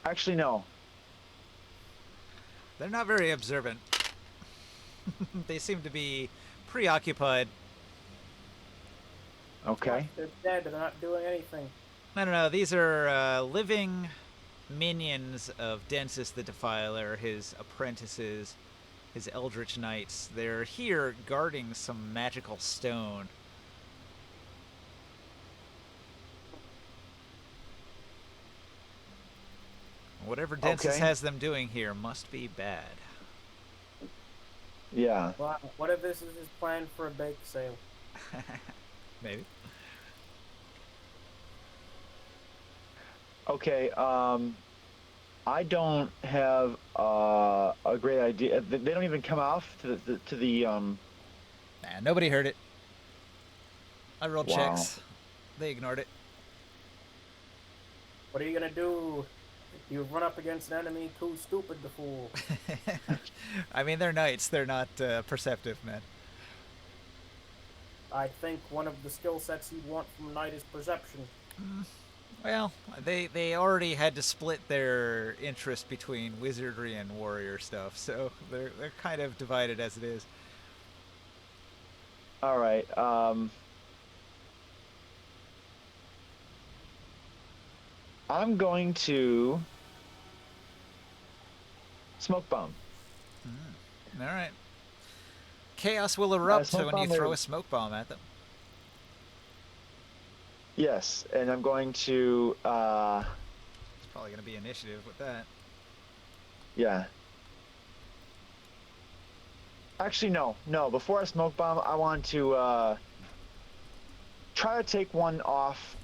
Actually, no. They're not very observant. They seem to be preoccupied. Okay. They're dead. They're not doing anything. I don't know. These are living minions of Densis the Defiler, his apprentices, his Eldritch Knights. They're here guarding some magical stone. Whatever Densis Okay. has them doing here must be bad. Yeah. Well, what if this is his plan for a bake sale? Maybe. Okay. I don't have a great idea. They don't even come off to the Nah, nobody heard it. I rolled Wow. checks. They ignored it. What are you gonna do? You run up against an enemy too stupid to fool. I mean, they're knights. They're not perceptive, man. I think one of the skill sets you'd want from a knight is perception. Well, they already had to split their interest between wizardry and warrior stuff, so they're kind of divided as it is. All right. I'm going to smoke bomb. All right. Chaos will erupt smoke when you bomb throw or- a smoke bomb at them. Yes, and I'm going to It's probably going to be initiative with that. yeah. Actually, no. Before I smoke bomb, I want to try to take one off.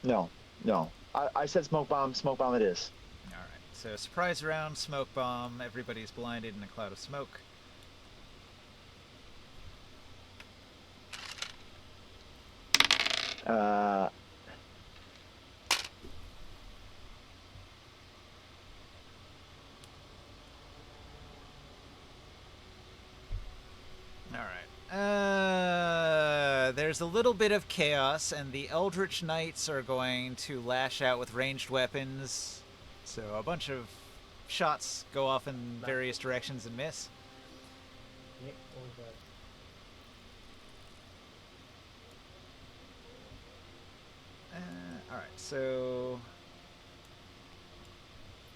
No. I said smoke bomb. Smoke bomb it is. All right. So surprise round, smoke bomb. Everybody's blinded in a cloud of smoke. Uh, All right. There's a little bit of chaos, and the Eldritch Knights are going to lash out with ranged weapons. So a bunch of shots go off in various directions and miss. Yeah, what was that? All right. So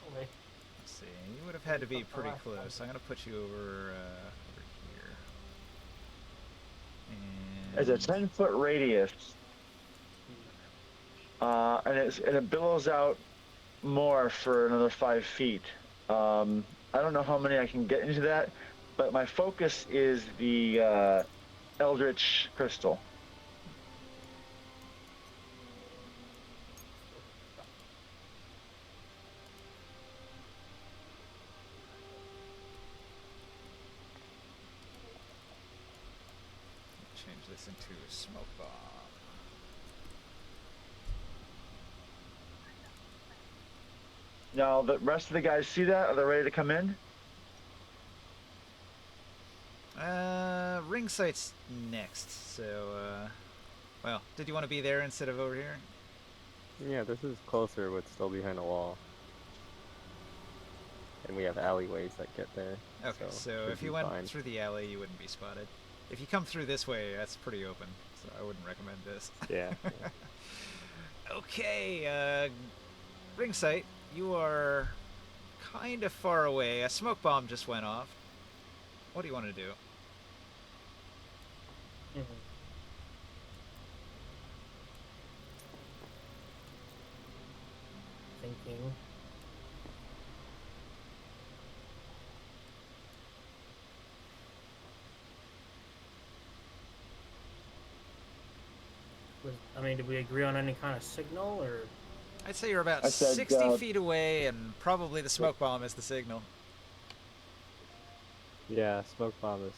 Oh, wait. let's see. You would have had to be pretty close. I'm gonna put you over here. it's a And 10-foot radius, and it billows out more for another 5 feet. I don't know how many I can get into that, but my focus is the Eldritch Crystal. Change this into a smoke bomb. Now, the rest of the guys see that? Are they ready to come in? Ring sight's next, so, well, did you want to be there instead of over here? Yeah, this is closer, but still behind a wall. And we have alleyways that get there. Okay, so should if be you went fine. through the alley, you wouldn't be spotted. If you come through this way, that's pretty open, so I wouldn't recommend this. Yeah. Okay, ring sight, you are kind of far away. A smoke bomb just went off. What do you want to do? Mhm. Thinking. I mean, did we agree on any kind of signal, or? I'd say you're about I said, 60 feet away, and probably the smoke bomb is the signal. Yeah, smoke bomb is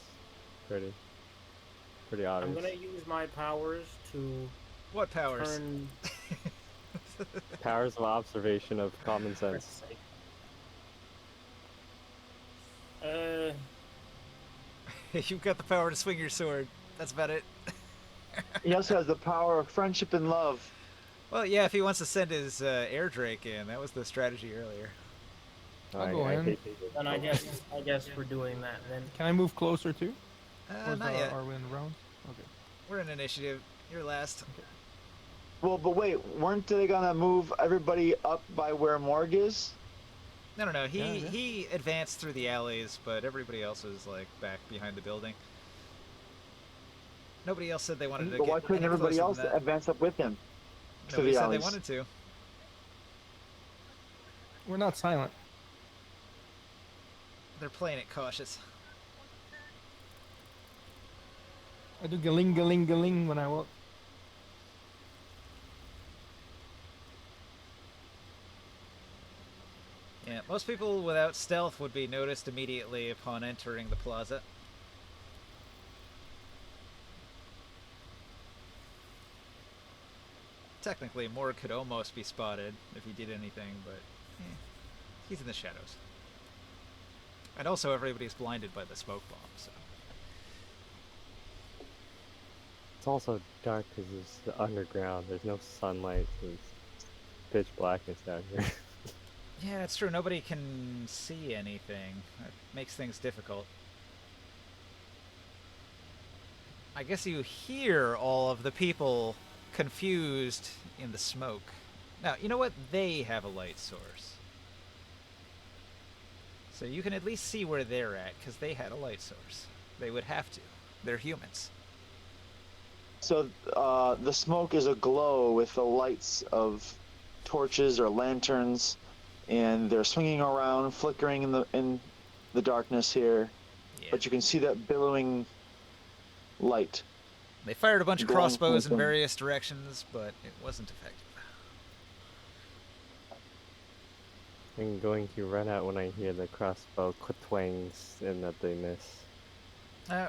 pretty obvious. I'm gonna use my powers to What powers? turn. Powers of observation of common for sense. sake. You've got the power to swing your sword. That's about it. He also has the power of friendship and love. Well, yeah, if he wants to send his air drake in, that was the strategy earlier. I'll go in. hate these Then I guess we're doing that then. Can I move closer too? Not yet. Are we in round? Okay. We're in initiative. You're last. Well, but wait, weren't they gonna move everybody up by where Morg is? No. Yeah. He advanced through the alleys, but everybody else was like back behind the building. Nobody else said they wanted to But get why couldn't any everybody closer else than that. advance up with him? To Nobody the said they alleys? wanted to. We're not silent. They're playing it cautious. I do galing when I walk. Yeah, most people without stealth would be noticed immediately upon entering the plaza. Technically, Morg could almost be spotted if he did anything, but he's in the shadows. And also, everybody's blinded by the smoke bomb, so. It's also dark because it's the underground. There's no sunlight. So it's pitch blackness down here. Yeah, it's true. Nobody can see anything. That makes things difficult. I guess you hear all of the people confused in the smoke. Now, you know what? They have a light source. So you can at least see where they're at, because they had a light source. They would have to. They're humans. So the smoke is aglow with the lights of torches or lanterns, and they're swinging around, flickering in the darkness here. Yeah. But you can see that billowing light. They fired a bunch of Glowing crossbows in phantom. various directions, but it wasn't effective. I'm going to run out when I hear the crossbow twangs and that they miss.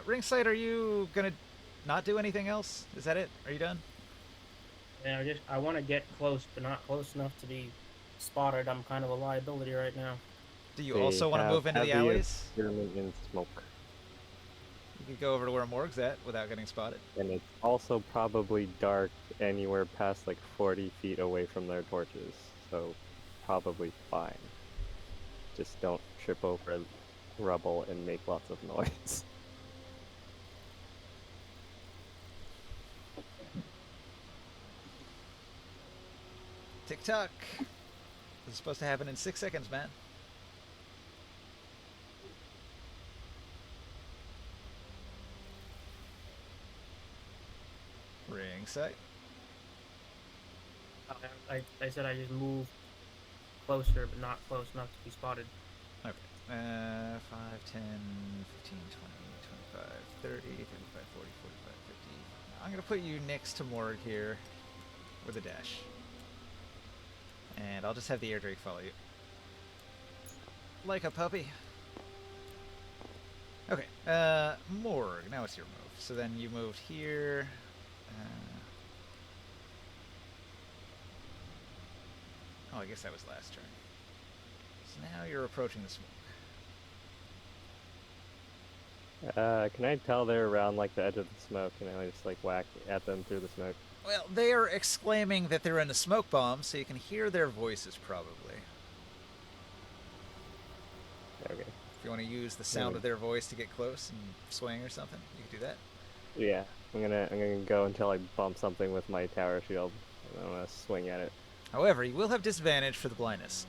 Ringside, are you gonna not do anything else? Is that it? Are you done? Yeah, I want to get close, but not close enough to be spotted. I'm kind of a liability right now. Do you They also want to have move into the heavy alleys? experiment in smoke. You could go over to where Morg's at without getting spotted. And it's also probably dark anywhere past like 40 feet away from their torches. So probably fine. Just don't trip over rubble and make lots of noise. Tick tock. This is supposed to happen in 6 seconds, man. Ringside. I said I just move closer, but not close enough to be spotted. Okay. 5, 10, 15, 20, 25, 30, 35, 40, 45, 50. I'm going to put you next to Morg here with a dash. And I'll just have the air drake follow you. Like a puppy. Okay, Morg, now it's your move. So then you moved here. Oh, I guess that was last turn. So now you're approaching the smoke. Can I tell they're around like the edge of the smoke, and I just like whack at them through the smoke? Well, they are exclaiming that they're in a smoke bomb, so you can hear their voices probably. Okay. If you want to use the sound of their voice to get close and swing or something, you can do that. Yeah, I'm gonna go until I bump something with my tower shield. And I'm gonna swing at it. However, you will have disadvantage for the blindness.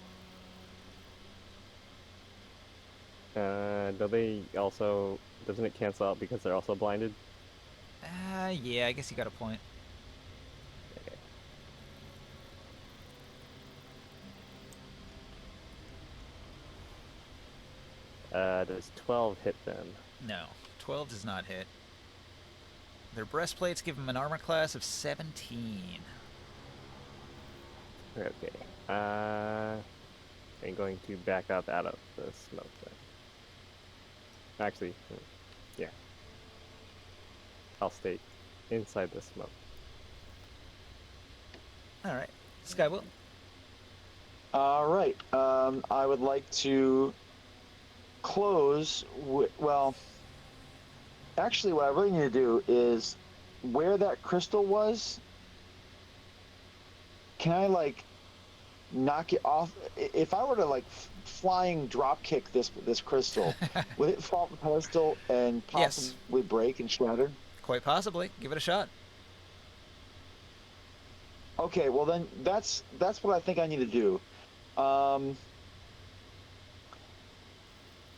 Do they also? Doesn't it cancel out because they're also blinded? Yeah, I guess you got a point. Okay. Does 12 hit them? No, 12 does not hit. Their breastplates give them an armor class of 17. Okay. I'm going to back up out of the smoke then. Actually, yeah. I'll stay inside the smoke. Alright, Skybolt. All right. I would like to close. Well, actually, what I really need to do is where that crystal was. Can I like knock it off? If I were to like flying drop kick this crystal, would it fall off the pedestal and Yes. possibly break and shatter? Quite possibly. Give it a shot. Okay, well then that's what I think I need to do.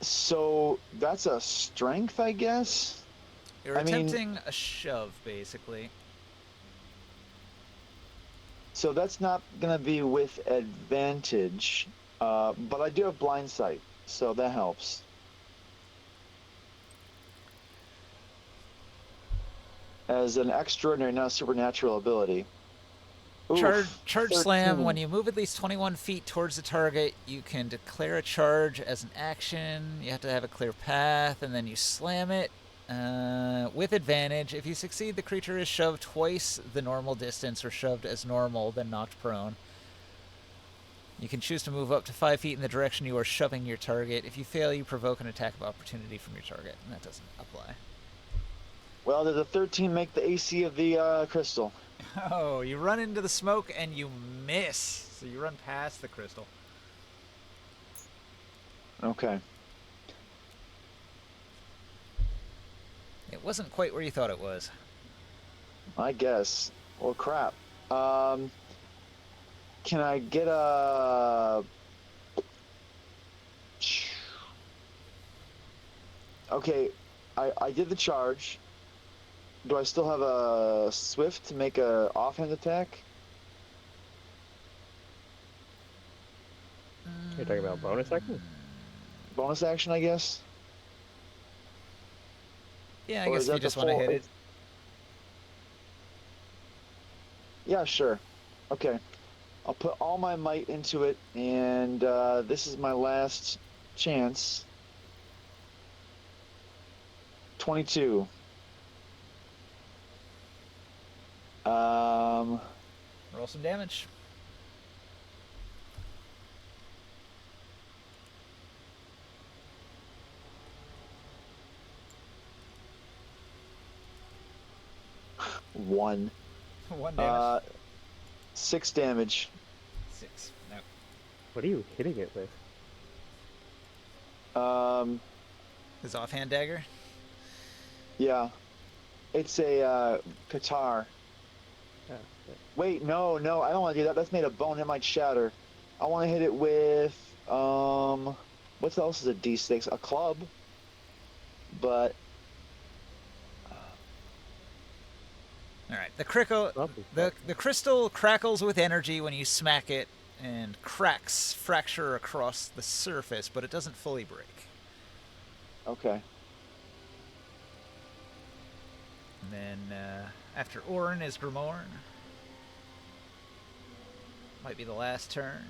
So that's a strength, I guess. You're I mean- attempting a shove, basically. So that's not gonna be with advantage, but I do have blind sight, so that helps. As an extraordinary, not supernatural ability. Charge Oof, slam. 13. When you move at least 21 feet towards the target, you can declare a charge as an action. You have to have a clear path, and then you slam it with advantage. If you succeed, the creature is shoved twice the normal distance, or shoved as normal, then knocked prone. You can choose to move up to 5 feet in the direction you are shoving your target. If you fail, you provoke an attack of opportunity from your target, and that doesn't apply. Well, does a 13 make the AC of the crystal? Oh, you run into the smoke and you miss. So you run past the crystal. Okay. It wasn't quite where you thought it was. I guess. Well, crap. Can I get a? Okay, I did the charge. Do I still have a swift to make a offhand attack? You're talking about bonus action? Bonus action, I guess. Yeah, I Or guess is if that you the just want to full- hit it. Yeah, sure. Okay. I'll put all my might into it, and this is my last chance. 22. Roll some damage. One. 1 damage. 6 damage. 6. No. What are you hitting it with? His offhand dagger. Yeah. It's a Qatar. Oh, shit. Wait, no, I don't want to do that. That's made of bone. It might shatter. I want to hit it with what else is a D6? A club. But All right. The crystal crackles with energy when you smack it, and cracks fracture across the surface, but it doesn't fully break. okay. And then after Orin is Grimorn. Might be the last turn.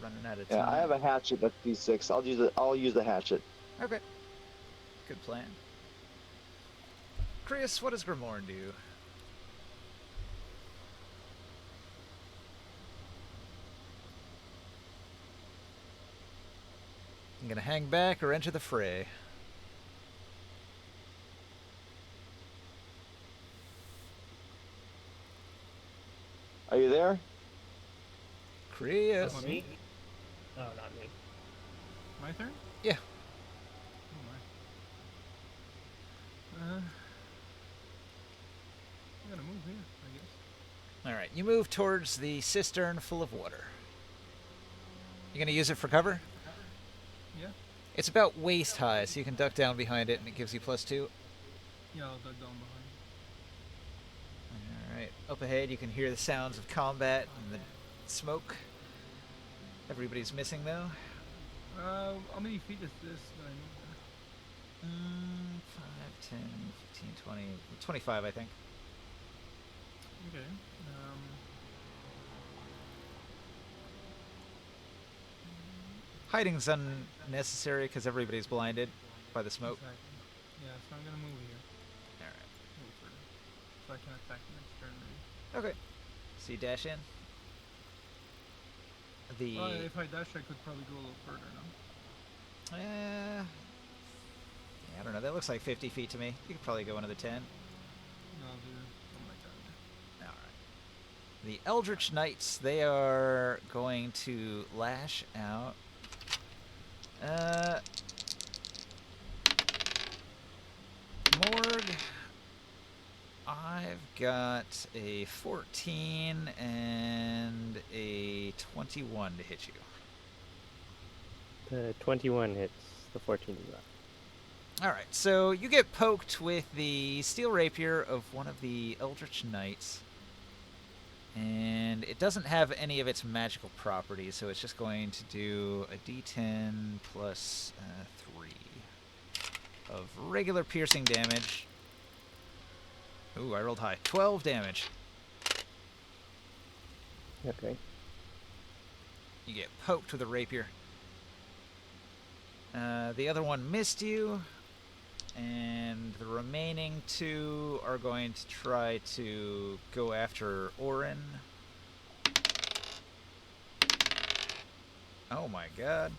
Running out of time. Yeah, I have a hatchet. That's D6. I'll use the hatchet. Okay. Good plan. Chris, what does Grimorn do? I'm gonna hang back or enter the fray. Are you there? Chris. Me? No, not me. My turn? Yeah. Oh my. I'm gonna move here, I guess. Alright, you move towards the cistern full of water. You gonna use it for cover? Yeah? It's about waist high, so you can duck down behind it and it gives you +2. Yeah, I'll duck down behind. Alright, up ahead you can hear the sounds of combat and the smoke. Everybody's missing though. How many feet is this that I moved 5, 10, 15, 20, 25 I think. there? Okay. Hiding's unnecessary because everybody's blinded by the smoke. Exactly. Yeah, so I'm gonna move here. Alright. Move further. So I can attack next turn maybe. Okay. So you dash in. Well, if I dash, I could probably go a little further now. Yeah, I don't know. That looks like 50 feet to me. You could probably go another 10. No, I'll do something like that. Alright. The Eldritch Knights, they are going to lash out. Morg, I've got a 14 and a 21 to hit you. The 21 hits, the 14 is not. Alright, so you get poked with the steel rapier of one of the Eldritch Knights. And it doesn't have any of its magical properties, so it's just going to do a d10 plus 3 of regular piercing damage. Ooh, I rolled high. 12 damage. Okay. You get poked with a rapier. The other one missed you, and the remaining 2 are going to try to go after Orin. Oh my god.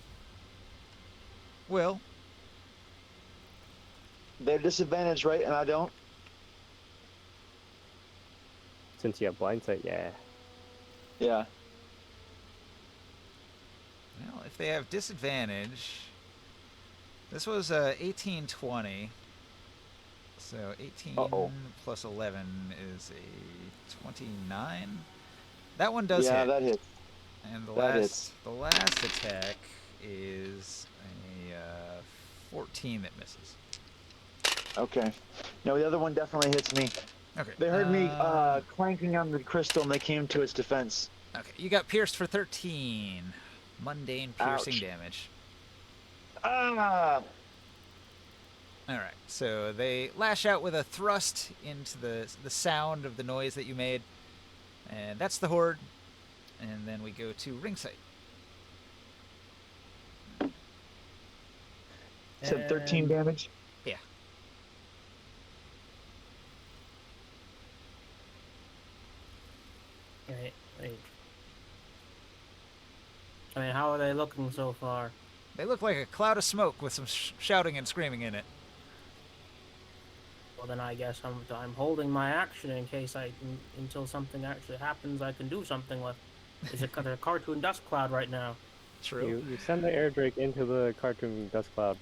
Will. They're disadvantaged, right? And I don't? Since you have blind sight, yeah. Yeah. Well, if they have disadvantage... This was 18-20. So 18 plus 11 is a 29. That one does yeah, hit. that hits. And the That hits. last attack is a 14 that misses. Okay. No, the other one definitely hits me. Okay. They heard me clanking on the crystal and they came to its defense. Okay, you got pierced for 13. Mundane piercing Ouch. damage. Ah! Alright, so they lash out with a thrust into the sound of the noise that you made. And that's the horde. And then we go to ringside. Said 13 damage. Yeah. Right. I mean, how are they looking so far? They look like a cloud of smoke with some shouting and screaming in it. Well, then I guess I'm holding my action in case until something actually happens, I can do something with. Is it a cartoon dust cloud right now? True. You send the air drake into the cartoon dust cloud.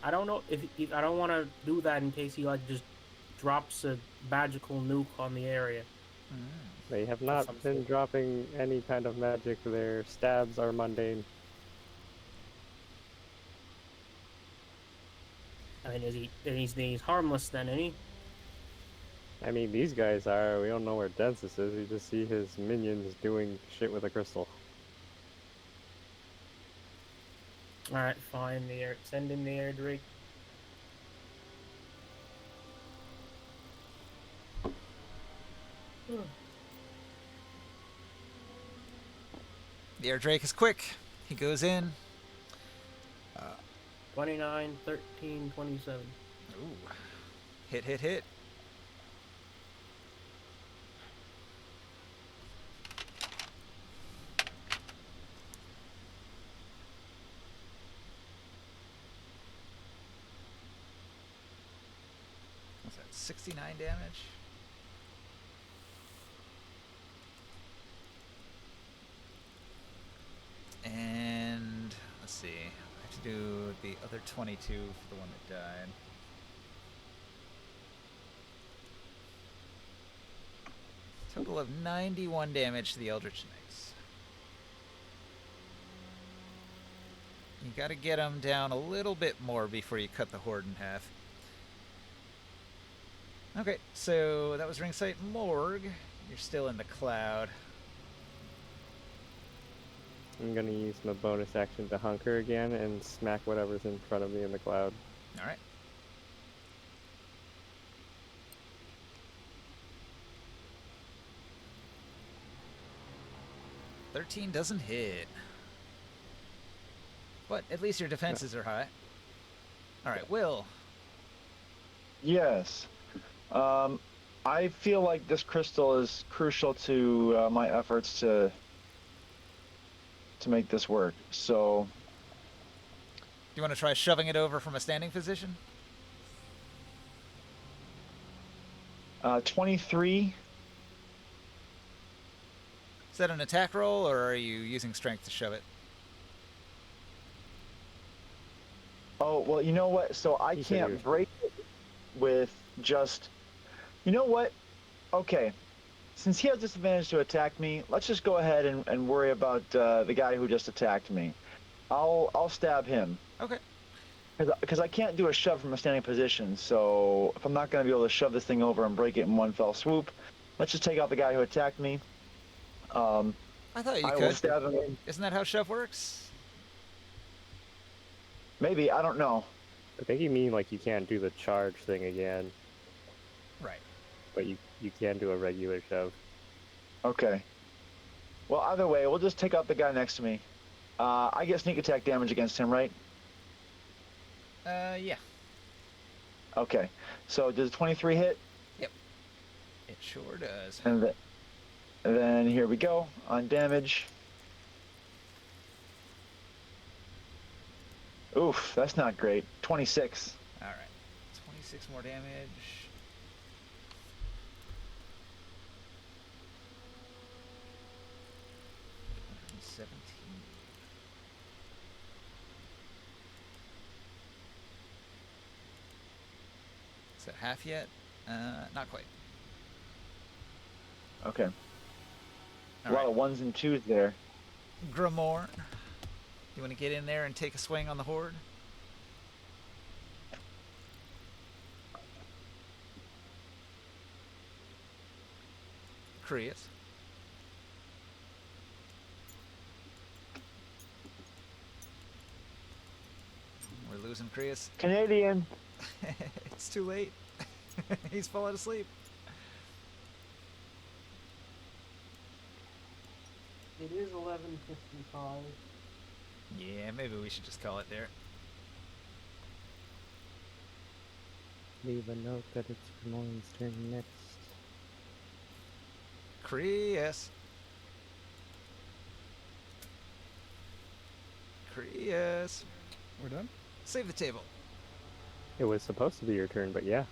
I don't know if I don't want to do that in case he just drops a magical nuke on the area. They have not Some been sort. dropping any kind of magic. Their stabs are mundane. I mean, he's harmless then, isn't he? I mean, these guys are. We don't know where Densis is. We just see his minions doing shit with a crystal. All right, fine. Send in the air drake. The air drake is quick. He goes in. 29, 13, 27. Ooh. Hit. What's that? 69 damage? And let's see. I have to do the other 22 for the one that died. Total of 91 damage to the Eldritch Knights. You gotta get them down a little bit more before you cut the horde in half. Okay, so that was Ringsite Morg. You're still in the cloud. I'm gonna use my bonus action to hunker again and smack whatever's in front of me in the cloud. Alright. $13 doesn't hit. But at least your defenses are high. Alright, Will. Yes. I feel like this crystal is crucial to my efforts to make this work. So, Do you want to try shoving it over from a standing position? 23. Is that an attack roll, or are you using strength to shove it? Oh, well, you know what? So I He said he can't was- break it with just... You know what? Okay. Since he has disadvantage to attack me, let's just go ahead and worry about the guy who just attacked me. I'll stab him. Okay. Because I can't do a shove from a standing position, so if I'm not going to be able to shove this thing over and break it in one fell swoop, let's just take out the guy who attacked me. I thought you I will could. stab him. Isn't that how shove works? Maybe, I don't know. I think you mean like you can't do the charge thing again, Right. but you can do a regular shove. Okay. Well, either way, we'll just take out the guy next to me. I get sneak attack damage against him, right? Yeah. Okay. So does 23 hit? It sure does. And then here we go on damage. Oof, that's not great. 26. Alright. 26 more damage. $117. Is that half yet? Not quite. Okay. A All lot right. of ones and twos there. Grimoire, you want to get in there and take a swing on the horde? Krias. We're losing Krias. Canadian. It's too late. He's falling asleep. It is 11:55. Yeah, maybe we should just call it there. Leave a note that it's Ramon's turn next. Krias. Krias. We're done? Save the table. It was supposed to be your turn, but yeah.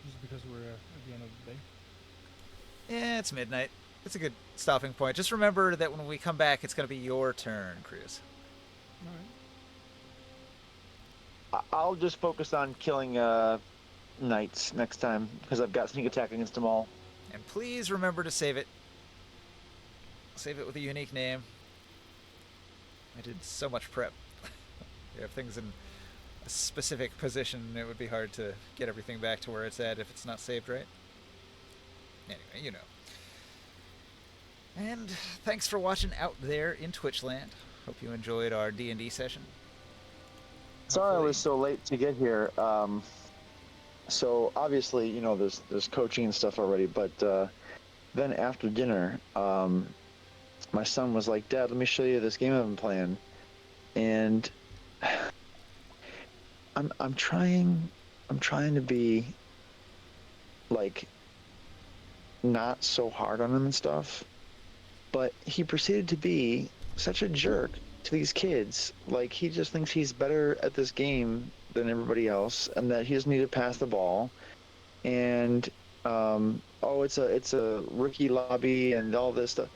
Just because we're at the end of the day. Yeah, it's midnight. It's a good stopping point. Just remember that when we come back, it's going to be your turn, Krias. Alright. I'll just focus on killing knights next time because I've got sneak attack against them all. And please remember to save it. Save it with a unique name. I did so much prep. You have things in a specific position, it would be hard to get everything back to where it's at if it's not saved right. Anyway, you know. And thanks for watching out there in Twitchland. Hope you enjoyed our D&D session. Sorry I Hopefully- was so late to get here. So obviously, you know, there's coaching and stuff already, but then after dinner, my son was like, "Dad, let me show you this game I've been playing," and I'm trying to be like not so hard on him and stuff, but he proceeded to be such a jerk to these kids. Like, he just thinks he's better at this game than everybody else, and that he doesn't need to pass the ball. And oh, it's a rookie lobby and all this stuff.